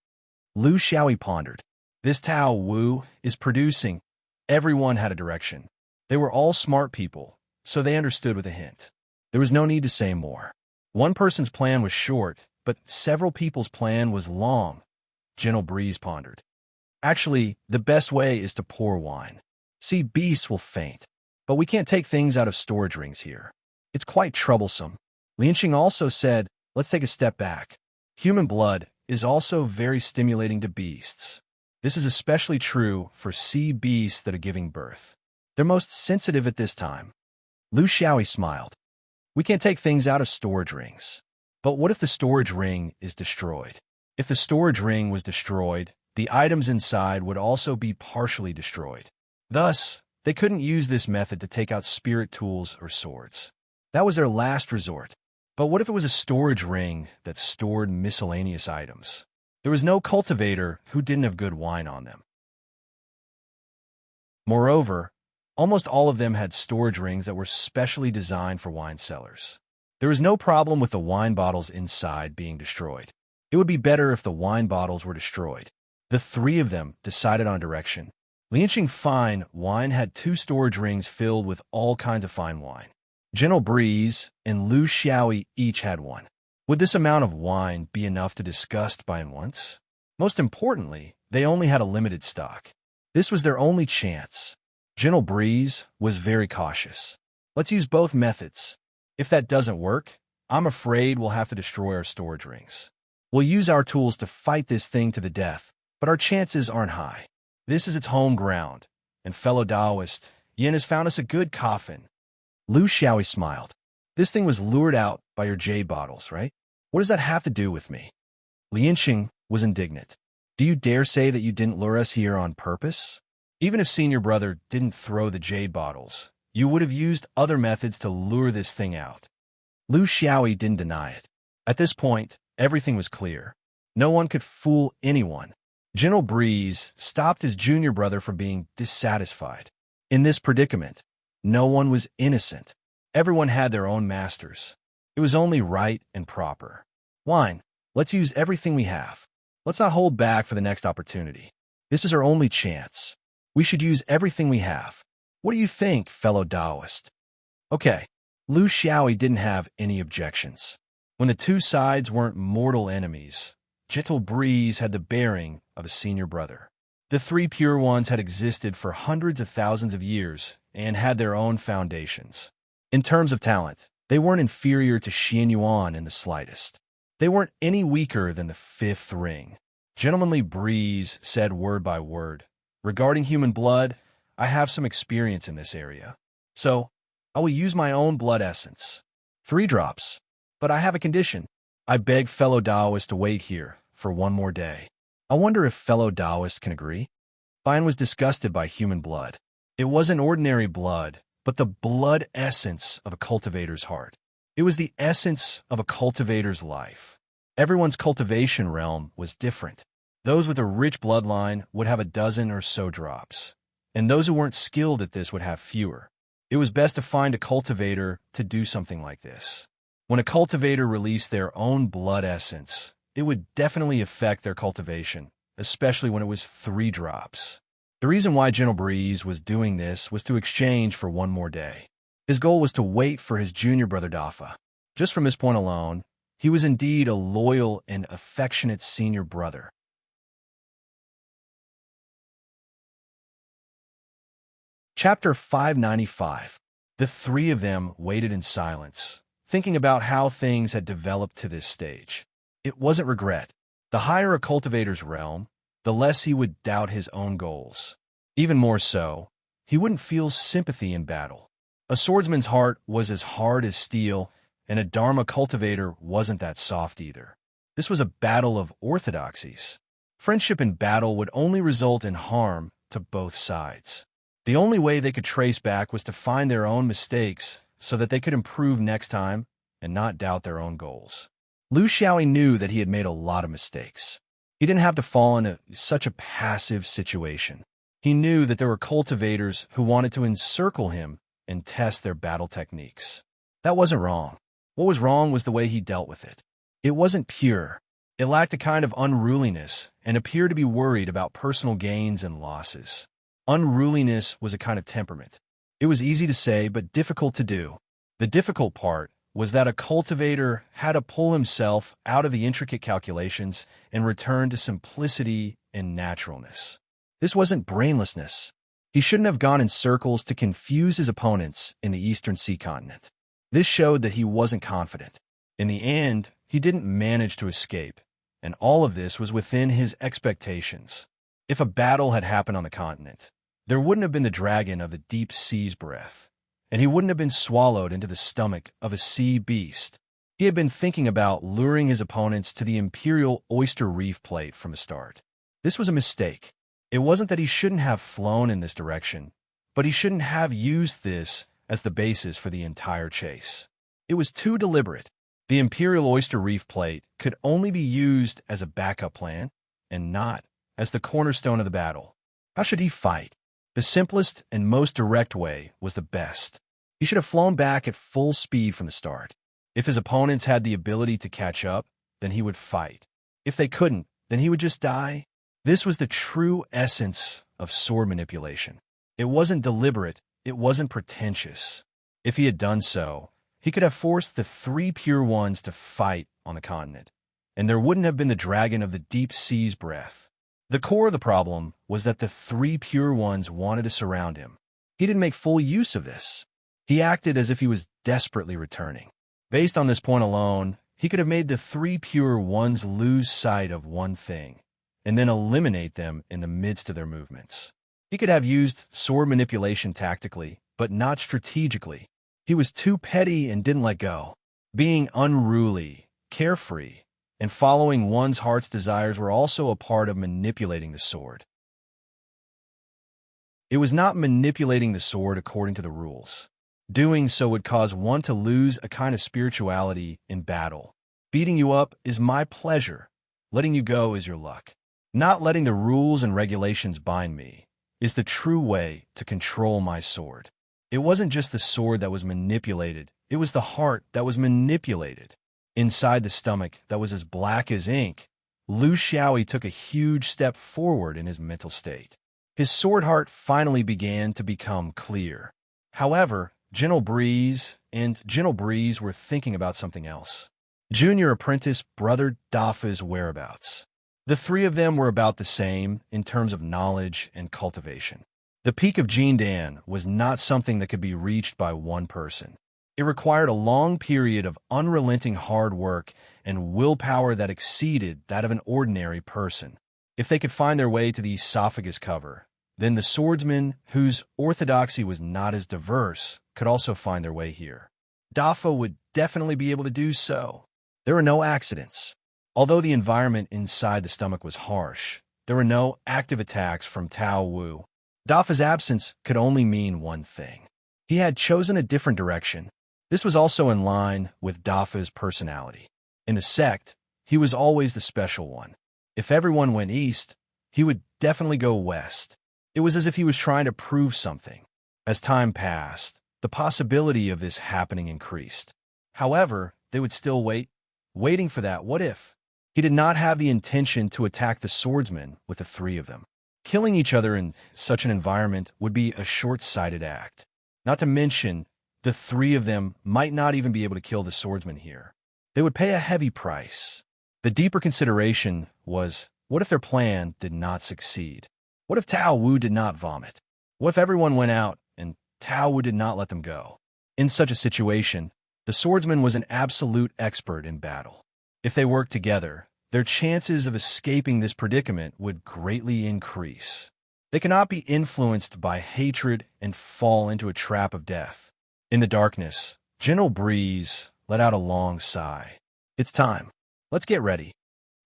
A: Lu Xiaoyi pondered. This Tao Wu is producing. Everyone had a direction. They were all smart people, so they understood with a hint. There was no need to say more. One person's plan was short, but several people's plan was long. Gentle Breeze pondered. Actually, the best way is to pour wine. See, beasts will faint. But we can't take things out of storage rings here. It's quite troublesome. Lianxing also said, let's take a step back. Human blood is also very stimulating to beasts. This is especially true for sea beasts that are giving birth. They're most sensitive at this time. Lu Xiaoyi smiled. We can't take things out of storage rings. But what if the storage ring is destroyed? If the storage ring was destroyed, the items inside would also be partially destroyed. Thus, they couldn't use this method to take out spirit tools or swords. That was their last resort. But what if it was a storage ring that stored miscellaneous items? There was no cultivator who didn't have good wine on them. Moreover, almost all of them had storage rings that were specially designed for wine cellars. There was no problem with the wine bottles inside being destroyed. It would be better if the wine bottles were destroyed. The three of them decided on direction. Lianxing Fine Wine had 2 storage rings filled with all kinds of fine wine. Gentle Breeze and Lu Xiaoyi each had one. Would this amount of wine be enough to disgust by once? Most importantly, they only had a limited stock. This was their only chance. Gentle Breeze was very cautious. Let's use both methods. If that doesn't work, I'm afraid we'll have to destroy our storage rings. We'll use our tools to fight this thing to the death, but our chances aren't high. This is its home ground, and fellow Taoist, Yin has found us a good coffin. Lu Xiaoyi smiled. This thing was lured out by your jade bottles, right? What does that have to do with me? Lianxing was indignant. Do you dare say that you didn't lure us here on purpose? Even if senior brother didn't throw the jade bottles, you would have used other methods to lure this thing out. Lu Xiaoyi didn't deny it. At this point, everything was clear. No one could fool anyone. Gentle Breeze stopped his junior brother from being dissatisfied. In this predicament, no one was innocent. Everyone had their own masters. It was only right and proper. Wine, let's use everything we have. Let's not hold back for the next opportunity. This is our only chance. We should use everything we have. What do you think, fellow Taoist? Okay, Lu Xiaoyi didn't have any objections. When the two sides weren't mortal enemies, Gentle Breeze had the bearing of a senior brother. The three pure ones had existed for hundreds of thousands of years and had their own foundations. In terms of talent, they weren't inferior to Xian Yuan in the slightest. They weren't any weaker than the fifth ring. Gentlemanly Breeze said word by word, regarding human blood, I have some experience in this area. So, I will use my own blood essence. 3 drops. But I have a condition. I beg fellow Taoists to wait here for one more day. I wonder if fellow Taoists can agree? Bian was disgusted by human blood. It wasn't ordinary blood, but the blood essence of a cultivator's heart. It was the essence of a cultivator's life. Everyone's cultivation realm was different. Those with a rich bloodline would have a dozen or so drops, and those who weren't skilled at this would have fewer. It was best to find a cultivator to do something like this. When a cultivator released their own blood essence, it would definitely affect their cultivation, especially when it was 3 drops. The reason why Gentle Breeze was doing this was to exchange for one more day. His goal was to wait for his junior brother Dafa. Just from this point alone, he was indeed a loyal and affectionate senior brother. Chapter 595. The three of them waited in silence, thinking about how things had developed to this stage. It wasn't regret. The higher a cultivator's realm, the less he would doubt his own goals. Even more so, he wouldn't feel sympathy in battle. A swordsman's heart was as hard as steel, and a Dharma cultivator wasn't that soft either. This was a battle of orthodoxies. Friendship in battle would only result in harm to both sides. The only way they could trace back was to find their own mistakes so that they could improve next time and not doubt their own goals. Lu Xiaoyi knew that he had made a lot of mistakes. He didn't have to fall into such a passive situation. He knew that there were cultivators who wanted to encircle him and test their battle techniques. That wasn't wrong. What was wrong was the way he dealt with it. It wasn't pure. It lacked a kind of unruliness and appeared to be worried about personal gains and losses. Unruliness was a kind of temperament. It was easy to say, but difficult to do. The difficult part was that a cultivator had to pull himself out of the intricate calculations and return to simplicity and naturalness. This wasn't brainlessness. He shouldn't have gone in circles to confuse his opponents in the Eastern Sea continent. This showed that he wasn't confident. In the end, he didn't manage to escape, and all of this was within his expectations. If a battle had happened on the continent, there wouldn't have been the dragon of the deep sea's breath, and he wouldn't have been swallowed into the stomach of a sea beast. He had been thinking about luring his opponents to the imperial oyster reef plate from the start. This was a mistake. It wasn't that he shouldn't have flown in this direction, but he shouldn't have used this as the basis for the entire chase. It was too deliberate. The imperial oyster reef plate could only be used as a backup plan and not as the cornerstone of the battle. How should he fight? The simplest and most direct way was the best. He should have flown back at full speed from the start. If his opponents had the ability to catch up, then he would fight. If they couldn't, then he would just die. This was the true essence of sword manipulation. It wasn't deliberate, it wasn't pretentious. If he had done so, he could have forced the 3 pure ones to fight on the continent, and there wouldn't have been the dragon of the deep sea's breath. The core of the problem was that the 3 pure ones wanted to surround him. He didn't make full use of this. He acted as if he was desperately returning. Based on this point alone, he could have made the three pure ones lose sight of one thing, and then eliminate them in the midst of their movements. He could have used sword manipulation tactically, but not strategically. He was too petty and didn't let go. Being unruly, carefree, and following one's heart's desires were also a part of manipulating the sword. It was not manipulating the sword according to the rules. Doing so would cause one to lose a kind of spirituality in battle. Beating you up is my pleasure. Letting you go is your luck. Not letting the rules and regulations bind me is the true way to control my sword. It wasn't just the sword that was manipulated, it was the heart that was manipulated. Inside the stomach that was as black as ink, Lu Xiaoyi took a huge step forward in his mental state. His sword heart finally began to become clear. However, Gentle Breeze were thinking about something else. Junior apprentice brother Dafa's whereabouts. The three of them were about the same in terms of knowledge and cultivation. The peak of Jindan was not something that could be reached by one person. It required a long period of unrelenting hard work and willpower that exceeded that of an ordinary person. If they could find their way to the esophagus cover, then the swordsmen, whose orthodoxy was not as diverse, could also find their way here. Dafa would definitely be able to do so. There were no accidents. Although the environment inside the stomach was harsh, there were no active attacks from Tao Wu. Dafa's absence could only mean one thing. He had chosen a different direction. This was also in line with Dafa's personality. In the sect, he was always the special one. If everyone went east, he would definitely go west. It was as if he was trying to prove something. As time passed, the possibility of this happening increased. However, they would still wait, waiting for that what if. He did not have the intention to attack the swordsmen with the three of them. Killing each other in such an environment would be a short-sighted act. Not to mention, the three of them might not even be able to kill the swordsmen here. They would pay a heavy price. The deeper consideration was, what if their plan did not succeed? What if Tao Wu did not vomit? What if everyone went out and Tao Wu did not let them go? In such a situation, the swordsman was an absolute expert in battle. If they worked together, their chances of escaping this predicament would greatly increase. They cannot be influenced by hatred and fall into a trap of death. In the darkness, Gentle Breeze let out a long sigh. It's time. Let's get ready.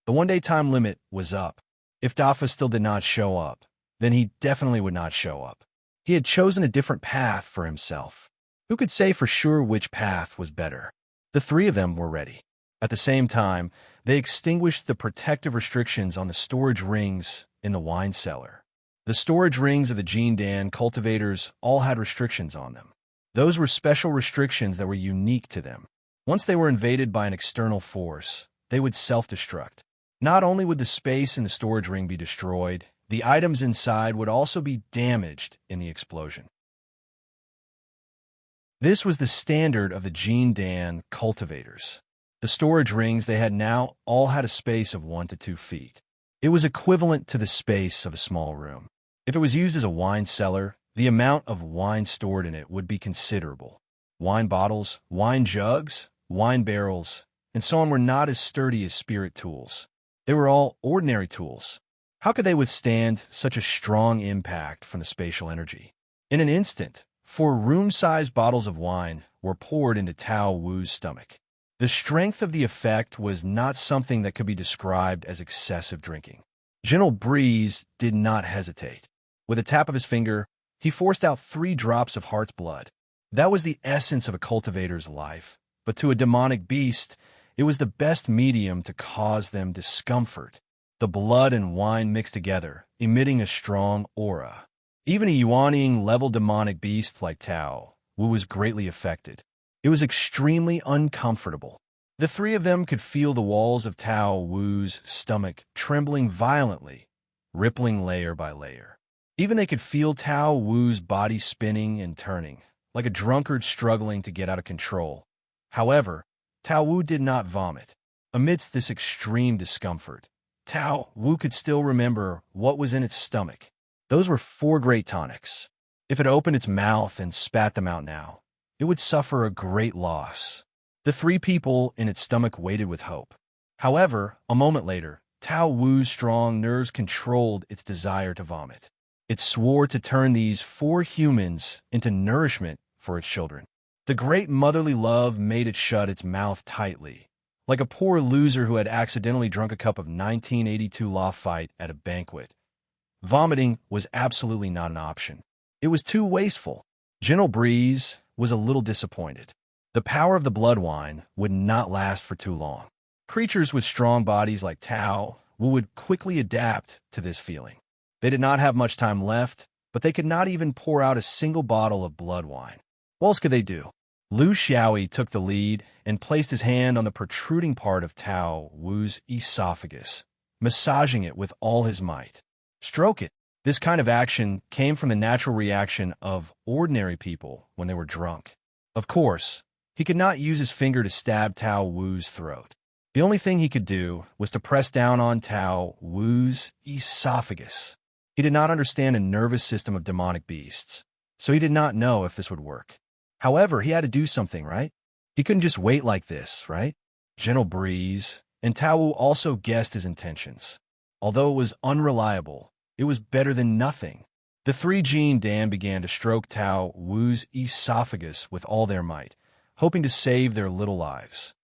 A: The one-day time limit was up. If Dafa still did not show up, then he definitely would not show up. He had chosen a different path for himself. Who could say for sure which path was better? The three of them were ready. At the same time, they extinguished the protective restrictions on the storage rings in the wine cellar. The storage rings of the Jindan cultivators all had restrictions on them. Those were special restrictions that were unique to them. Once they were invaded by an external force, they would self-destruct. Not only would the space in the storage ring be destroyed, the items inside would also be damaged in the explosion. This was the standard of the Jindan cultivators. The storage rings they had now all had a space of 1 to 2 feet. It was equivalent to the space of a small room. If it was used as a wine cellar, the amount of wine stored in it would be considerable. Wine bottles, wine jugs, wine barrels, and so on were not as sturdy as spirit tools. They were all ordinary tools. How could they withstand such a strong impact from the spatial energy? In an instant, 4 room-sized bottles of wine were poured into Tao Wu's stomach. The strength of the effect was not something that could be described as excessive drinking. Gentle Breeze did not hesitate. With a tap of his finger, he forced out 3 drops of heart's blood. That was the essence of a cultivator's life, but to a demonic beast, it was the best medium to cause them discomfort. The blood and wine mixed together, emitting a strong aura. Even a Yuanying-level demonic beast like Tao Wu was greatly affected. It was extremely uncomfortable. The three of them could feel the walls of Tao Wu's stomach trembling violently, rippling layer by layer. Even they could feel Tao Wu's body spinning and turning, like a drunkard struggling to get out of control. However, Tao Wu did not vomit. Amidst this extreme discomfort, Tao Wu could still remember what was in its stomach. Those were 4 great tonics. If it opened its mouth and spat them out now, it would suffer a great loss. The three people in its stomach waited with hope. However, a moment later, Tao Wu's strong nerves controlled its desire to vomit. It swore to turn these four humans into nourishment for its children. The great motherly love made it shut its mouth tightly, like a poor loser who had accidentally drunk a cup of 1982 Lafite at a banquet. Vomiting was absolutely not an option. It was too wasteful. Gentle Breeze was a little disappointed. The power of the blood wine would not last for too long. Creatures with strong bodies like Tao would quickly adapt to this feeling. They did not have much time left, but they could not even pour out a single bottle of blood wine. What else could they do? Lu Xiaoyi took the lead and placed his hand on the protruding part of Tao Wu's esophagus, massaging it with all his might. Stroke it. This kind of action came from the natural reaction of ordinary people when they were drunk. Of course, he could not use his finger to stab Tao Wu's throat. The only thing he could do was to press down on Tao Wu's esophagus. He did not understand a nervous system of demonic beasts, so he did not know if this would work. However, he had to do something, right? He couldn't just wait like this, right? Gentle Breeze and Tao Wu also guessed his intentions. Although it was unreliable, it was better than nothing. The three Jin Dan began to stroke Tao Wu's esophagus with all their might, hoping to save their little lives.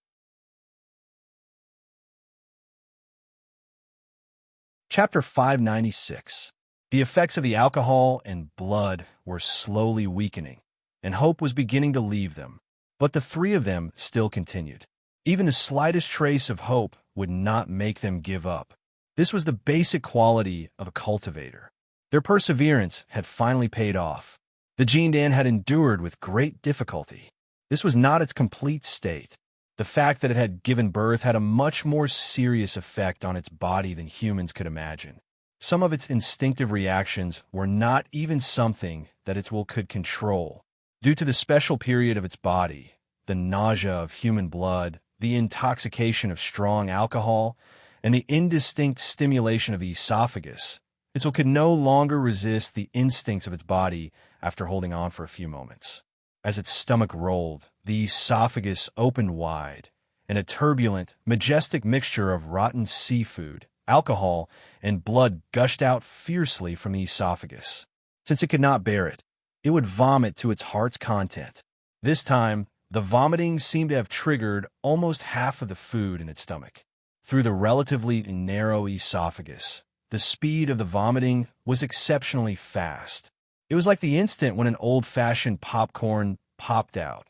A: Chapter 596. The effects of the alcohol and blood were slowly weakening, and hope was beginning to leave them. But the three of them still continued. Even the slightest trace of hope would not make them give up. This was the basic quality of a cultivator. Their perseverance had finally paid off. The Jindan had endured with great difficulty. This was not its complete state. The fact that it had given birth had a much more serious effect on its body than humans could imagine. Some of its instinctive reactions were not even something that its will could control. Due to the special period of its body, the nausea of human blood, the intoxication of strong alcohol, and the indistinct stimulation of the esophagus, its will could no longer resist the instincts of its body after holding on for a few moments. As its stomach rolled, the esophagus opened wide, and a turbulent, majestic mixture of rotten seafood, alcohol, and blood gushed out fiercely from the esophagus. Since it could not bear it, it would vomit to its heart's content. This time, the vomiting seemed to have triggered almost half of the food in its stomach. Through the relatively narrow esophagus, the speed of the vomiting was exceptionally fast. It was like the instant when an old-fashioned popcorn popped out.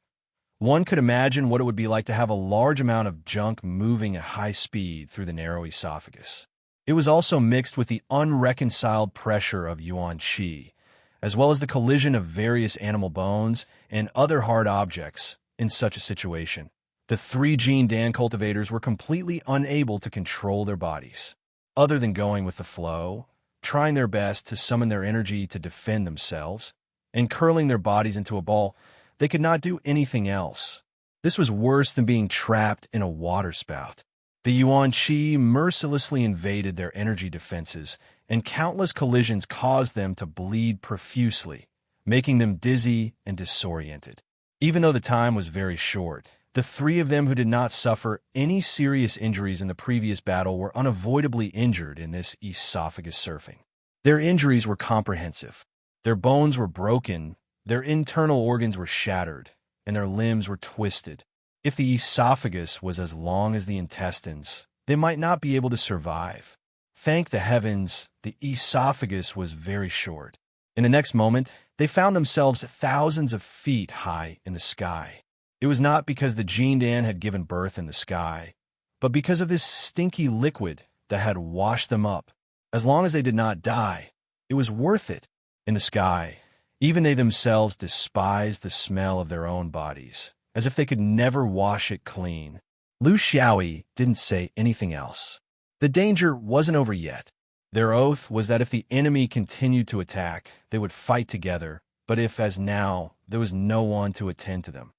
A: One could imagine what it would be like to have a large amount of junk moving at high speed through the narrow esophagus. It was also mixed with the unreconciled pressure of yuan qi, as well as the collision of various animal bones and other hard objects in such a situation. The three Jin Dan cultivators were completely unable to control their bodies. Other than going with the flow, trying their best to summon their energy to defend themselves, and curling their bodies into a ball, they could not do anything else. This was worse than being trapped in a waterspout. The yuan qi mercilessly invaded their energy defenses, and countless collisions caused them to bleed profusely, making them dizzy and disoriented. Even though the time was very short, the three of them who did not suffer any serious injuries in the previous battle were unavoidably injured in this esophagus surfing. Their injuries were comprehensive. Their bones were broken, their internal organs were shattered, and their limbs were twisted. If the esophagus was as long as the intestines, they might not be able to survive. Thank the heavens, the esophagus was very short. In the next moment, they found themselves thousands of feet high in the sky. It was not because the Jindan had given birth in the sky, but because of this stinky liquid that had washed them up. As long as they did not die, it was worth it. In the sky, even they themselves despised the smell of their own bodies, as if they could never wash it clean. Lu Xiaoyi didn't say anything else. The danger wasn't over yet. Their oath was that if the enemy continued to attack, they would fight together, but if, as now, there was no one to attend to them.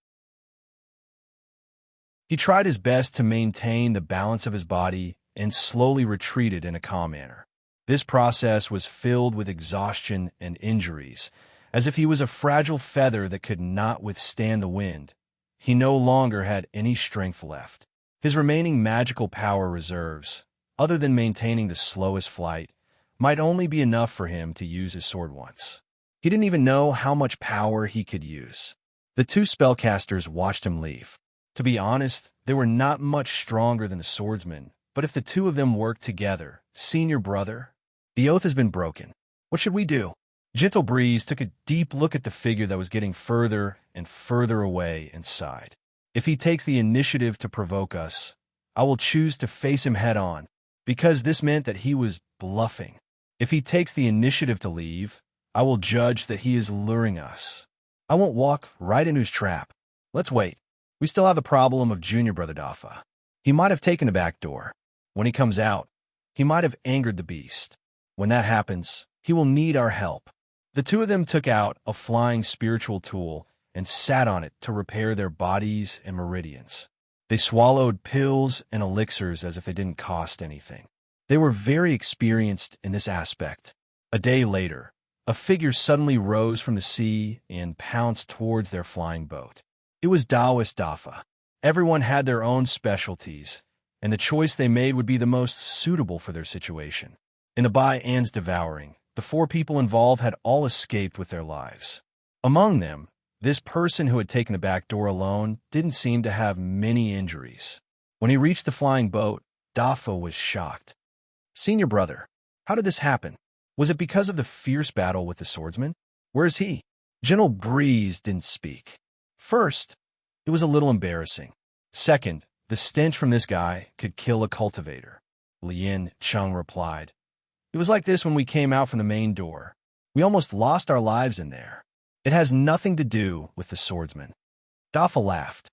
A: He tried his best to maintain the balance of his body and slowly retreated in a calm manner. This process was filled with exhaustion and injuries, as if he was a fragile feather that could not withstand the wind. He no longer had any strength left. His remaining magical power reserves, other than maintaining the slowest flight, might only be enough for him to use his sword once. He didn't even know how much power he could use. The two spellcasters watched him leave. To be honest, they were not much stronger than the swordsman, but if the two of them worked together, senior brother, the oath has been broken. What should we do? Gentle Breeze took a deep look at the figure that was getting further and further away and sighed. If he takes the initiative to provoke us, I will choose to face him head on, because this meant that he was bluffing. If he takes the initiative to leave, I will judge that he is luring us. I won't walk right into his trap. Let's wait. We still have the problem of Junior Brother Dafa. He might have taken the back door. When he comes out, he might have angered the beast. When that happens, he will need our help. The two of them took out a flying spiritual tool and sat on it to repair their bodies and meridians. They swallowed pills and elixirs as if they didn't cost anything. They were very experienced in this aspect. A day later, a figure suddenly rose from the sea and pounced towards their flying boat. It was Taoist Dafa. Everyone had their own specialties, and the choice they made would be the most suitable for their situation. In the Bai An's devouring, the four people involved had all escaped with their lives. Among them, this person who had taken the back door alone didn't seem to have many injuries. When he reached the flying boat, Dafa was shocked. Senior brother, how did this happen? Was it because of the fierce battle with the swordsman? Where is he? Gentle Breeze didn't speak. First, it was a little embarrassing. Second, the stench from this guy could kill a cultivator. Lien Chung replied. It was like this when we came out from the main door. We almost lost our lives in there. It has nothing to do with the swordsman. Dafa laughed.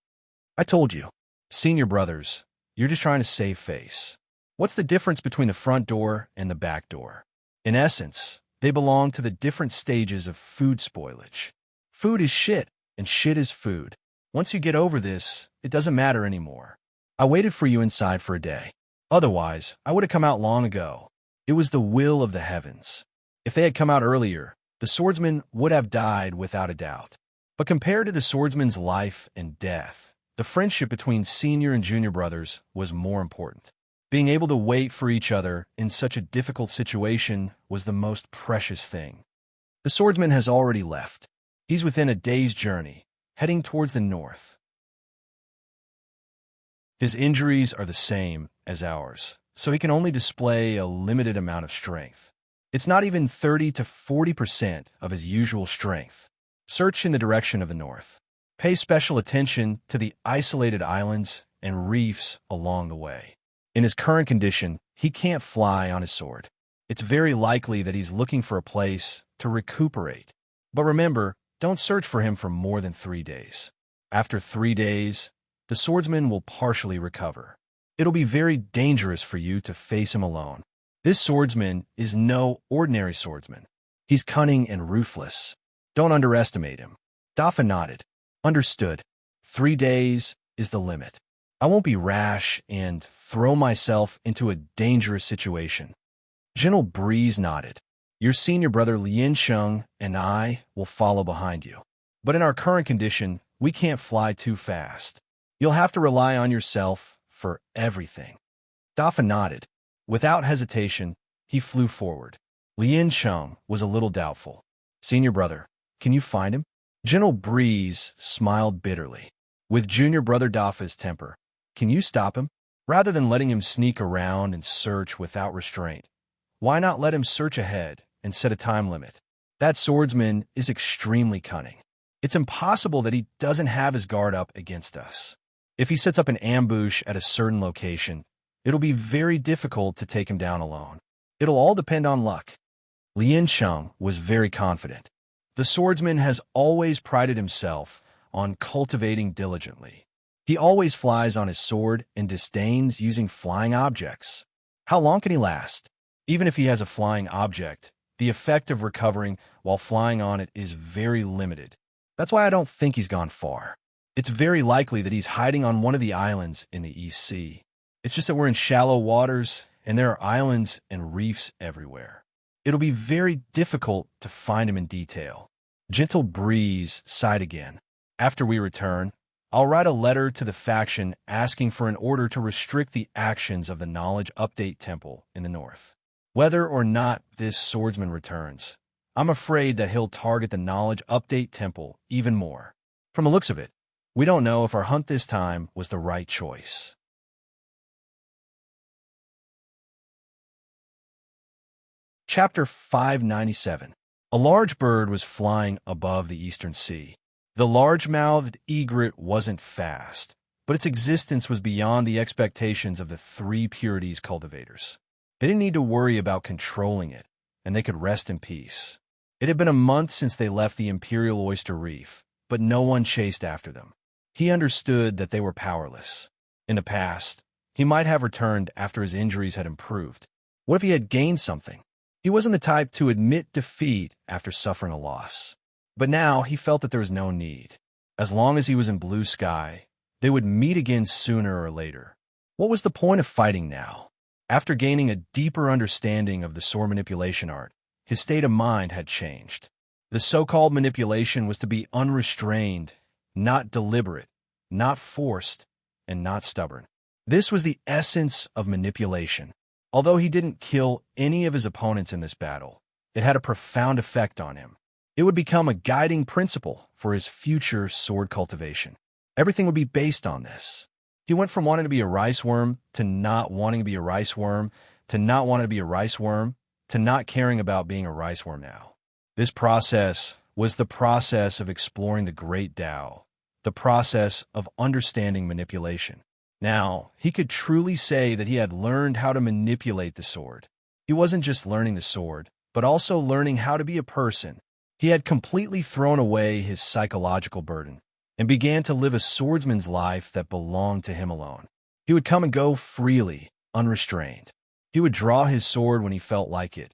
A: I told you, senior brothers, you're just trying to save face. What's the difference between the front door and the back door? In essence, they belong to the different stages of food spoilage. Food is shit, and shit is food. Once you get over this, it doesn't matter anymore. I waited for you inside for a day. Otherwise, I would have come out long ago. It was the will of the heavens. If they had come out earlier, the swordsman would have died without a doubt. But compared to the swordsman's life and death, the friendship between senior and junior brothers was more important. Being able to wait for each other in such a difficult situation was the most precious thing. The swordsman has already left. He's within a day's journey, heading towards the north. His injuries are the same as ours, so he can only display a limited amount of strength. It's not even 30 to 40% of his usual strength. Search in the direction of the north. Pay special attention to the isolated islands and reefs along the way. In his current condition, he can't fly on his sword. It's very likely that he's looking for a place to recuperate. But remember, don't search for him for more than 3 days. After 3 days, the swordsman will partially recover. It'll be very dangerous for you to face him alone. This swordsman is no ordinary swordsman. He's cunning and ruthless. Don't underestimate him. Dafa nodded. Understood. 3 days is the limit. I won't be rash and throw myself into a dangerous situation. Gentle Breeze nodded. Your senior brother Lien Sheng and I will follow behind you. But in our current condition, we can't fly too fast. You'll have to rely on yourself for everything. Dafa nodded. Without hesitation, he flew forward. Lien Sheng was a little doubtful. Senior brother, can you find him? Gentle Breeze smiled bitterly. With junior brother Dafa's temper, can you stop him? Rather than letting him sneak around and search without restraint, why not let him search ahead and set a time limit? That swordsman is extremely cunning. It's impossible that he doesn't have his guard up against us. If he sets up an ambush at a certain location, it'll be very difficult to take him down alone. It'll all depend on luck. Lien Sheng was very confident. The swordsman has always prided himself on cultivating diligently. He always flies on his sword and disdains using flying objects. How long can he last? Even if he has a flying object, the effect of recovering while flying on it is very limited. That's why I don't think he's gone far. It's very likely that he's hiding on one of the islands in the East Sea. It's just that we're in shallow waters, and there are islands and reefs everywhere. It'll be very difficult to find him in detail. Gentle breeze sighed again. After we return, I'll write a letter to the faction asking for an order to restrict the actions of the Knowledge Update Temple in the north. Whether or not this swordsman returns, I'm afraid that he'll target the Knowledge Update Temple even more. From the looks of it, we don't know if our hunt this time was the right choice. Chapter 597. A large bird was flying above the eastern sea. The large-mouthed egret wasn't fast, but its existence was beyond the expectations of the three purities cultivators. They didn't need to worry about controlling it, and they could rest in peace. It had been a month since they left the Imperial Oyster Reef, but no one chased after them. He understood that they were powerless. In the past, he might have returned after his injuries had improved. What if he had gained something? He wasn't the type to admit defeat after suffering a loss. But now he felt that there was no need. As long as he was in blue sky, they would meet again sooner or later. What was the point of fighting now? After gaining a deeper understanding of the sword manipulation art, his state of mind had changed. The so-called manipulation was to be unrestrained, not deliberate, not forced, and not stubborn. This was the essence of manipulation. Although he didn't kill any of his opponents in this battle, it had a profound effect on him. It would become a guiding principle for his future sword cultivation. Everything would be based on this. He went from wanting to be a rice worm to not wanting to be a rice worm, to not wanting to be a rice worm, to not caring about being a rice worm now. This process was the process of exploring the great Tao, the process of understanding manipulation. Now, he could truly say that he had learned how to manipulate the sword. He wasn't just learning the sword, but also learning how to be a person. He had completely thrown away his psychological burden and began to live a swordsman's life that belonged to him alone. He would come and go freely, unrestrained. He would draw his sword when he felt like it,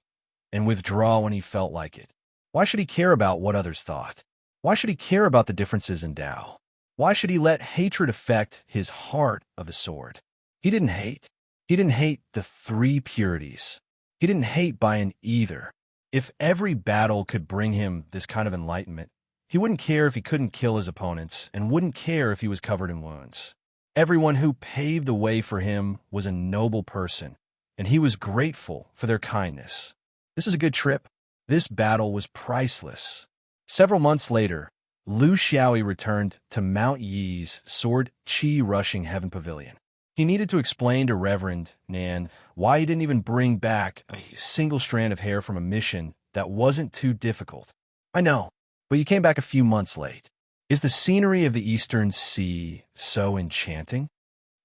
A: and withdraw when he felt like it. Why should he care about what others thought? Why should he care about the differences in Tao? Why should he let hatred affect his heart of the sword? He didn't hate. He didn't hate the three purities. He didn't hate Bayan either. If every battle could bring him this kind of enlightenment, he wouldn't care if he couldn't kill his opponents and wouldn't care if he was covered in wounds. Everyone who paved the way for him was a noble person, and he was grateful for their kindness. This was a good trip. This battle was priceless. Several months later, Lu Xiaoyi returned to Mount Yi's Sword Qi Rushing Heaven Pavilion. He needed to explain to Reverend Nan why he didn't even bring back a single strand of hair from a mission that wasn't too difficult. I know, but you came back a few months late. Is the scenery of the Eastern Sea so enchanting?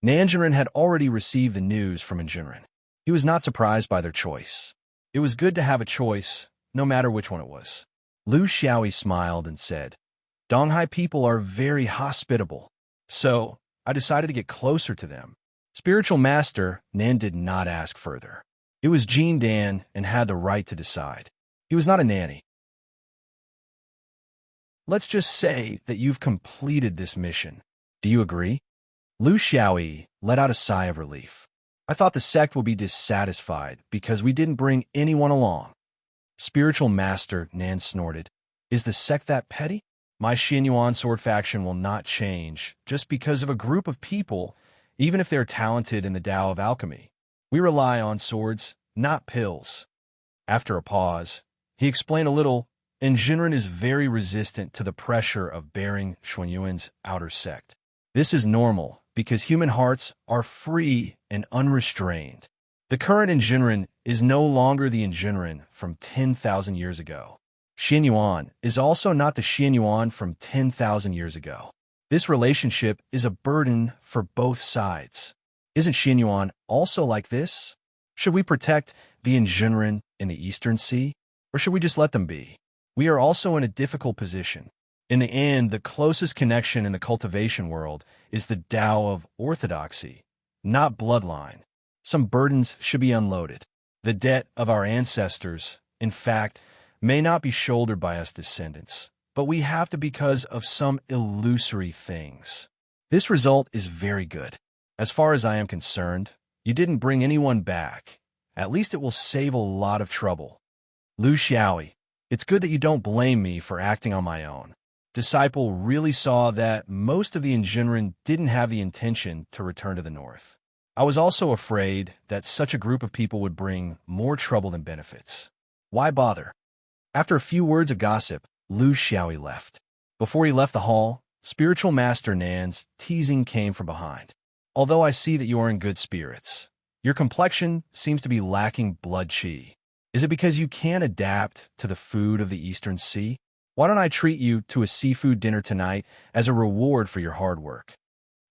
A: Nanjiren had already received the news from Nanjiren. He was not surprised by their choice. It was good to have a choice, no matter which one it was. Lu Xiaoyi smiled and said, Donghai people are very hospitable, so I decided to get closer to them. Spiritual Master Nan did not ask further. It was Jean Dan and had the right to decide. He was not a nanny. Let's just say that you've completed this mission. Do you agree? Lu Xiaoyi let out a sigh of relief. I thought the sect would be dissatisfied because we didn't bring anyone along. Spiritual Master Nan snorted. Is the sect that petty? My Xianyuan sword faction will not change just because of a group of people, even if they're talented in the Tao of alchemy. We rely on swords, not pills. After a pause, he explained a little, and Jinren is very resistant to the pressure of bearing Xuanyuan's outer sect. This is normal because human hearts are free and unrestrained. The current Jinren is no longer the Jinren from 10,000 years ago. Xianyuan is also not the Xianyuan from 10,000 years ago. This relationship is a burden for both sides. Isn't Xianyuan also like this? Should we protect the Jinren in the Eastern Sea, or should we just let them be? We are also in a difficult position. In the end, the closest connection in the cultivation world is the Tao of orthodoxy, not bloodline. Some burdens should be unloaded. The debt of our ancestors, in fact, may not be shouldered by us descendants, but we have to because of some illusory things. This result is very good. As far as I am concerned, you didn't bring anyone back. At least it will save a lot of trouble. Lu Xiaoyi, It's good that you don't blame me for acting on my own. Disciple really saw that most of the Enginran didn't have the intention to return to the north. I was also afraid that such a group of people would bring more trouble than benefits. Why bother? After a few words of gossip, Lu Xiaoyi left. Before he left the hall, Spiritual Master Nan's teasing came from behind. Although I see that you are in good spirits, your complexion seems to be lacking blood qi. Is it because you can't adapt to the food of the Eastern Sea? Why don't I treat you to a seafood dinner tonight as a reward for your hard work?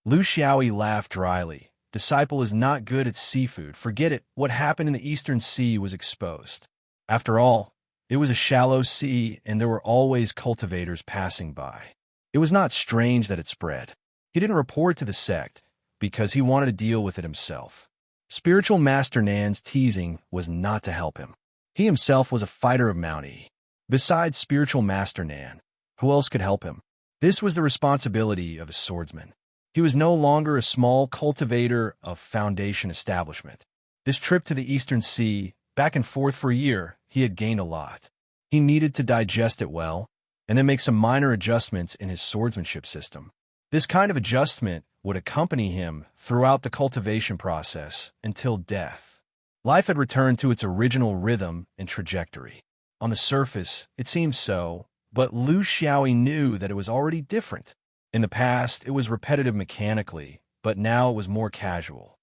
A: Lu Xiaoyi laughed dryly. Disciple is not good at seafood. Forget it. What happened in the Eastern Sea was exposed. After all, it was a shallow sea, and there were always cultivators passing by. It was not strange that it spread. He didn't report to the sect because he wanted to deal with it himself. Spiritual Master Nan's teasing was not to help him. He himself was a fighter of Mount E. Besides Spiritual Master Nan, who else could help him? This was the responsibility of a swordsman. He was no longer a small cultivator of foundation establishment. This trip to the Eastern Sea, back and forth for a year, he had gained a lot. He needed to digest it well, and then make some minor adjustments in his swordsmanship system. This kind of adjustment would accompany him throughout the cultivation process until death. Life had returned to its original rhythm and trajectory. On the surface, it seemed so, but Lu Xiaoyi knew that it was already different. In the past, it was repetitive mechanically, but now it was more casual.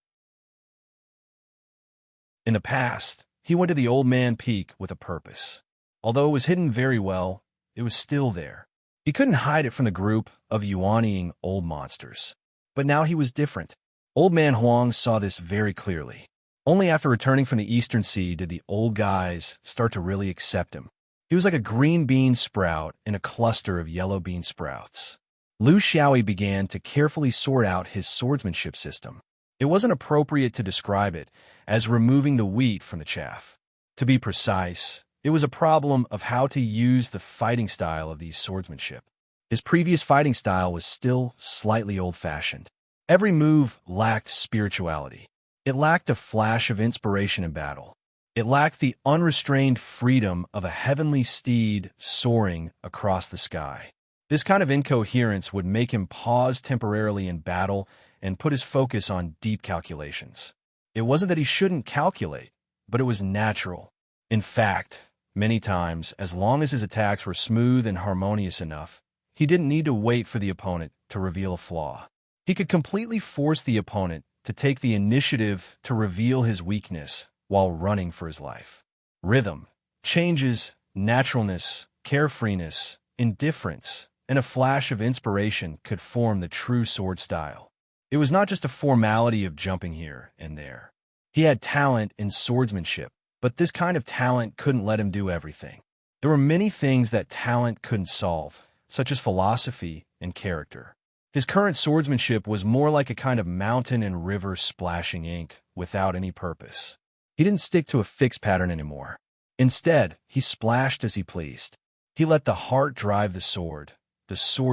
A: In the past, he went to the Old Man Peak with a purpose. Although it was hidden very well, it was still there. He couldn't hide it from the group of yuanying old monsters. But now he was different. Old Man Huang saw this very clearly. Only after returning from the Eastern Sea did the old guys start to really accept him. He was like a green bean sprout in a cluster of yellow bean sprouts. Lu Xiaoyi began to carefully sort out his swordsmanship system. It wasn't appropriate to describe it as removing the wheat from the chaff. To be precise, it was a problem of how to use the fighting style of these swordsmanship. His previous fighting style was still slightly old-fashioned. Every move lacked spirituality. It lacked a flash of inspiration in battle. It lacked the unrestrained freedom of a heavenly steed soaring across the sky. This kind of incoherence would make him pause temporarily in battle and put his focus on deep calculations. It wasn't that he shouldn't calculate, but it was natural. In fact, many times, as long as his attacks were smooth and harmonious enough, he didn't need to wait for the opponent to reveal a flaw. He could completely force the opponent to take the initiative to reveal his weakness while running for his life. Rhythm, changes, naturalness, carefreeness, indifference, and a flash of inspiration could form the true sword style. It was not just a formality of jumping here and there. He had talent in swordsmanship, but this kind of talent couldn't let him do everything. There were many things that talent couldn't solve, such as philosophy and character. His current swordsmanship was more like a kind of mountain and river splashing ink without any purpose. He didn't stick to a fixed pattern anymore. Instead, he splashed as he pleased. He let the heart drive the sword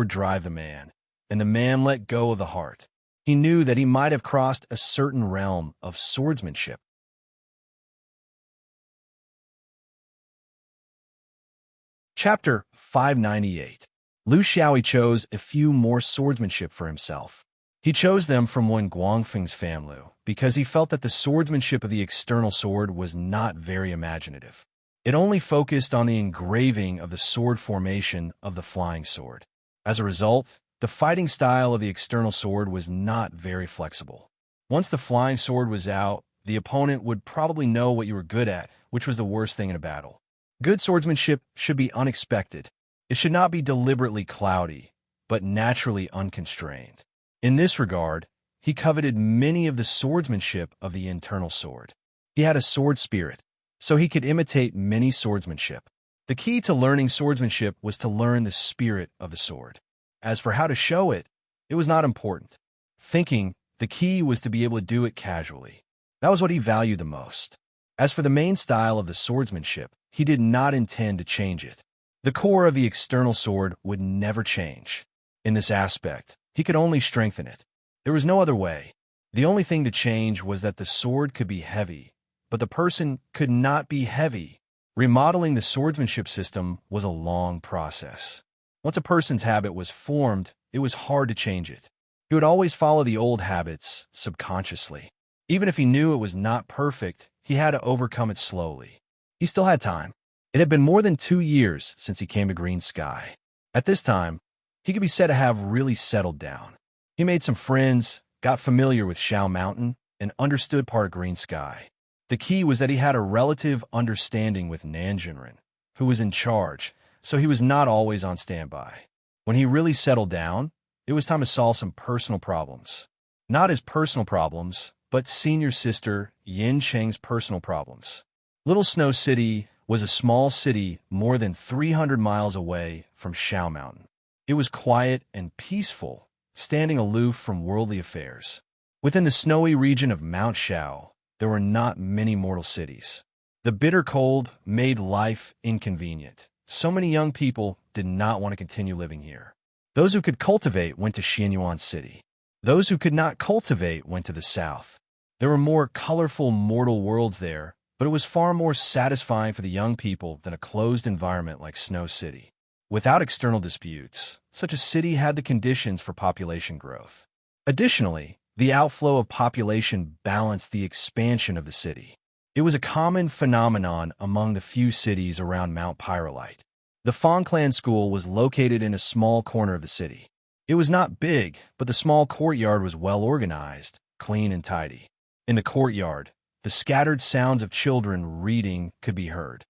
A: drive the man, and the man let go of the heart. He knew that he might have crossed a certain realm of swordsmanship. Chapter 598. Lu Xiaoyi chose a few more swordsmanship for himself. He chose them from one Guangfeng's family because he felt that the swordsmanship of the external sword was not very imaginative. It only focused on the engraving of the sword formation of the flying sword. As a result, the fighting style of the external sword was not very flexible. Once the flying sword was out, the opponent would probably know what you were good at, which was the worst thing in a battle. Good swordsmanship should be unexpected. It should not be deliberately cloudy, but naturally unconstrained. In this regard, he coveted many of the swordsmanship of the internal sword. He had a sword spirit, so he could imitate many swordsmanship. The key to learning swordsmanship was to learn the spirit of the sword. As for how to show it, it was not important. Thinking, the key was to be able to do it casually. That was what he valued the most. As for the main style of the swordsmanship, he did not intend to change it. The core of the external sword would never change. In this aspect, he could only strengthen it. There was no other way. The only thing to change was that the sword could be heavy, but the person could not be heavy Remodeling the swordsmanship system was a long process. Once a person's habit was formed, it was hard to change it. He would always follow the old habits subconsciously. Even if he knew it was not perfect, he had to overcome it slowly. He still had time. It had been more than 2 years since he came to Green Sky. At this time, he could be said to have really settled down. He made some friends, got familiar with Shao Mountain, and understood part of Green Sky. The key was that he had a relative understanding with Nanjinren, who was in charge, so he was not always on standby. When he really settled down, it was time to solve some personal problems. Not his personal problems, but senior sister Yin Cheng's personal problems. Little Snow City was a small city more than 300 miles away from Shao Mountain. It was quiet and peaceful, standing aloof from worldly affairs. Within the snowy region of Mount Shao, there were not many mortal cities. The bitter cold made life inconvenient. So many young people did not want to continue living here. Those who could cultivate went to Xianyuan City. Those who could not cultivate went to the south. There were more colorful mortal worlds there, but it was far more satisfying for the young people than a closed environment like Snow City. Without external disputes, such a city had the conditions for population growth. Additionally, the outflow of population balanced the expansion of the city. It was a common phenomenon among the few cities around Mount Pyrolite. The Fong Clan School was located in a small corner of the city. It was not big, but the small courtyard was well organized, clean and tidy. In the courtyard, the scattered sounds of children reading could be heard.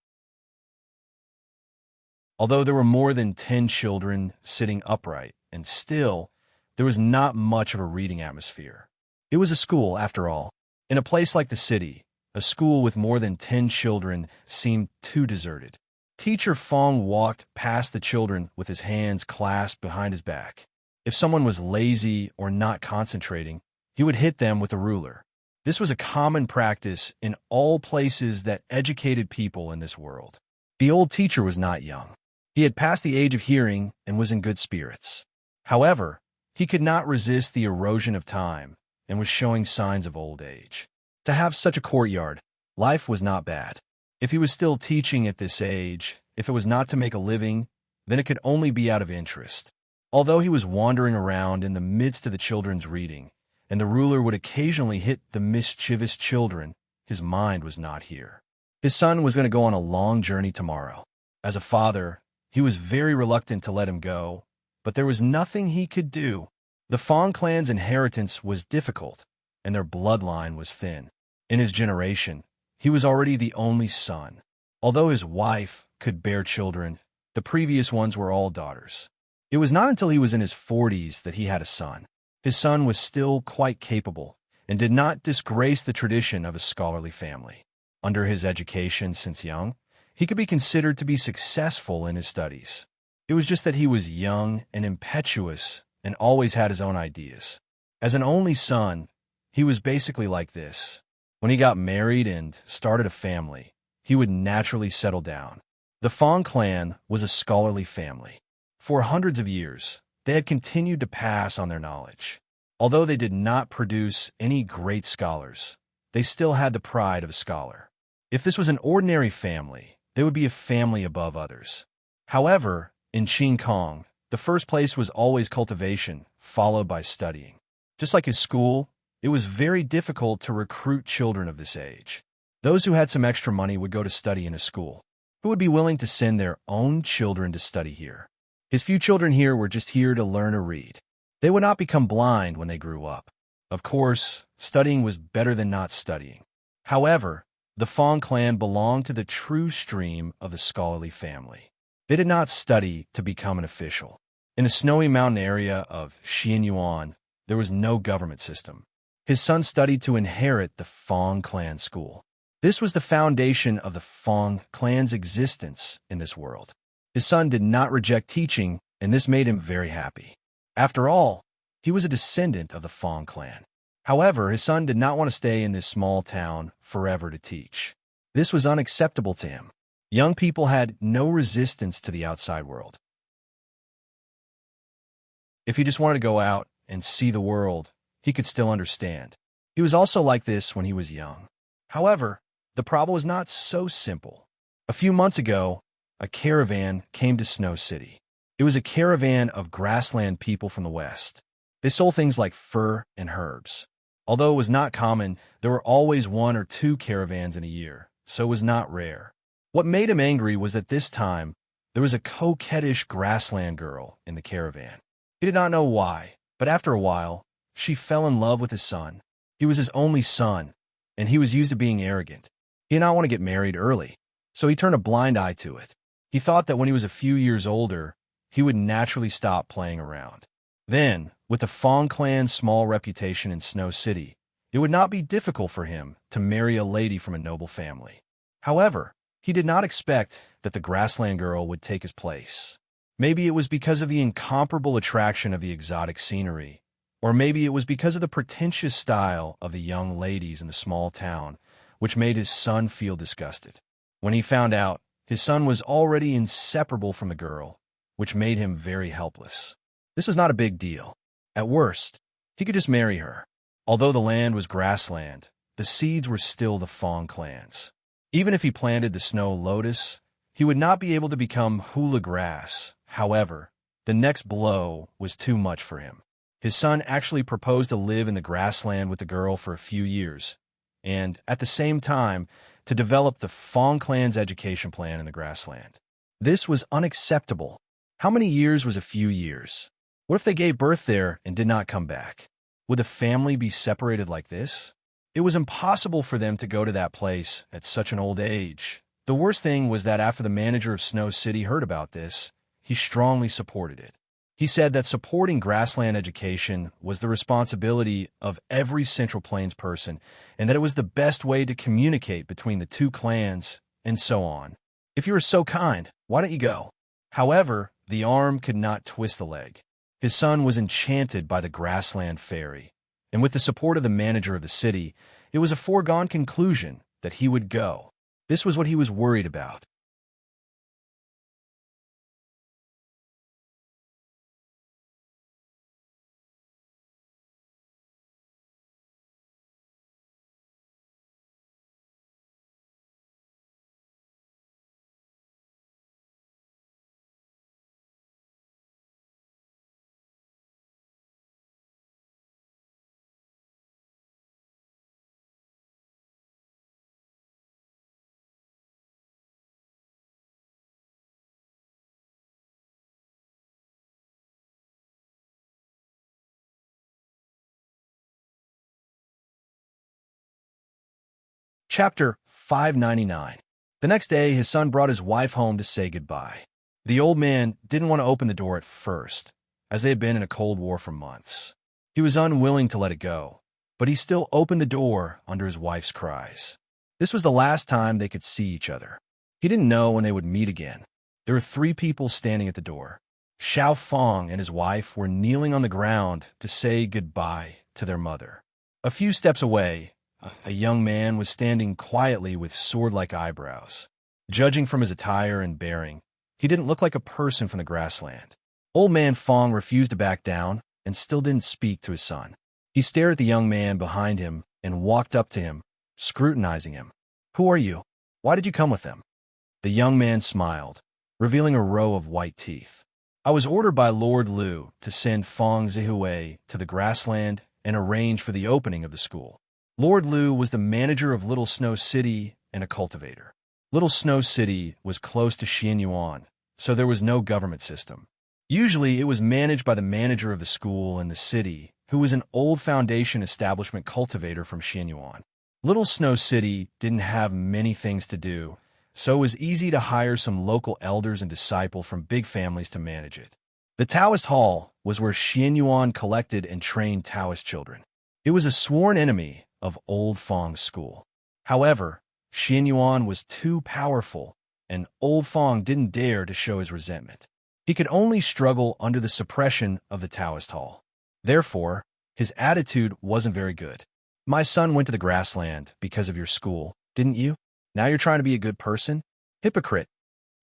A: Although there were more than 10 children sitting upright, and still, there was not much of a reading atmosphere. It was a school, after all. In a place like the city, a school with more than 10 children seemed too deserted. Teacher Fong walked past the children with his hands clasped behind his back. If someone was lazy or not concentrating, he would hit them with a ruler. This was a common practice in all places that educated people in this world. The old teacher was not young. He had passed the age of hearing and was in good spirits. However, he could not resist the erosion of time and was showing signs of old age. To have such a courtyard, life was not bad. If he was still teaching at this age, if it was not to make a living, then it could only be out of interest. Although he was wandering around in the midst of the children's reading, and the ruler would occasionally hit the mischievous children, his mind was not here. His son was going to go on a long journey tomorrow. As a father, he was very reluctant to let him go, but there was nothing he could do. The Fong clan's inheritance was difficult, and their bloodline was thin. In his generation, he was already the only son. Although his wife could bear children, the previous ones were all daughters. It was not until he was in his 40s that he had a son. His son was still quite capable and did not disgrace the tradition of a scholarly family. Under his education since young, he could be considered to be successful in his studies. It was just that he was young and impetuous and always had his own ideas. As an only son, he was basically like this. When he got married and started a family, he would naturally settle down. The Fong clan was a scholarly family. For hundreds of years, they had continued to pass on their knowledge. Although they did not produce any great scholars, they still had the pride of a scholar. If this was an ordinary family, they would be a family above others. However, in Qing Kong, the first place was always cultivation, followed by studying. Just like his school, it was very difficult to recruit children of this age. Those who had some extra money would go to study in a school. Who would be willing to send their own children to study here? His few children here were just here to learn to read. They would not become blind when they grew up. Of course, studying was better than not studying. However, the Fong clan belonged to the true stream of the scholarly family. They did not study to become an official. In the snowy mountain area of Xianyuan, there was no government system. His son studied to inherit the Fong clan school. This was the foundation of the Fong clan's existence in this world. His son did not reject teaching, and this made him very happy. After all, he was a descendant of the Fong clan. However, his son did not want to stay in this small town forever to teach. This was unacceptable to him. Young people had no resistance to the outside world. If he just wanted to go out and see the world, he could still understand. He was also like this when he was young. However, the problem was not so simple. A few months ago, a caravan came to Snow City. It was a caravan of grassland people from the west. They sold things like fur and herbs. Although it was not common, there were always one or two caravans in a year, so it was not rare. What made him angry was that this time, there was a coquettish grassland girl in the caravan. He did not know why, but after a while, she fell in love with his son. He was his only son, and he was used to being arrogant. He did not want to get married early, so he turned a blind eye to it. He thought that when he was a few years older, he would naturally stop playing around. Then, with the Fong clan's small reputation in Snow City, it would not be difficult for him to marry a lady from a noble family. However, he did not expect that the grassland girl would take his place. Maybe it was because of the incomparable attraction of the exotic scenery, or maybe it was because of the pretentious style of the young ladies in the small town, which made his son feel disgusted. When he found out, his son was already inseparable from the girl, which made him very helpless. This was not a big deal. At worst, he could just marry her. Although the land was grassland, the seeds were still the Fong clan's. Even if he planted the snow lotus, he would not be able to become hula grass. However, the next blow was too much for him. His son actually proposed to live in the grassland with the girl for a few years, and, at the same time, to develop the Fong clan's education plan in the grassland. This was unacceptable. How many years was a few years? What if they gave birth there and did not come back? Would the family be separated like this? It was impossible for them to go to that place at such an old age. The worst thing was that after the manager of Snow City heard about this, he strongly supported it. He said that supporting grassland education was the responsibility of every Central Plains person, and that it was the best way to communicate between the two clans, and so on. If you were so kind, why don't you go? However, the arm could not twist the leg. His son was enchanted by the grassland fairy, and with the support of the manager of the city, it was a foregone conclusion that he would go. This was what he was worried about. Chapter 599. The next day, his son brought his wife home to say goodbye. The old man didn't want to open the door at first, as they had been in a cold war for months. He was unwilling to let it go, but he still opened the door under his wife's cries. This was the last time they could see each other. He didn't know when they would meet again. There were 3 people standing at the door. Xiao Fong and his wife were kneeling on the ground to say goodbye to their mother. A few steps away, a young man was standing quietly with sword-like eyebrows. Judging from his attire and bearing, he didn't look like a person from the grassland. Old man Fong refused to back down and still didn't speak to his son. He stared at the young man behind him and walked up to him, scrutinizing him. "Who are you? Why did you come with them?" The young man smiled, revealing a row of white teeth. "I was ordered by Lord Liu to send Fong Zihui to the grassland and arrange for the opening of the school." Lord Liu was the manager of Little Snow City and a cultivator. Little Snow City was close to Xianyuan, so there was no government system. Usually, it was managed by the manager of the school and the city, who was an old foundation establishment cultivator from Xianyuan. Little Snow City didn't have many things to do, so it was easy to hire some local elders and disciples from big families to manage it. The Taoist Hall was where Xianyuan collected and trained Taoist children. It was a sworn enemy of Old Fong's school. However, Xianyuan was too powerful, and Old Fong didn't dare to show his resentment. He could only struggle under the suppression of the Taoist Hall. Therefore, his attitude wasn't very good. "My son went to the grassland because of your school, didn't you? Now you're trying to be a good person? Hypocrite."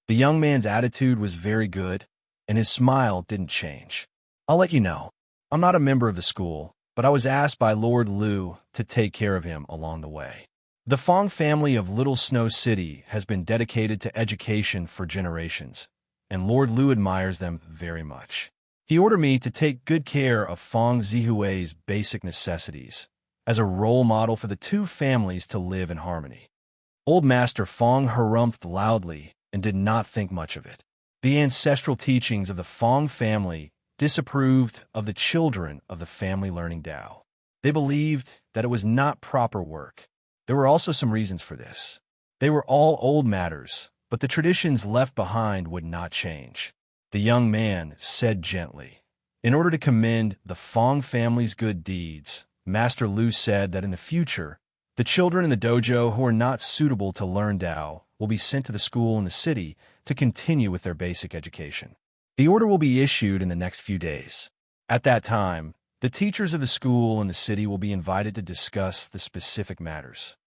A: The young man's attitude was very good, and his smile didn't change. "I'll let you know. I'm not a member of the school, but I was asked by Lord Liu to take care of him along the way." The Fong family of Little Snow City has been dedicated to education for generations, and Lord Liu admires them very much. He ordered me to take good care of Fong Zihui's basic necessities as a role model for the two families to live in harmony. Old Master Fong harumphed loudly and did not think much of it. The ancestral teachings of the Fong family disapproved of the children of the family learning Tao. They believed that it was not proper work. There were also some reasons for this. They were all old matters, but the traditions left behind would not change. The young man said gently, "In order to commend the Fong family's good deeds, Master Liu said that in the future, the children in the dojo who are not suitable to learn Tao will be sent to the school in the city to continue with their basic education. The order will be issued in the next few days. At that time, the teachers of the school in the city will be invited to discuss the specific matters."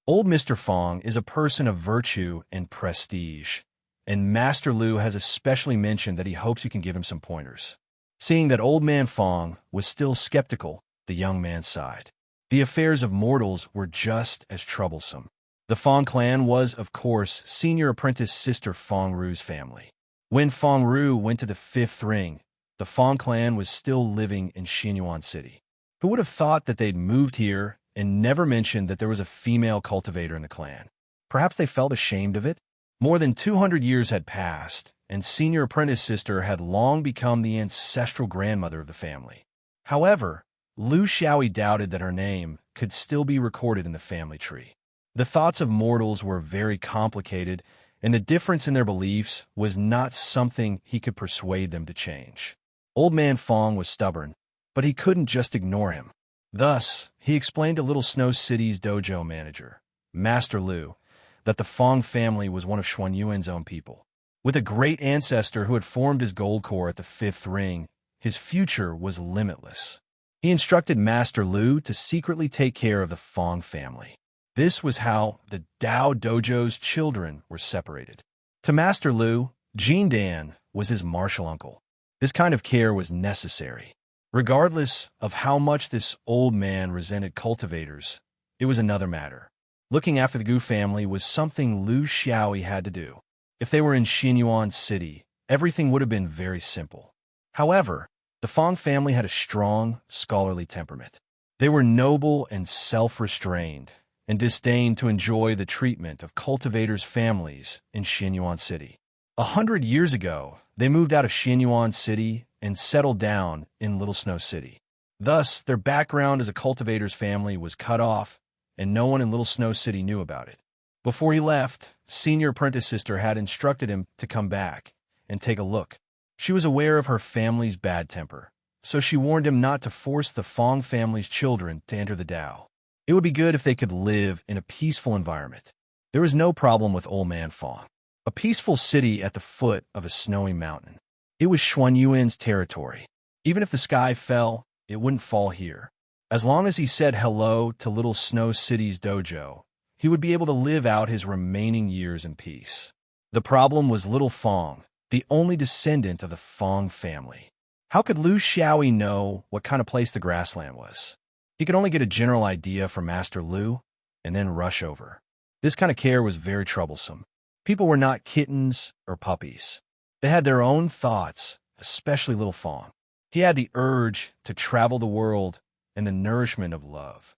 A: Old Mr. Fong is a person of virtue and prestige, and Master Liu has especially mentioned that he hopes you can give him some pointers. Seeing that Old Man Fong was still skeptical, the young man sighed. The affairs of mortals were just as troublesome. The Fong clan was, of course, senior apprentice sister Fong Ru's family. When Fong Ru went to the fifth ring, the Fong clan was still living in Xinyuan City. Who would have thought that they'd moved here and never mentioned that there was a female cultivator in the clan? Perhaps they felt ashamed of it? More than 200 years had passed, and senior apprentice sister had long become the ancestral grandmother of the family. However, Lu Xiaoyi doubted that her name could still be recorded in the family tree. The thoughts of mortals were very complicated, and the difference in their beliefs was not something he could persuade them to change. Old Man Fong was stubborn, but he couldn't just ignore him. Thus, he explained to Little Snow City's dojo manager, Master Liu, that the Fong family was one of Xuanyuan's own people. With a great ancestor who had formed his gold core at the fifth ring, his future was limitless. He instructed Master Liu to secretly take care of the Fong family. This was how the Dao Dojo's children were separated. To Master Liu, Jin Dan was his martial uncle. This kind of care was necessary. Regardless of how much this old man resented cultivators, it was another matter. Looking after the Gu family was something Lu Xiaoyi had to do. If they were in Xinyuan City, everything would have been very simple. However, the Fong family had a strong, scholarly temperament. They were noble and self-restrained, and disdained to enjoy the treatment of cultivators' families in Xinyuan City. 100 years ago, they moved out of Xinyuan City and settled down in Little Snow City. Thus, their background as a cultivator's family was cut off, and no one in Little Snow City knew about it. Before he left, senior apprentice sister had instructed him to come back and take a look. She was aware of her family's bad temper, so she warned him not to force the Fong family's children to enter the Tao. It would be good if they could live in a peaceful environment. There was no problem with Old Man Fong. A peaceful city at the foot of a snowy mountain. It was Xuanyuan's territory. Even if the sky fell, it wouldn't fall here. As long as he said hello to Little Snow City's dojo, he would be able to live out his remaining years in peace. The problem was Little Fong, the only descendant of the Fong family. How could Lu Xiaoyi know what kind of place the grassland was? He could only get a general idea from Master Liu and then rush over. This kind of care was very troublesome. People were not kittens or puppies. They had their own thoughts, especially Little Fong. He had the urge to travel the world and the nourishment of love.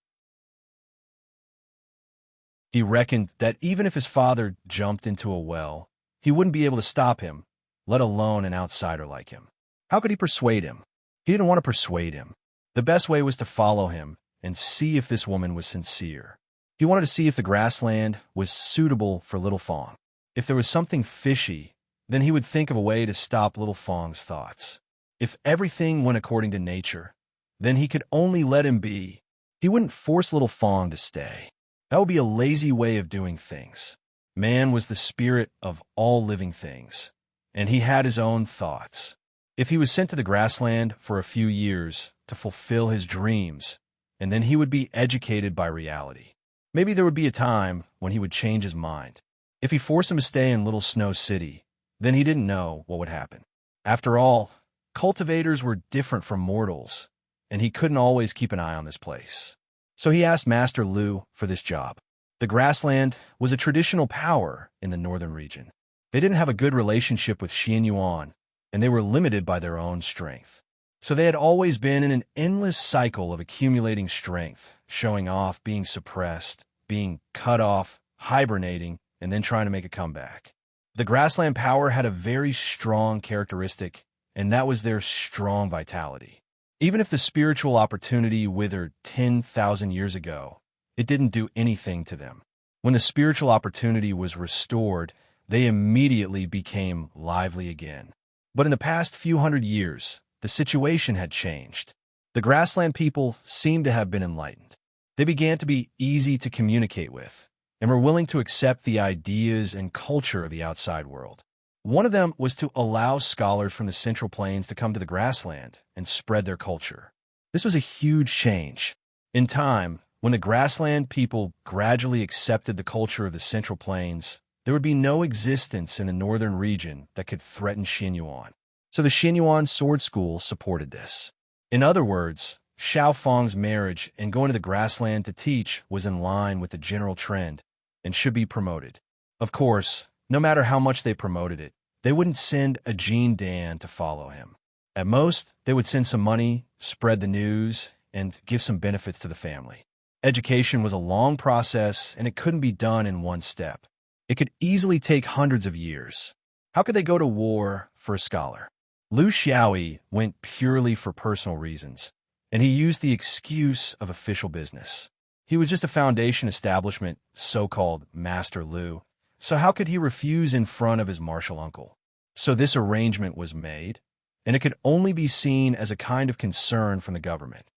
A: He reckoned that even if his father jumped into a well, he wouldn't be able to stop him, let alone an outsider like him. How could he persuade him? He didn't want to persuade him. The best way was to follow him and see if this woman was sincere. He wanted to see if the grassland was suitable for Little Fong. If there was something fishy, then he would think of a way to stop Little Fong's thoughts. If everything went according to nature, then he could only let him be. He wouldn't force Little Fong to stay. That would be a lazy way of doing things. Man was the spirit of all living things, and he had his own thoughts. If he was sent to the grassland for a few years to fulfill his dreams, and then he would be educated by reality. Maybe there would be a time when he would change his mind. If he forced him to stay in Little Snow City, then he didn't know what would happen. After all, cultivators were different from mortals, and he couldn't always keep an eye on this place. So he asked Master Lu for this job. The grassland was a traditional power in the northern region. They didn't have a good relationship with Xianyuan, and they were limited by their own strength. So they had always been in an endless cycle of accumulating strength, showing off, being suppressed, being cut off, hibernating, and then trying to make a comeback. The grassland power had a very strong characteristic, and that was their strong vitality. Even if the spiritual opportunity withered 10,000 years ago, it didn't do anything to them. When the spiritual opportunity was restored, they immediately became lively again. But in the past few hundred years, the situation had changed. The grassland people seemed to have been enlightened. They began to be easy to communicate with, and were willing to accept the ideas and culture of the outside world. One of them was to allow scholars from the Central Plains to come to the grassland and spread their culture. This was a huge change. In time, when the grassland people gradually accepted the culture of the Central Plains, there would be no existence in the northern region that could threaten Xianyuan. So the Xianyuan Sword School supported this. In other words, Xiao Fang's marriage and going to the grassland to teach was in line with the general trend and should be promoted. Of course, no matter how much they promoted it, they wouldn't send a Jean Dan to follow him. At most, they would send some money, spread the news, and give some benefits to the family. Education was a long process, and it couldn't be done in one step. It could easily take hundreds of years. How could they go to war for a scholar? Lu Xiaoyi went purely for personal reasons, and he used the excuse of official business. He was just a foundation establishment, so-called Master Lu, so how could he refuse in front of his martial uncle? So this arrangement was made, and it could only be seen as a kind of concern from the government.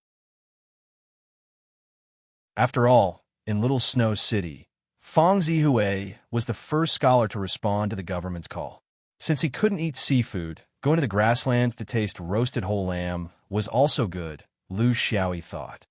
A: After all, in Little Snow City, Fang Zihue was the first scholar to respond to the government's call. Since he couldn't eat seafood, going to the grassland to taste roasted whole lamb was also good, Lu Xiaoyi thought.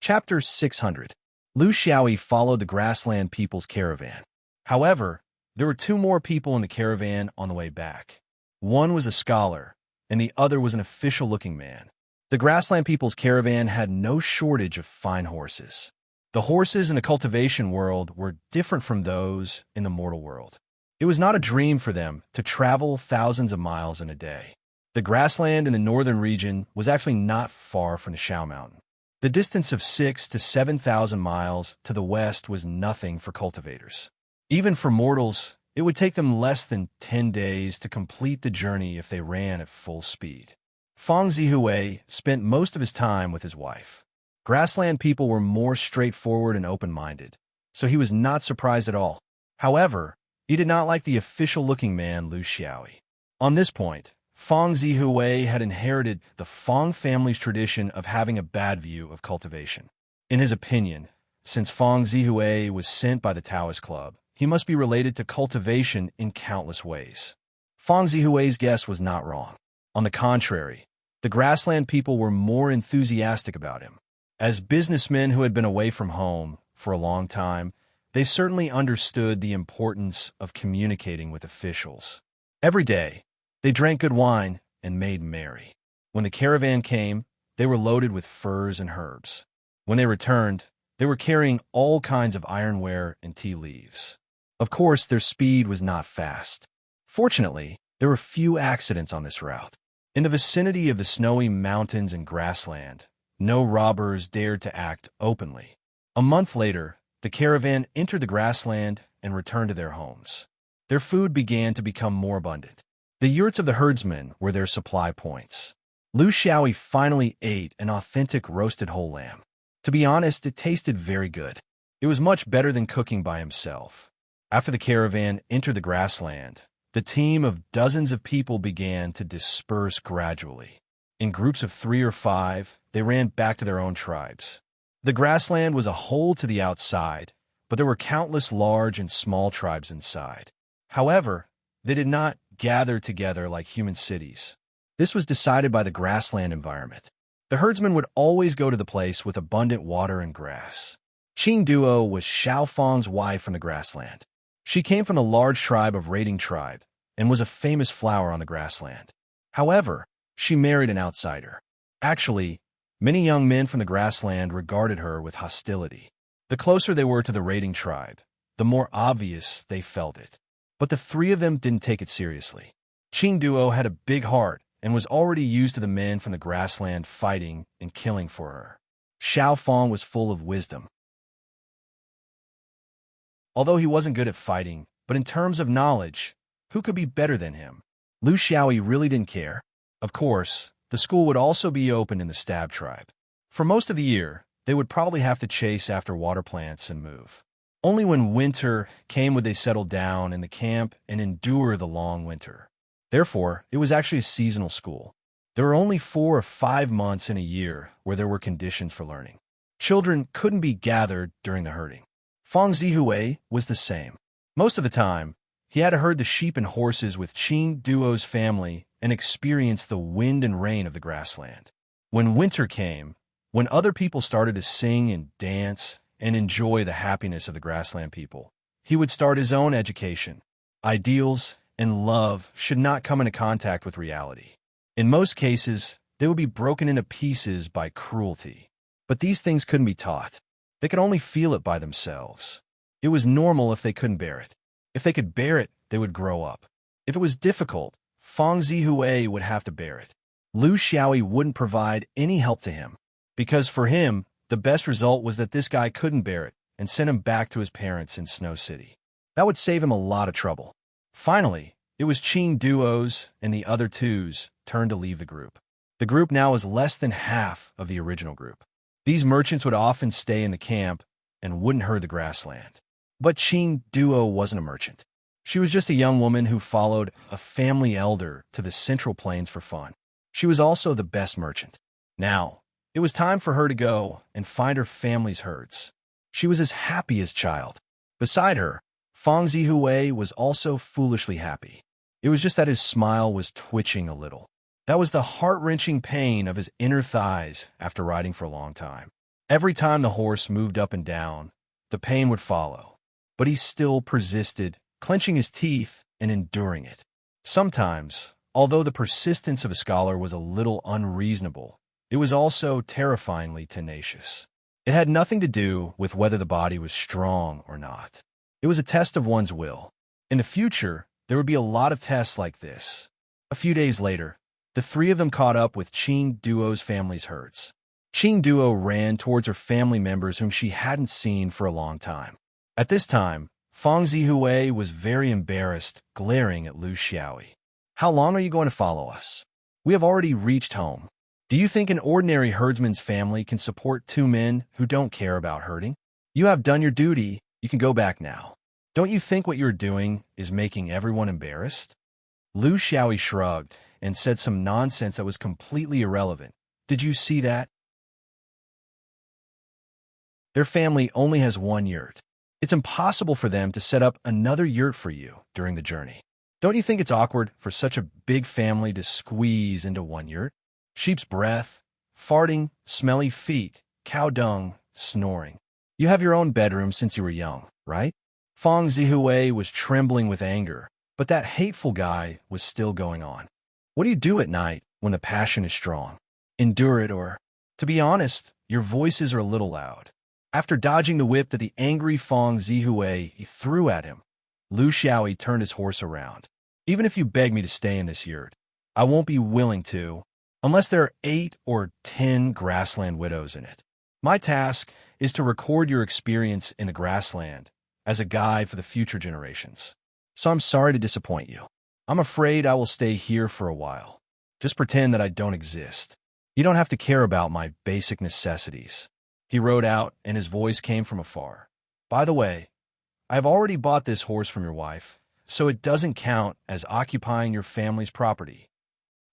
A: Chapter 600. Lu Xiaoyi followed the grassland people's caravan. However, there were two more people in the caravan on the way back. One was a scholar, and the other was an official-looking man. The grassland people's caravan had no shortage of fine horses. The horses in the cultivation world were different from those in the mortal world. It was not a dream for them to travel thousands of miles in a day. The grassland in the northern region was actually not far from the Shao Mountain. The distance of 6,000 to 7,000 miles to the west was nothing for cultivators. Even for mortals, it would take them less than 10 days to complete the journey if they ran at full speed. Fang Zihue spent most of his time with his wife. Grassland people were more straightforward and open-minded, so he was not surprised at all. However, he did not like the official-looking man Lu Xiaoyi. On this point, Fang Zihue had inherited the Fang family's tradition of having a bad view of cultivation. In his opinion, since Fang Zihue was sent by the Taoist Club, he must be related to cultivation in countless ways. Fang Zihue's guess was not wrong. On the contrary, the grassland people were more enthusiastic about him. As businessmen who had been away from home for a long time, they certainly understood the importance of communicating with officials. Every day, they drank good wine and made merry. When the caravan came, they were loaded with furs and herbs. When they returned, they were carrying all kinds of ironware and tea leaves. Of course, their speed was not fast. Fortunately, there were few accidents on this route. In the vicinity of the snowy mountains and grassland, no robbers dared to act openly. A month later, the caravan entered the grassland and returned to their homes. Their food began to become more abundant. The yurts of the herdsmen were their supply points. Lu Xiaoyi finally ate an authentic roasted whole lamb. To be honest, it tasted very good. It was much better than cooking by himself. After the caravan entered the grassland, the team of dozens of people began to disperse gradually. In groups of 3 or 5, they ran back to their own tribes. The grassland was a hole to the outside, but there were countless large and small tribes inside. However, they did not gather together like human cities. This was decided by the grassland environment. The herdsman would always go to the place with abundant water and grass. Qing Duo was Xiao Fang's wife from the grassland. She came from a large tribe of raiding tribe and was a famous flower on the grassland. However, She married an outsider. Actually, many young men from the grassland regarded her with hostility. The closer they were to the raiding tribe, the more obvious they felt it. But the three of them didn't take it seriously. Qing Duo had a big heart and was already used to the men from the grassland fighting and killing for her. Xiao Fong was full of wisdom. Although he wasn't good at fighting, but in terms of knowledge, who could be better than him? Lu Xiaoyi really didn't care. Of course, the school would also be open in the Stab tribe. For most of the year, they would probably have to chase after water plants and move. Only when winter came would they settle down in the camp and endure the long winter. Therefore, it was actually a seasonal school. There were only 4 or 5 months in a year where there were conditions for learning. Children couldn't be gathered during the herding. Fong Zihui was the same. Most of the time, he had to herd the sheep and horses with Qing Duo's family and experience the wind and rain of the grassland. When winter came, when other people started to sing and dance and enjoy the happiness of the grassland people, he would start his own education. Ideals and love should not come into contact with reality. In most cases, they would be broken into pieces by cruelty. But these things couldn't be taught. They could only feel it by themselves. It was normal if they couldn't bear it. If they could bear it, they would grow up. If it was difficult, Fong Zihui would have to bear it. Lu Xiaoyi wouldn't provide any help to him, because for him, the best result was that this guy couldn't bear it and sent him back to his parents in Snow City. That would save him a lot of trouble. Finally, it was Qing Duo's and the other two's turn to leave the group. The group now was less than half of the original group. These merchants would often stay in the camp and wouldn't herd the grassland. But Qing Duo wasn't a merchant. She was just a young woman who followed a family elder to the Central Plains for fun. She was also the best merchant. Now, it was time for her to go and find her family's herds. She was as happy as a child. Beside her, Fong Zihui was also foolishly happy. It was just that his smile was twitching a little. That was the heart-wrenching pain of his inner thighs after riding for a long time. Every time the horse moved up and down, the pain would follow. But he still persisted, clenching his teeth and enduring it. Sometimes, although the persistence of a scholar was a little unreasonable, it was also terrifyingly tenacious. It had nothing to do with whether the body was strong or not. It was a test of one's will. In the future, there would be a lot of tests like this. A few days later, the three of them caught up with Qing Duo's family's herds. Qing Duo ran towards her family members whom she hadn't seen for a long time. At this time, Fong Zihui was very embarrassed, glaring at Lu Xiaoyi. "How long are you going to follow us? We have already reached home. Do you think an ordinary herdsman's family can support 2 men who don't care about herding? You have done your duty, you can go back now. Don't you think what you're doing is making everyone embarrassed?" Lu Xiaoyi shrugged and said some nonsense that was completely irrelevant. "Did you see that? Their family only has 1 yurt. It's impossible for them to set up another yurt for you during the journey. Don't you think it's awkward for such a big family to squeeze into 1 yurt? Sheep's breath, farting, smelly feet, cow dung, snoring. You have your own bedroom since you were young, right?" Fong Zihui was trembling with anger, but that hateful guy was still going on. "What do you do at night when the passion is strong? Endure it or, to be honest, your voices are a little loud." After dodging the whip that the angry Fong Zihui threw at him, Lu Xiaoyi turned his horse around. "Even if you beg me to stay in this yurt, I won't be willing to, unless there are 8 or 10 grassland widows in it. My task is to record your experience in the grassland as a guide for the future generations. So I'm sorry to disappoint you. I'm afraid I will stay here for a while. Just pretend that I don't exist. You don't have to care about my basic necessities." He rode out, and his voice came from afar. "By the way, I've already bought this horse from your wife, so it doesn't count as occupying your family's property."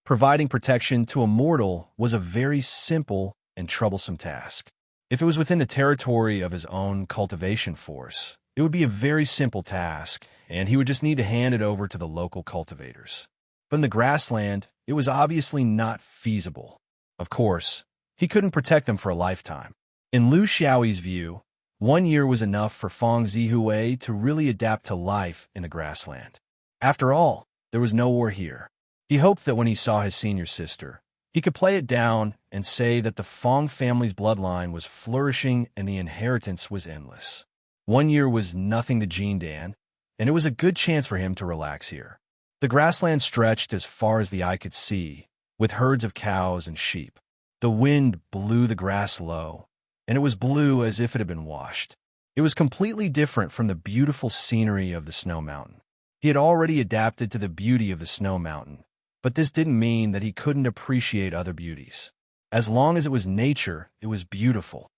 A: Providing protection to a mortal was a very simple and troublesome task. If it was within the territory of his own cultivation force, it would be a very simple task, and he would just need to hand it over to the local cultivators. But in the grassland, it was obviously not feasible. Of course, he couldn't protect them for a lifetime. In Lu Xiaoyi's view, 1 year was enough for Fong Zihui to really adapt to life in the grassland. After all, there was no war here. He hoped that when he saw his senior sister, he could play it down and say that the Fong family's bloodline was flourishing and the inheritance was endless. 1 year was nothing to Jean Dan, and it was a good chance for him to relax here. The grassland stretched as far as the eye could see, with herds of cows and sheep. The wind blew the grass low, and it was blue as if it had been washed. It was completely different from the beautiful scenery of the snow mountain. He had already adapted to the beauty of the snow mountain, but this didn't mean that he couldn't appreciate other beauties. As long as it was nature, it was beautiful.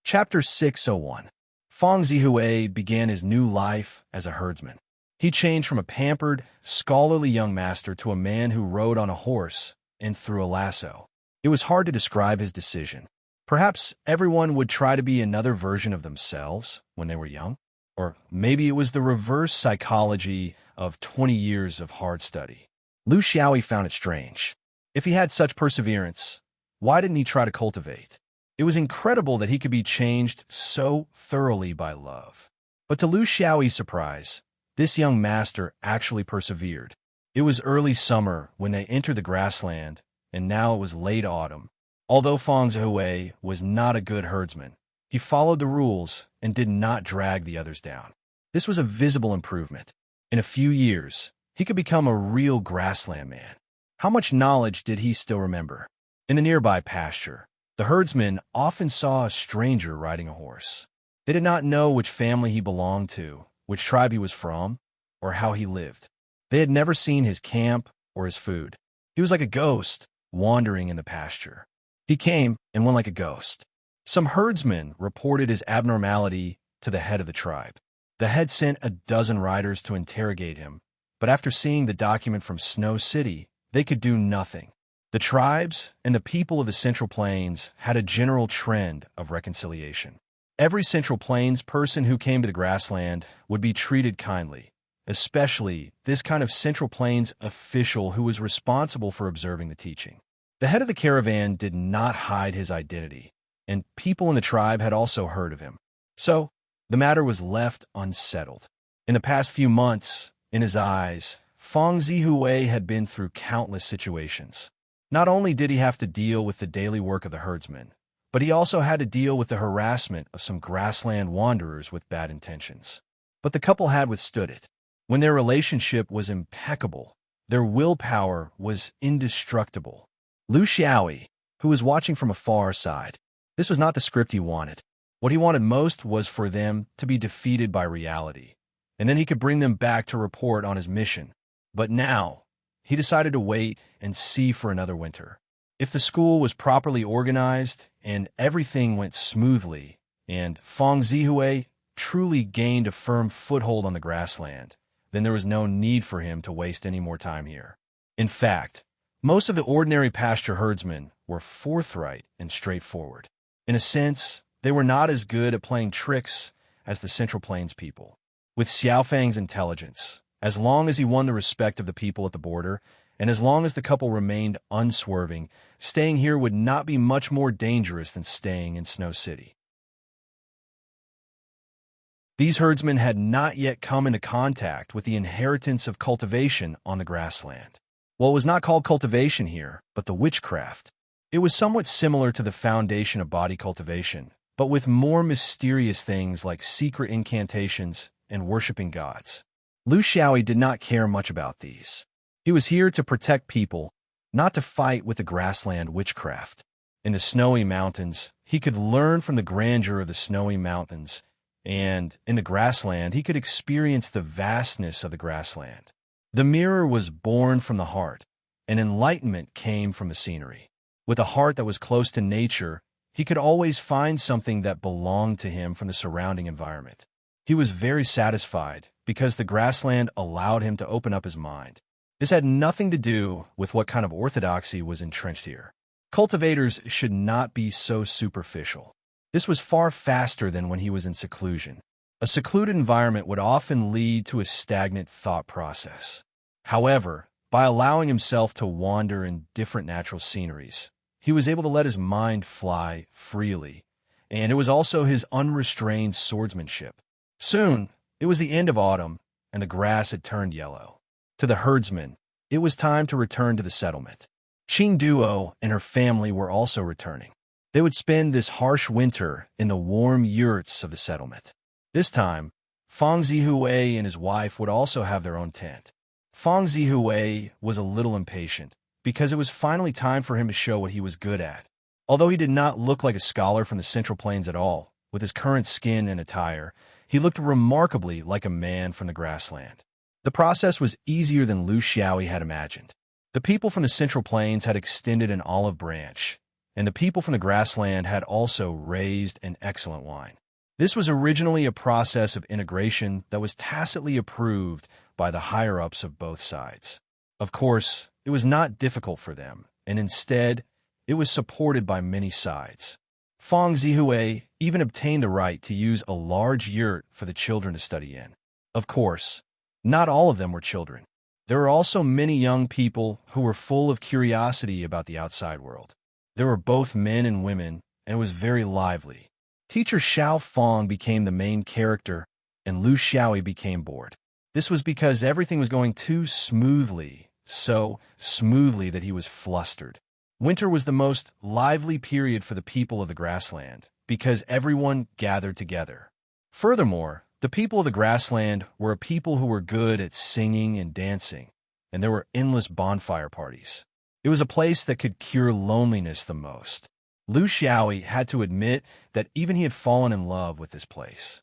A: Chapter 601. Fong Zihui began his new life as a herdsman. He changed from a pampered, scholarly young master to a man who rode on a horse and threw a lasso. It was hard to describe his decision. Perhaps everyone would try to be another version of themselves when they were young. Or maybe it was the reverse psychology of 20 years of hard study. Lu Xiaoyi found it strange. If he had such perseverance, why didn't he try to cultivate? It was incredible that he could be changed so thoroughly by love. But to Lu Xiaoyi's surprise, this young master actually persevered. It was early summer when they entered the grassland, and now it was late autumn. Although Fong Zihui was not a good herdsman, he followed the rules and did not drag the others down. This was a visible improvement. In a few years, he could become a real grassland man. How much knowledge did he still remember? In the nearby pasture, the herdsmen often saw a stranger riding a horse. They did not know which family he belonged to, which tribe he was from, or how he lived. They had never seen his camp or his food. He was like a ghost, wandering in the pasture. He came and went like a ghost. Some herdsmen reported his abnormality to the head of the tribe. The head sent a dozen riders to interrogate him, but after seeing the document from Snow City, they could do nothing. The tribes and the people of the Central Plains had a general trend of reconciliation. Every Central Plains person who came to the grassland would be treated kindly, especially this kind of Central Plains official who was responsible for observing the teaching. The head of the caravan did not hide his identity, and people in the tribe had also heard of him. So, the matter was left unsettled. In the past few months, in his eyes, Fong Zihui had been through countless situations. Not only did he have to deal with the daily work of the herdsmen, but he also had to deal with the harassment of some grassland wanderers with bad intentions. But the couple had withstood it. When their relationship was impeccable, their willpower was indestructible. Lu Xiaoyi, who was watching from afar, sighed. This was not the script he wanted. What he wanted most was for them to be defeated by reality, and then he could bring them back to report on his mission. But now, he decided to wait and see for another winter. If the school was properly organized and everything went smoothly, and Fong Zihui truly gained a firm foothold on the grassland, then there was no need for him to waste any more time here. In fact, most of the ordinary pasture herdsmen were forthright and straightforward. In a sense, they were not as good at playing tricks as the Central Plains people. With Xiaofang's intelligence, as long as he won the respect of the people at the border, and as long as the couple remained unswerving, staying here would not be much more dangerous than staying in Snow City. These herdsmen had not yet come into contact with the inheritance of cultivation on the grassland. Well, it was not called cultivation here, but the witchcraft. It was somewhat similar to the foundation of body cultivation, but with more mysterious things like secret incantations and worshipping gods. Lu Xiaoyi did not care much about these. He was here to protect people, not to fight with the grassland witchcraft. In the snowy mountains, he could learn from the grandeur of the snowy mountains, and in the grassland, he could experience the vastness of the grassland. The mirror was born from the heart, and enlightenment came from the scenery. With a heart that was close to nature, he could always find something that belonged to him from the surrounding environment. He was very satisfied because the grassland allowed him to open up his mind. This had nothing to do with what kind of orthodoxy was entrenched here. Cultivators should not be so superficial. This was far faster than when he was in seclusion. A secluded environment would often lead to a stagnant thought process. However, by allowing himself to wander in different natural sceneries, he was able to let his mind fly freely, and it was also his unrestrained swordsmanship. Soon, It was the end of autumn, and the grass had turned yellow. To the herdsman, it was time to return to the settlement. Qing Duo and her family were also returning. They would spend this harsh winter in the warm yurts of the settlement. This time, Fang Zihui and his wife would also have their own tent. Fang Zihui was a little impatient, because it was finally time for him to show what he was good at. Although he did not look like a scholar from the Central Plains at all, with his current skin and attire, he looked remarkably like a man from the grassland. The process was easier than Lu Xiaoyi had imagined. The people from the Central Plains had extended an olive branch, and the people from the grassland had also raised an excellent wine. This was originally a process of integration that was tacitly approved by the higher-ups of both sides. Of course, it was not difficult for them, and instead, it was supported by many sides. Fang Zihui even obtained the right to use a large yurt for the children to study in. Of course, not all of them were children. There were also many young people who were full of curiosity about the outside world. There were both men and women, and it was very lively. Teacher Xiao Fang became the main character, and Lu Xiaoyi became bored. This was because everything was going too smoothly, so smoothly that he was flustered. Winter was the most lively period for the people of the grassland, because everyone gathered together. Furthermore, the people of the grassland were a people who were good at singing and dancing, and there were endless bonfire parties. It was a place that could cure loneliness the most. Lu Xiaoyi had to admit that even he had fallen in love with this place.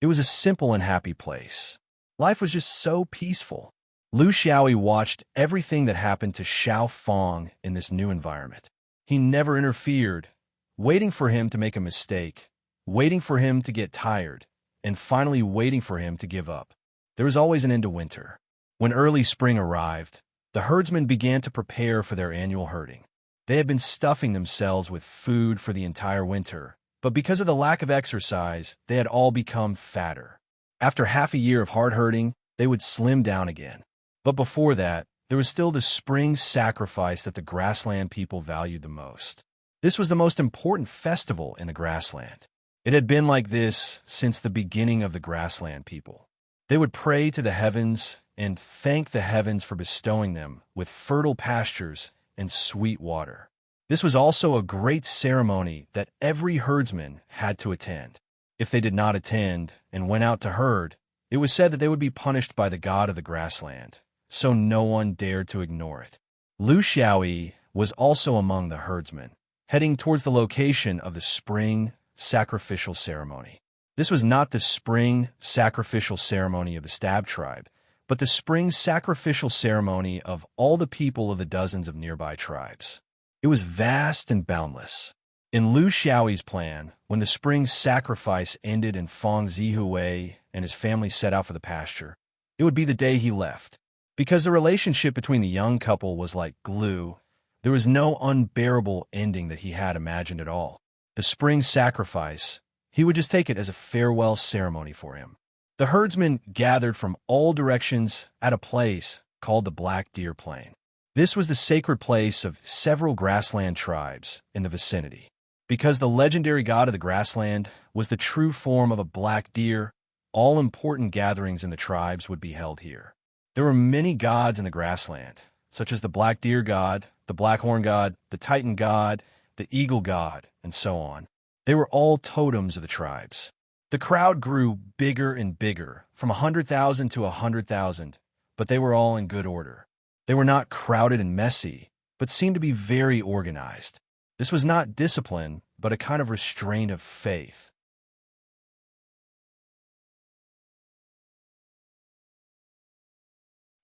A: It was a simple and happy place. Life was just so peaceful. Lu Xiaoyi watched everything that happened to Xiao Fang in this new environment. He never interfered, waiting for him to make a mistake, waiting for him to get tired, and finally waiting for him to give up. There was always an end to winter. When early spring arrived, the herdsmen began to prepare for their annual herding. They had been stuffing themselves with food for the entire winter, but because of the lack of exercise, they had all become fatter. After half a year of hard herding, they would slim down again. But before that, there was still the spring sacrifice that the grassland people valued the most. This was the most important festival in the grassland. It had been like this since the beginning of the grassland people. They would pray to the heavens and thank the heavens for bestowing them with fertile pastures and sweet water. This was also a great ceremony that every herdsman had to attend. If they did not attend and went out to herd, it was said that they would be punished by the god of the grassland, so no one dared to ignore it. Lu Xiaoyi was also among the herdsmen, heading towards the location of the spring sacrificial ceremony. This was not the spring sacrificial ceremony of the Stab tribe, but the spring sacrificial ceremony of all the people of the dozens of nearby tribes. It was vast and boundless. In Lu Xiaoyi's plan, when the spring sacrifice ended and Fang Zihui and his family set out for the pasture, it would be the day he left. Because the relationship between the young couple was like glue, there was no unbearable ending that he had imagined at all. The spring sacrifice, he would just take it as a farewell ceremony for him. The herdsmen gathered from all directions at a place called the Black Deer Plain. This was the sacred place of several grassland tribes in the vicinity. Because the legendary god of the grassland was the true form of a black deer, all important gatherings in the tribes would be held here. There were many gods in the grassland, such as the black deer god, the black horn god, the titan god, the eagle god, and so on. They were all totems of the tribes. The crowd grew bigger and bigger, from 100,000 to 100,000, but they were all in good order. They were not crowded and messy, but seemed to be very organized. This was not discipline, but a kind of restraint of faith.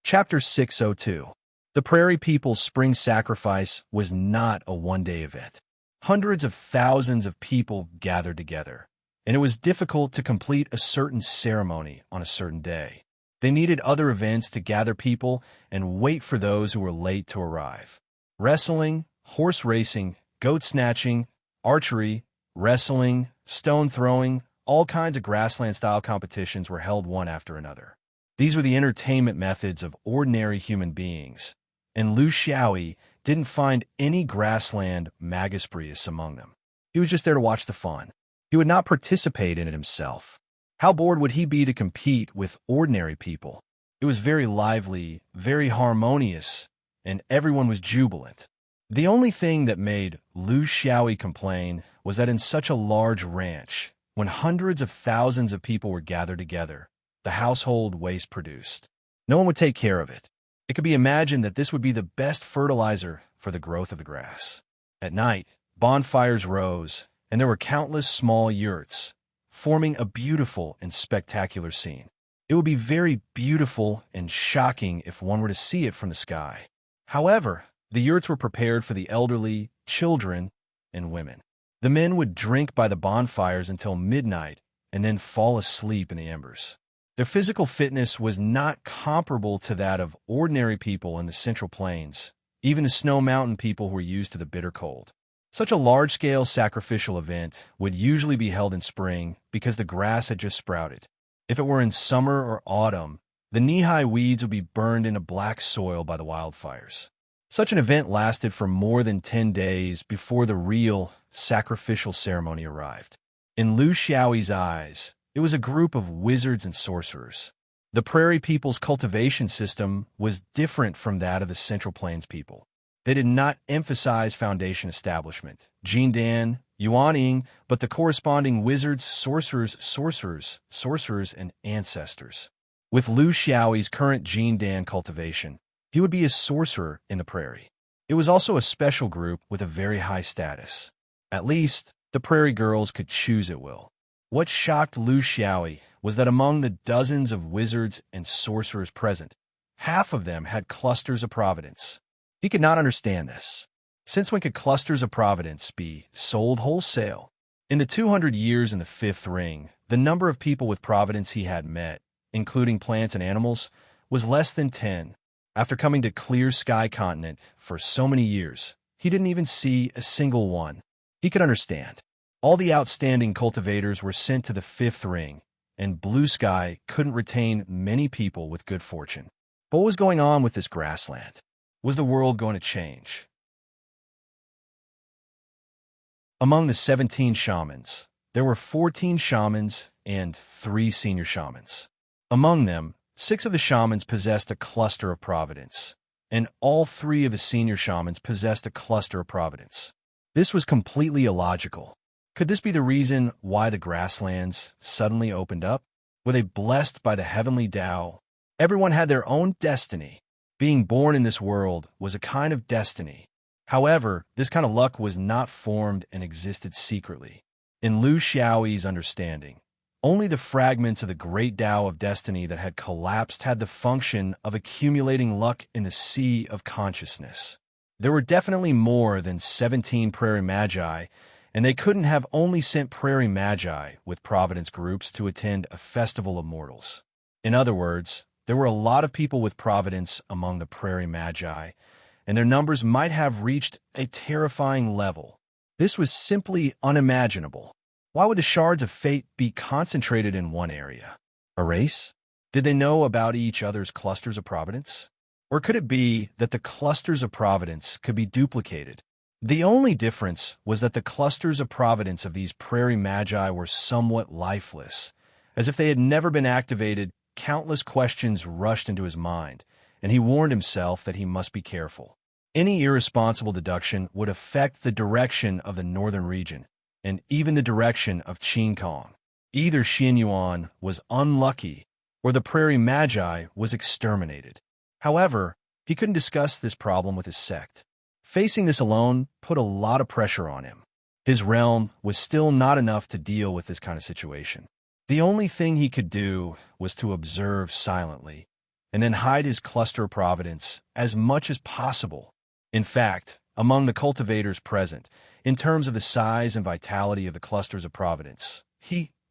A: Chapter 602. The Prairie People's Spring Sacrifice was not a one-day event. Hundreds of thousands of people gathered together, and it was difficult to complete a certain ceremony on a certain day. They needed other events to gather people and wait for those who were late to arrive. Wrestling, horse racing, goat snatching, archery, wrestling, stone throwing, all kinds of grassland-style competitions were held one after another. These were the entertainment methods of ordinary human beings, and Lu Xiaoyi didn't find any grassland magisprius among them. He was just there to watch the fun. He would not participate in it himself. How bored would he be to compete with ordinary people? It was very lively, very harmonious, and everyone was jubilant. The only thing that made Lu Xiaoyi complain was that in such a large ranch, when hundreds of thousands of people were gathered together, the household waste produced, no one would take care of it. It could be imagined that this would be the best fertilizer for the growth of the grass. At night, bonfires rose, and there were countless small yurts, forming a beautiful and spectacular scene. It would be very beautiful and shocking if one were to see it from the sky. However, the yurts were prepared for the elderly, children, and women. The men would drink by the bonfires until midnight and then fall asleep in the embers. Their physical fitness was not comparable to that of ordinary people in the Central Plains. Even the Snow Mountain people were used to the bitter cold. Such a large-scale sacrificial event would usually be held in spring because the grass had just sprouted. If it were in summer or autumn, the knee-high weeds would be burned into black soil by the wildfires. Such an event lasted for more than 10 days before the real sacrificial ceremony arrived. In Lu Xiaoyi's eyes, it was a group of wizards and sorcerers. The prairie people's cultivation system was different from that of the Central Plains people. They did not emphasize foundation establishment, Jindan, Yuaning, but the corresponding wizards, sorcerers, and ancestors. With Lu Xiaoyi's current Jindan cultivation, he would be a sorcerer in the prairie. It was also a special group with a very high status. At least, the prairie girls could choose at will. What shocked Lu Xiaoyi was that among the dozens of wizards and sorcerers present, half of them had clusters of providence. He could not understand this. Since when could clusters of providence be sold wholesale? In the 200 years in the fifth ring, the number of people with providence he had met, including plants and animals, was less than 10. After coming to Clear Sky Continent for so many years, he didn't even see a single one. He could understand. All the outstanding cultivators were sent to the fifth ring, and Blue Sky couldn't retain many people with good fortune. But what was going on with this grassland? Was the world going to change? Among the 17 shamans, there were 14 shamans and 3 senior shamans. Among them, 6 of the shamans possessed a cluster of providence, and all 3 of the senior shamans possessed a cluster of providence. This was completely illogical. Could this be the reason why the grasslands suddenly opened up? Were they blessed by the heavenly Tao? Everyone had their own destiny. Being born in this world was a kind of destiny. However, this kind of luck was not formed and existed secretly. In Lu Xiaoyi's understanding, only the fragments of the great Tao of destiny that had collapsed had the function of accumulating luck in the sea of consciousness. There were definitely more than 17 prairie magi, and they couldn't have only sent prairie magi with providence groups to attend a festival of mortals. In other words, there were a lot of people with providence among the prairie magi, and their numbers might have reached a terrifying level. This was simply unimaginable. Why would the shards of fate be concentrated in one area? A race? Did they know about each other's clusters of providence? Or could it be that the clusters of providence could be duplicated? The only difference was that the clusters of providence of these prairie magi were somewhat lifeless. As if they had never been activated, countless questions rushed into his mind, and he warned himself that he must be careful. Any irresponsible deduction would affect the direction of the northern region, and even the direction of Qin Kong. Either Xin Yuan was unlucky, or the prairie magi was exterminated. However, he couldn't discuss this problem with his sect. Facing this alone put a lot of pressure on him. His realm was still not enough to deal with this kind of situation. The only thing he could do was to observe silently, and then hide his cluster of providence as much as possible. In fact, among the cultivators present, in terms of the size and vitality of the clusters of providence,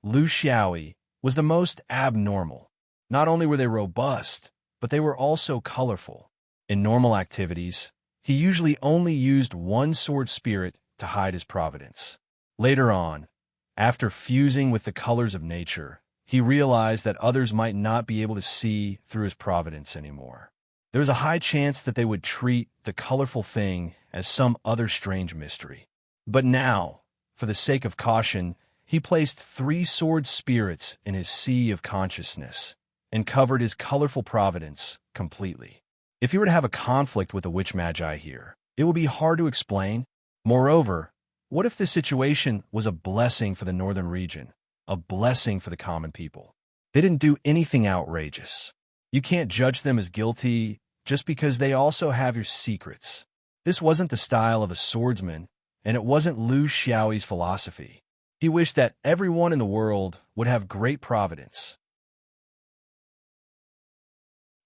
A: Lu Xiaoyi, was the most abnormal. Not only were they robust, but they were also colorful. In normal activities, he usually only used one sword spirit to hide his providence. Later on, after fusing with the colors of nature, he realized that others might not be able to see through his providence anymore. There was a high chance that they would treat the colorful thing as some other strange mystery. But now, for the sake of caution, He placed 3 sword spirits in his sea of consciousness and covered his colorful providence completely. If you were to have a conflict with the witch magi here, it would be hard to explain. Moreover, what if this situation was a blessing for the northern region, a blessing for the common people? They didn't do anything outrageous. You can't judge them as guilty just because they also have your secrets. This wasn't the style of a swordsman, and it wasn't Lu Xiaoyi's philosophy. He wished that everyone in the world would have great providence.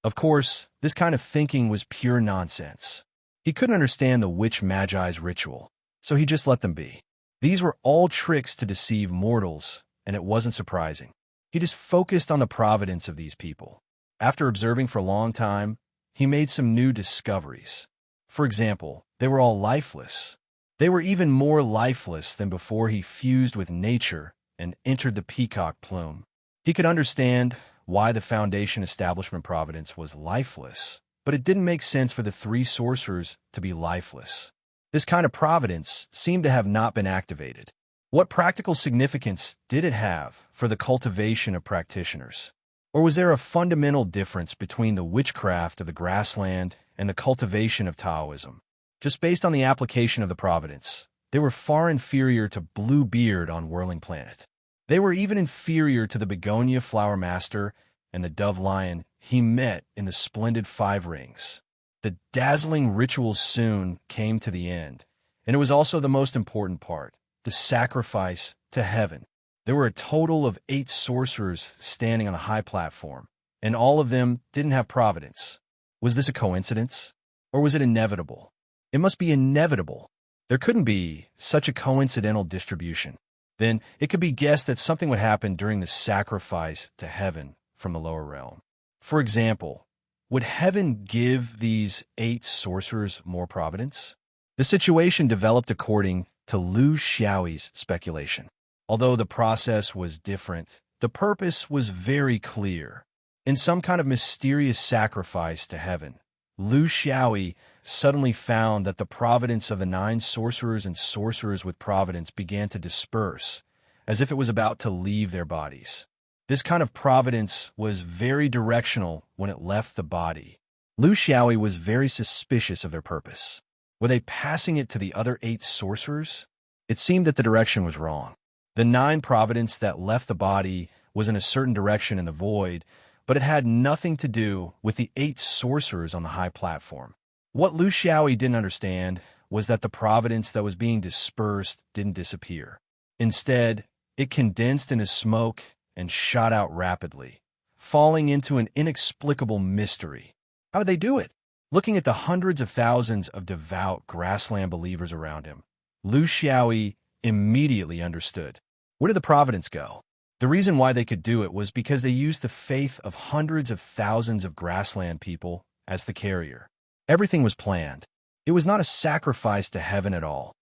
A: Of course, this kind of thinking was pure nonsense. He couldn't understand the witch magi's ritual, so he just let them be. These were all tricks to deceive mortals, and it wasn't surprising. He just focused on the providence of these people. After observing for a long time, he made some new discoveries. For example, they were all lifeless. They were even more lifeless than before he fused with nature and entered the peacock plume. He could understand why the Foundation establishment providence was lifeless, but it didn't make sense for the 3 sorcerers to be lifeless. This kind of providence seemed to have not been activated. What practical significance did it have for the cultivation of practitioners? Or was there a fundamental difference between the witchcraft of the grassland and the cultivation of Taoism? Just based on the application of the providence, they were far inferior to Bluebeard on Whirling Planet. They were even inferior to the begonia flower master and the dove lion he met in the splendid 5 rings. The dazzling ritual soon came to the end, and it was also the most important part, the sacrifice to heaven. There were a total of 8 sorcerers standing on a high platform, and all of them didn't have providence. Was this a coincidence? Or was it inevitable? It must be inevitable. There couldn't be such a coincidental distribution. Then it could be guessed that something would happen during the sacrifice to heaven from the lower realm. For example, would heaven give these 8 sorcerers more providence? The situation developed according to Lu Xiaoyi's speculation. Although the process was different, the purpose was very clear. In some kind of mysterious sacrifice to heaven, Lu Xiaoyi suddenly found that the providence of the 9 sorcerers and sorcerers with providence began to disperse, as if it was about to leave their bodies. This kind of providence was very directional when it left the body. Lu Xiaoyi was very suspicious of their purpose. Were they passing it to the other 8 sorcerers? It seemed that the direction was wrong. The 9 providence that left the body was in a certain direction in the void, but it had nothing to do with the 8 sorcerers on the high platform. What Lu Xiaoyi didn't understand was that the providence that was being dispersed didn't disappear. Instead, it condensed into smoke and shot out rapidly, falling into an inexplicable mystery. How would they do it? Looking at the hundreds of thousands of devout grassland believers around him, Lu Xiaoyi immediately understood. Where did the providence go? The reason why they could do it was because they used the faith of hundreds of thousands of grassland people as the carrier. Everything was planned. It was not a sacrifice to heaven at all.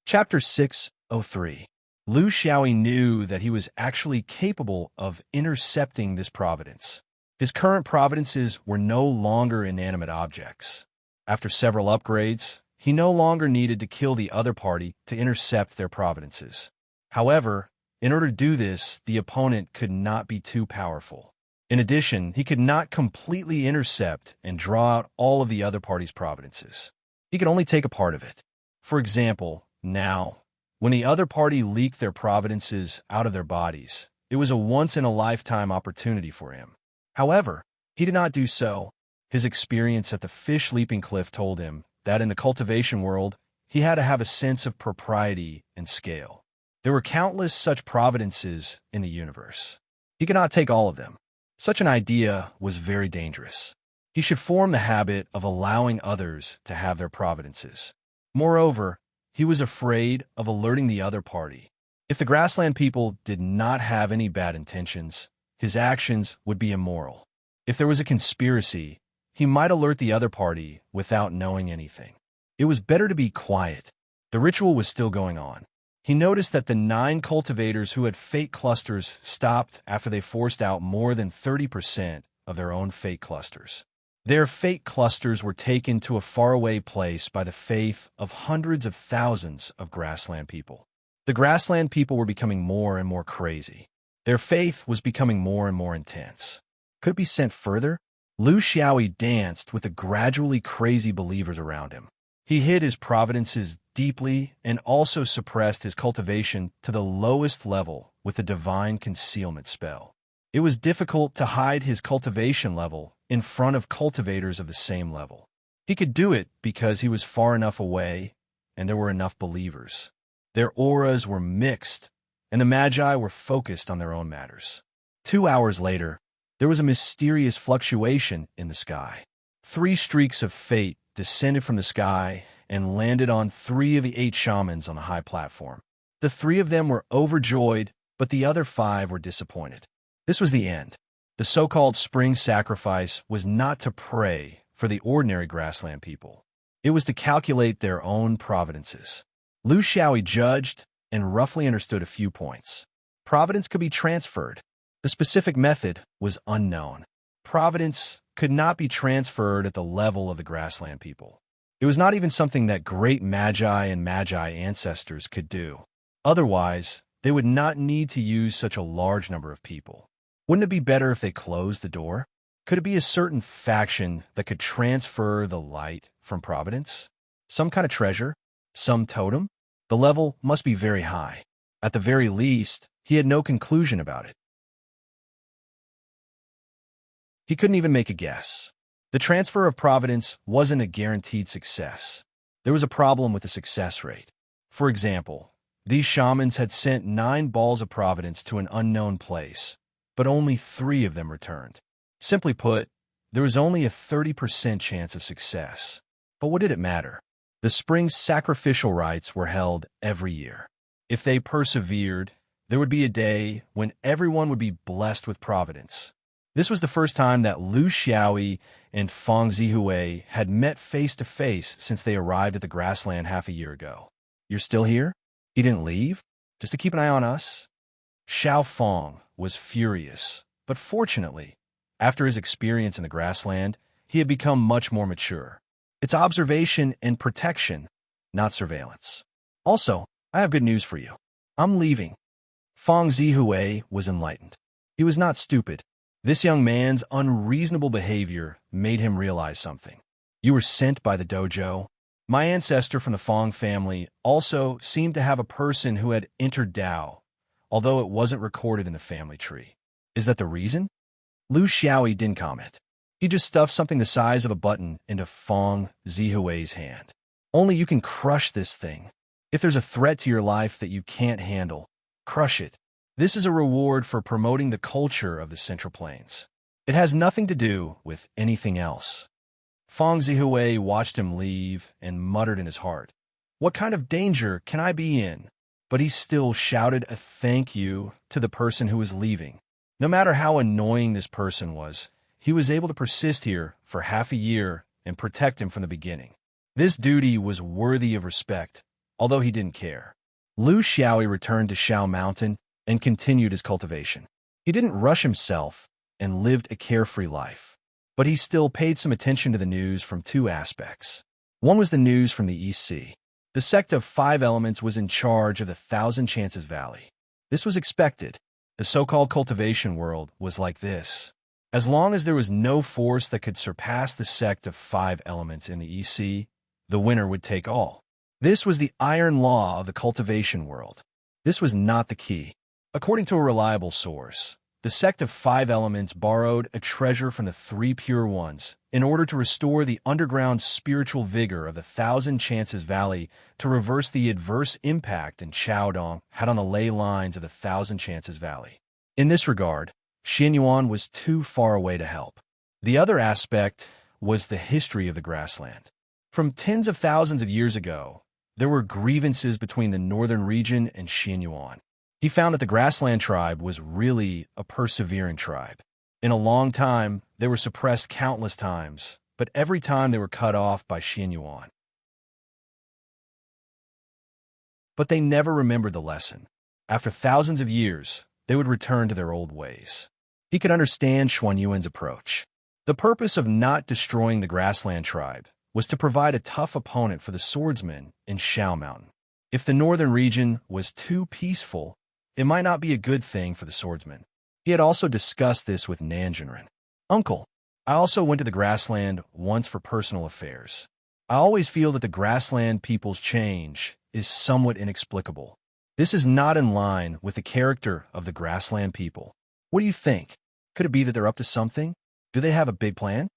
A: Chapter 603. Lu Xiaoyi knew that he was actually capable of intercepting this providence. His current providences were no longer inanimate objects. After several upgrades, he no longer needed to kill the other party to intercept their providences. However, in order to do this, the opponent could not be too powerful. In addition, he could not completely intercept and draw out all of the other party's providences. He could only take a part of it. For example, now, when the other party leaked their providences out of their bodies, it was a once-in-a-lifetime opportunity for him. However, he did not do so. His experience at the fish leaping cliff told him that in the cultivation world, he had to have a sense of propriety and scale. There were countless such providences in the universe. He could not take all of them. Such an idea was very dangerous. He should form the habit of allowing others to have their providences. Moreover, he was afraid of alerting the other party. If the grassland people did not have any bad intentions, his actions would be immoral. If there was a conspiracy, he might alert the other party without knowing anything. It was better to be quiet. The ritual was still going on. He noticed that the 9 cultivators who had fate clusters stopped after they forced out more than 30% of their own fate clusters. Their fate clusters were taken to a faraway place by the faith of hundreds of thousands of grassland people. The grassland people were becoming more and more crazy. Their faith was becoming more and more intense. Could it be sent further? Lu Xiaoyi danced with the gradually crazy believers around him. He hid his providences deeply and also suppressed his cultivation to the lowest level with a divine concealment spell. It was difficult to hide his cultivation level in front of cultivators of the same level. He could do it because he was far enough away and there were enough believers. Their auras were mixed, and the Magi were focused on their own matters. 2 hours later, there was a mysterious fluctuation in the sky. 3 streaks of fate descended from the sky and landed on 3 of the 8 shamans on the high platform. The 3 of them were overjoyed, but the other 5 were disappointed. This was the end. The so-called spring sacrifice was not to pray for the ordinary grassland people. It was to calculate their own providences. Lu Xiaoyi judged and roughly understood a few points. Providence could be transferred. The specific method was unknown. Providence could not be transferred at the level of the grassland people. It was not even something that great magi and magi ancestors could do. Otherwise, they would not need to use such a large number of people. Wouldn't it be better if they closed the door? Could it be a certain faction that could transfer the light from Providence? Some kind of treasure? Some totem? The level must be very high. At the very least, he had no conclusion about it. He couldn't even make a guess. The transfer of Providence wasn't a guaranteed success. There was a problem with the success rate. For example, these shamans had sent 9 balls of Providence to an unknown place, but only 3 of them returned. Simply put, there was only a 30% chance of success. But what did it matter? The spring sacrificial rites were held every year. If they persevered, there would be a day when everyone would be blessed with Providence. This was the first time that Lu Xiaoyi and Feng Zihui had met face-to-face since they arrived at the grassland half a year ago. You're still here? He didn't leave? Just to keep an eye on us? Xiao Feng was furious, but fortunately, after his experience in the grassland, he had become much more mature. It's observation and protection, not surveillance. Also, I have good news for you. I'm leaving. Feng Zihui was enlightened. He was not stupid. This young man's unreasonable behavior made him realize something. You were sent by the dojo. My ancestor from the Feng family also seemed to have a person who had entered Dao, although it wasn't recorded in the family tree. Is that the reason? Lu Xiaoyi didn't comment. He just stuffed something the size of a button into Feng Zihui's hand. Only you can crush this thing. If there's a threat to your life that you can't handle, crush it. This is a reward for promoting the culture of the Central Plains. It has nothing to do with anything else. Feng Zihui watched him leave and muttered in his heart, "What kind of danger can I be in?" But he still shouted a thank you to the person who was leaving. No matter how annoying this person was, he was able to persist here for half a year and protect him from the beginning. This duty was worthy of respect, although he didn't care. Lu Xiaoyi returned to Shao Mountain and continued his cultivation. He didn't rush himself and lived a carefree life, but he still paid some attention to the news from 2 aspects. One was the news from the East Sea. The sect of 5 elements was in charge of the Thousand Chances Valley. This was expected. The so-called cultivation world was like this. As long as there was no force that could surpass the sect of 5 elements in the East Sea, the winner would take all. This was the iron law of the cultivation world. This was not the key. According to a reliable source, the sect of 5 elements borrowed a treasure from the 3 pure ones in order to restore the underground spiritual vigor of the Thousand Chances Valley to reverse the adverse impact in Chaodong had on the ley lines of the Thousand Chances Valley. In this regard, Xianyuan was too far away to help. The other aspect was the history of the grassland. From tens of thousands of years ago, there were grievances between the northern region and Xianyuan. He found that the grassland tribe was really a persevering tribe. In a long time, they were suppressed countless times, but every time they were cut off by Xianyuan. But they never remembered the lesson. After thousands of years, they would return to their old ways. He could understand Xuanyuan's approach. The purpose of not destroying the grassland tribe was to provide a tough opponent for the swordsmen in Shao Mountain. If the northern region was too peaceful, it might not be a good thing for the swordsmen. He had also discussed this with Nanjinren. Uncle, I also went to the grassland once for personal affairs. I always feel that the grassland people's change is somewhat inexplicable. This is not in line with the character of the grassland people. What do you think? Could it be that they're up to something? Do they have a big plan?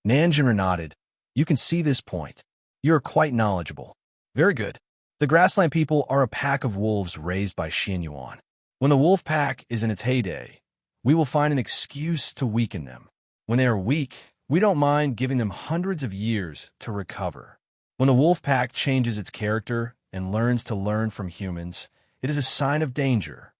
A: Nanjinren nodded. You can see this point. You are quite knowledgeable. Very good. The grassland people are a pack of wolves raised by Xianyuan. When the wolf pack is in its heyday, we will find an excuse to weaken them. When they are weak, we don't mind giving them hundreds of years to recover. When the wolf pack changes its character and learns to learn from humans, it is a sign of danger.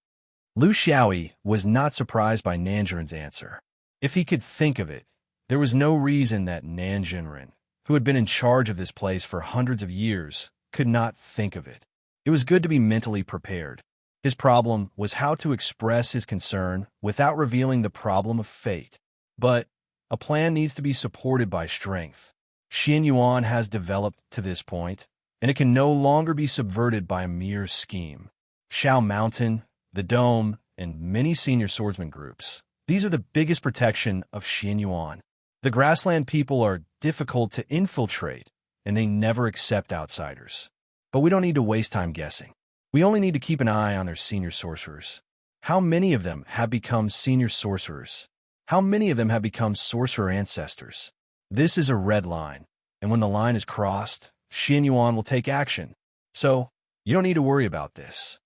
A: Lu Xiaoyi was not surprised by Nanjinren's answer. If he could think of it, there was no reason that Nanjinren, who had been in charge of this place for hundreds of years, could not think of it. It was good to be mentally prepared. His problem was how to express his concern without revealing the problem of fate. But a plan needs to be supported by strength. Xianyuan has developed to this point, and it can no longer be subverted by a mere scheme. Shao Mountain, the Dome, and many senior swordsman groups. These are the biggest protection of Xianyuan. The grassland people are difficult to infiltrate, and they never accept outsiders. But we don't need to waste time guessing. We only need to keep an eye on their senior sorcerers. How many of them have become senior sorcerers? How many of them have become sorcerer ancestors? This is a red line, and when the line is crossed, Xianyuan will take action. So, you don't need to worry about this.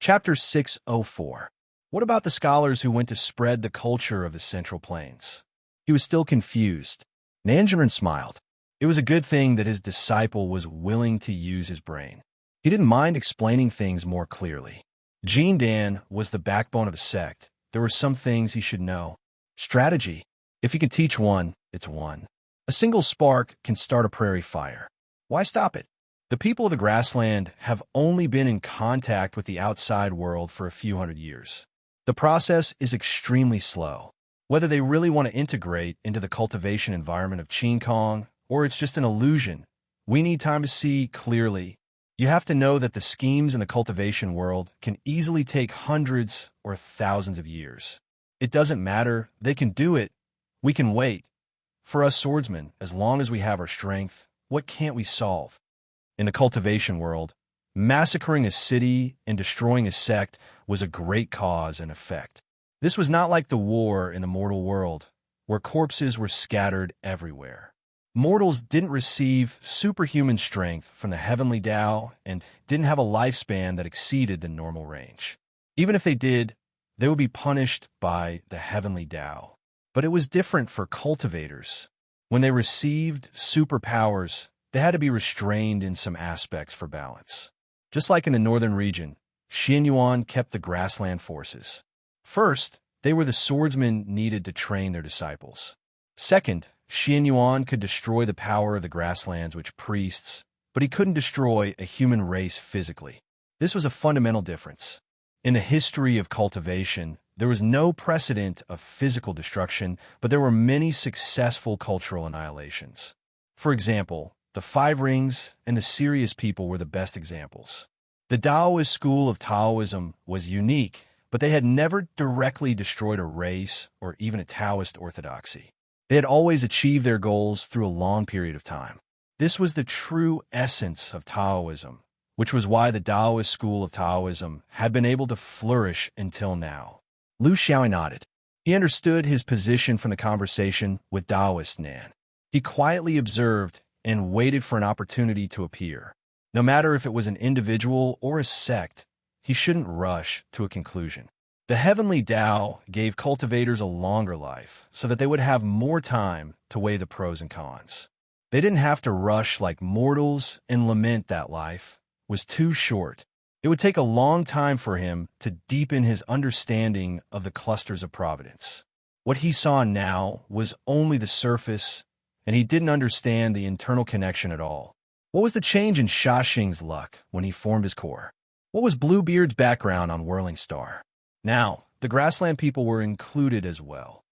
A: Chapter 604. What about the scholars who went to spread the culture of the Central Plains? He was still confused. Nanjinren smiled. It was a good thing that his disciple was willing to use his brain. He didn't mind explaining things more clearly. Jean Dan was the backbone of a sect. There were some things he should know. Strategy. If he can teach one, it's one. A single spark can start a prairie fire. Why stop it? The people of the grassland have only been in contact with the outside world for a few hundred years. The process is extremely slow. Whether they really want to integrate into the cultivation environment of Qin Kong, or it's just an illusion, we need time to see clearly. You have to know that the schemes in the cultivation world can easily take hundreds or thousands of years. It doesn't matter. They can do it. We can wait. For us swordsmen, as long as we have our strength, what can't we solve? In the cultivation world, massacring a city and destroying a sect was a great cause and effect. This was not like the war in the mortal world, where corpses were scattered everywhere. Mortals didn't receive superhuman strength from the heavenly Tao and didn't have a lifespan that exceeded the normal range. Even if they did, they would be punished by the heavenly Tao. But it was different for cultivators. When they received superpowers, they had to be restrained in some aspects for balance. Just like in the northern region, Xianyuan kept the grassland forces. First, they were the swordsmen needed to train their disciples. Second, Xianyuan could destroy the power of the grasslands with priests, but he couldn't destroy a human race physically. This was a fundamental difference. In the history of cultivation, there was no precedent of physical destruction, but there were many successful cultural annihilations. For example, the Five Rings and the Serious People were the best examples. The Taoist school of Taoism was unique, but they had never directly destroyed a race or even a Taoist orthodoxy. They had always achieved their goals through a long period of time. This was the true essence of Taoism, which was why the Taoist school of Taoism had been able to flourish until now. Lu Xiaoyi nodded. He understood his position from the conversation with Taoist Nan. He quietly observed and waited for an opportunity to appear. No matter if it was an individual or a sect, he shouldn't rush to a conclusion. The heavenly Tao gave cultivators a longer life so that they would have more time to weigh the pros and cons. They didn't have to rush like mortals and lament that life was too short. It would take a long time for him to deepen his understanding of the clusters of providence. What he saw now was only the surface, and he didn't understand the internal connection at all. What was the change in Shaxing's luck when he formed his core? What was Bluebeard's background on Whirling Star? Now, the grassland people were included as well.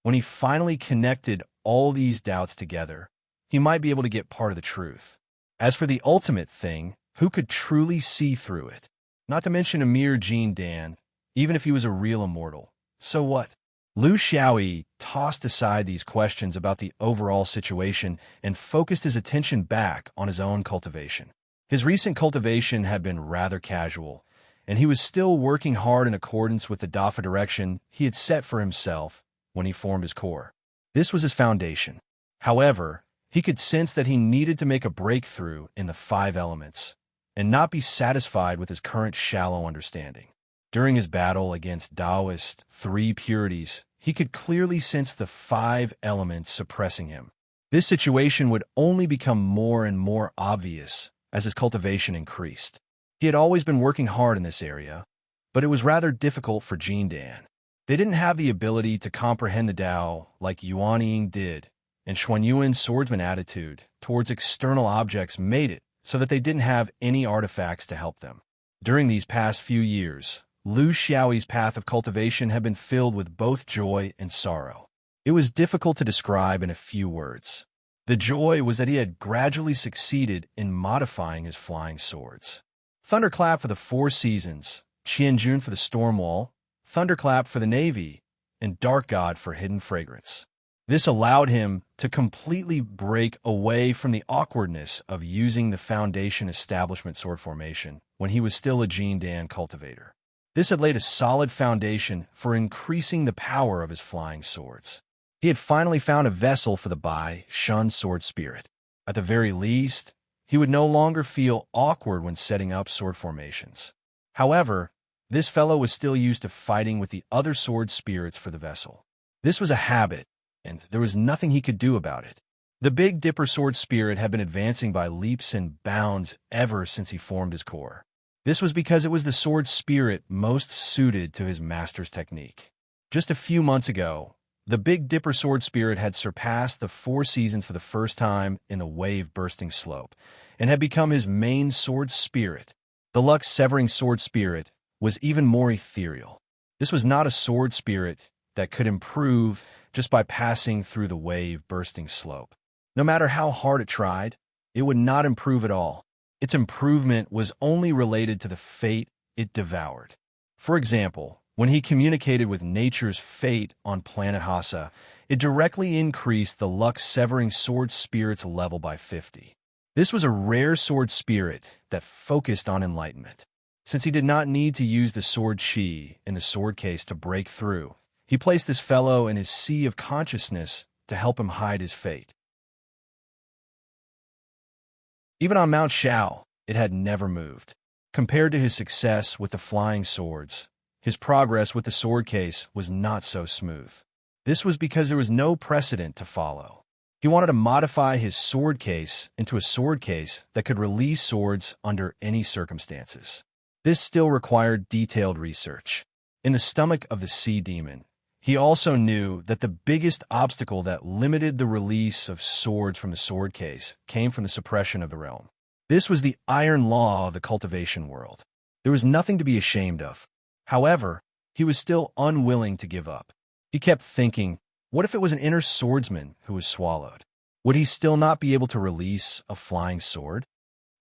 A: When he finally connected all these doubts together, he might be able to get part of the truth. As for the ultimate thing, who could truly see through it? Not to mention a mere Jean Dan, even if he was a real immortal. So what? Lu Xiaoyi tossed aside these questions about the overall situation and focused his attention back on his own cultivation. His recent cultivation had been rather casual, and he was still working hard in accordance with the Dafa direction he had set for himself when he formed his core. This was his foundation. However, he could sense that he needed to make a breakthrough in the 5 elements and not be satisfied with his current shallow understanding. During his battle against Taoist 3 purities, he could clearly sense the 5 elements suppressing him. This situation would only become more and more obvious as his cultivation increased. He had always been working hard in this area, but it was rather difficult for Jean Dan. They didn't have the ability to comprehend the Tao like Yuan Ying did, and Xuanyuan's swordsman attitude towards external objects made it so that they didn't have any artifacts to help them. During these past few years, Lu Xiaoyi's path of cultivation had been filled with both joy and sorrow. It was difficult to describe in a few words. The joy was that he had gradually succeeded in modifying his flying swords. Thunderclap for the 4 seasons, Qianjun for the storm wall, Thunderclap for the navy, and Dark God for hidden fragrance. This allowed him to completely break away from the awkwardness of using the foundation establishment sword formation when he was still a Jean Dan cultivator. This had laid a solid foundation for increasing the power of his flying swords. He had finally found a vessel for the Bai Shun sword spirit. At the very least, he would no longer feel awkward when setting up sword formations. However, this fellow was still used to fighting with the other sword spirits for the vessel. This was a habit, and there was nothing he could do about it. The Big Dipper sword spirit had been advancing by leaps and bounds ever since he formed his core. This was because it was the sword spirit most suited to his master's technique. Just a few months ago, the Big Dipper sword spirit had surpassed the 4 seasons for the first time in the wave-bursting slope, and had become his main sword spirit. The Lux-severing sword spirit was even more ethereal. This was not a sword spirit that could improve just by passing through the wave-bursting slope. No matter how hard it tried, it would not improve at all. Its improvement was only related to the fate it devoured. For example, when he communicated with nature's fate on planet Hassa, it directly increased the Lux-severing sword spirit's level by 50. This was a rare sword spirit that focused on enlightenment. Since he did not need to use the sword chi in the sword case to break through, he placed this fellow in his sea of consciousness to help him hide his fate. Even on Mount Shao, it had never moved. Compared to his success with the flying swords, his progress with the sword case was not so smooth. This was because there was no precedent to follow. He wanted to modify his sword case into a sword case that could release swords under any circumstances. This still required detailed research. In the stomach of the sea demon, he also knew that the biggest obstacle that limited the release of swords from the sword case came from the suppression of the realm. This was the iron law of the cultivation world. There was nothing to be ashamed of. However, he was still unwilling to give up. He kept thinking, what if it was an inner swordsman who was swallowed? Would he still not be able to release a flying sword?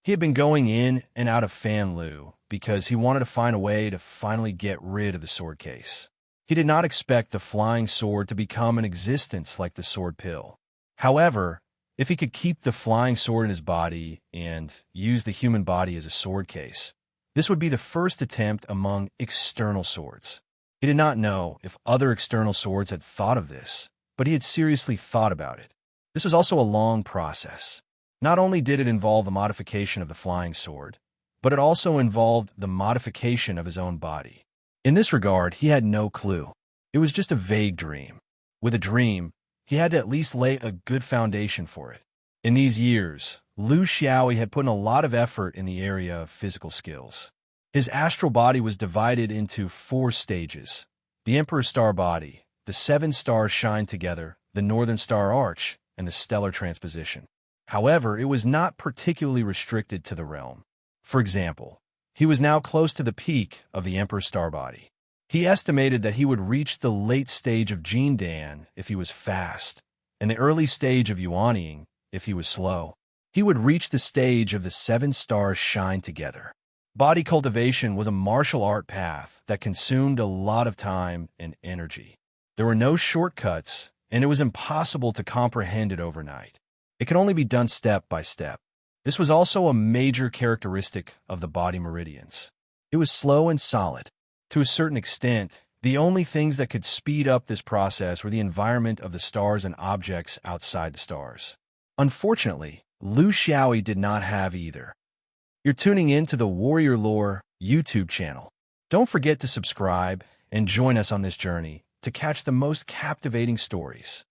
A: He had been going in and out of Fan Lu because he wanted to find a way to finally get rid of the sword case. He did not expect the flying sword to become an existence like the sword pill. However, if he could keep the flying sword in his body and use the human body as a sword case, this would be the first attempt among external swords. He did not know if other external swords had thought of this, but he had seriously thought about it. This was also a long process. Not only did it involve the modification of the flying sword, but it also involved the modification of his own body. In this regard, he had no clue. It was just a vague dream. With a dream, he had to at least lay a good foundation for it. In these years, Lu Xiaoyi had put in a lot of effort in the area of physical skills. His astral body was divided into 4 stages: the Emperor Star body, the 7 stars shine together, the Northern Star Arch, and the Stellar Transposition. However, it was not particularly restricted to the realm. For example, he was now close to the peak of the Emperor's star body. He estimated that he would reach the late stage of Jindan if he was fast, and the early stage of Yuanying if he was slow. He would reach the stage of the 7 stars shine together. Body cultivation was a martial art path that consumed a lot of time and energy. There were no shortcuts, and it was impossible to comprehend it overnight. It could only be done step by step. This was also a major characteristic of the body meridians. It was slow and solid. To a certain extent, the only things that could speed up this process were the environment of the stars and objects outside the stars. Unfortunately, Lu Xiaoyi did not have either. You're tuning in to the Warrior Lore YouTube channel. Don't forget to subscribe and join us on this journey to catch the most captivating stories.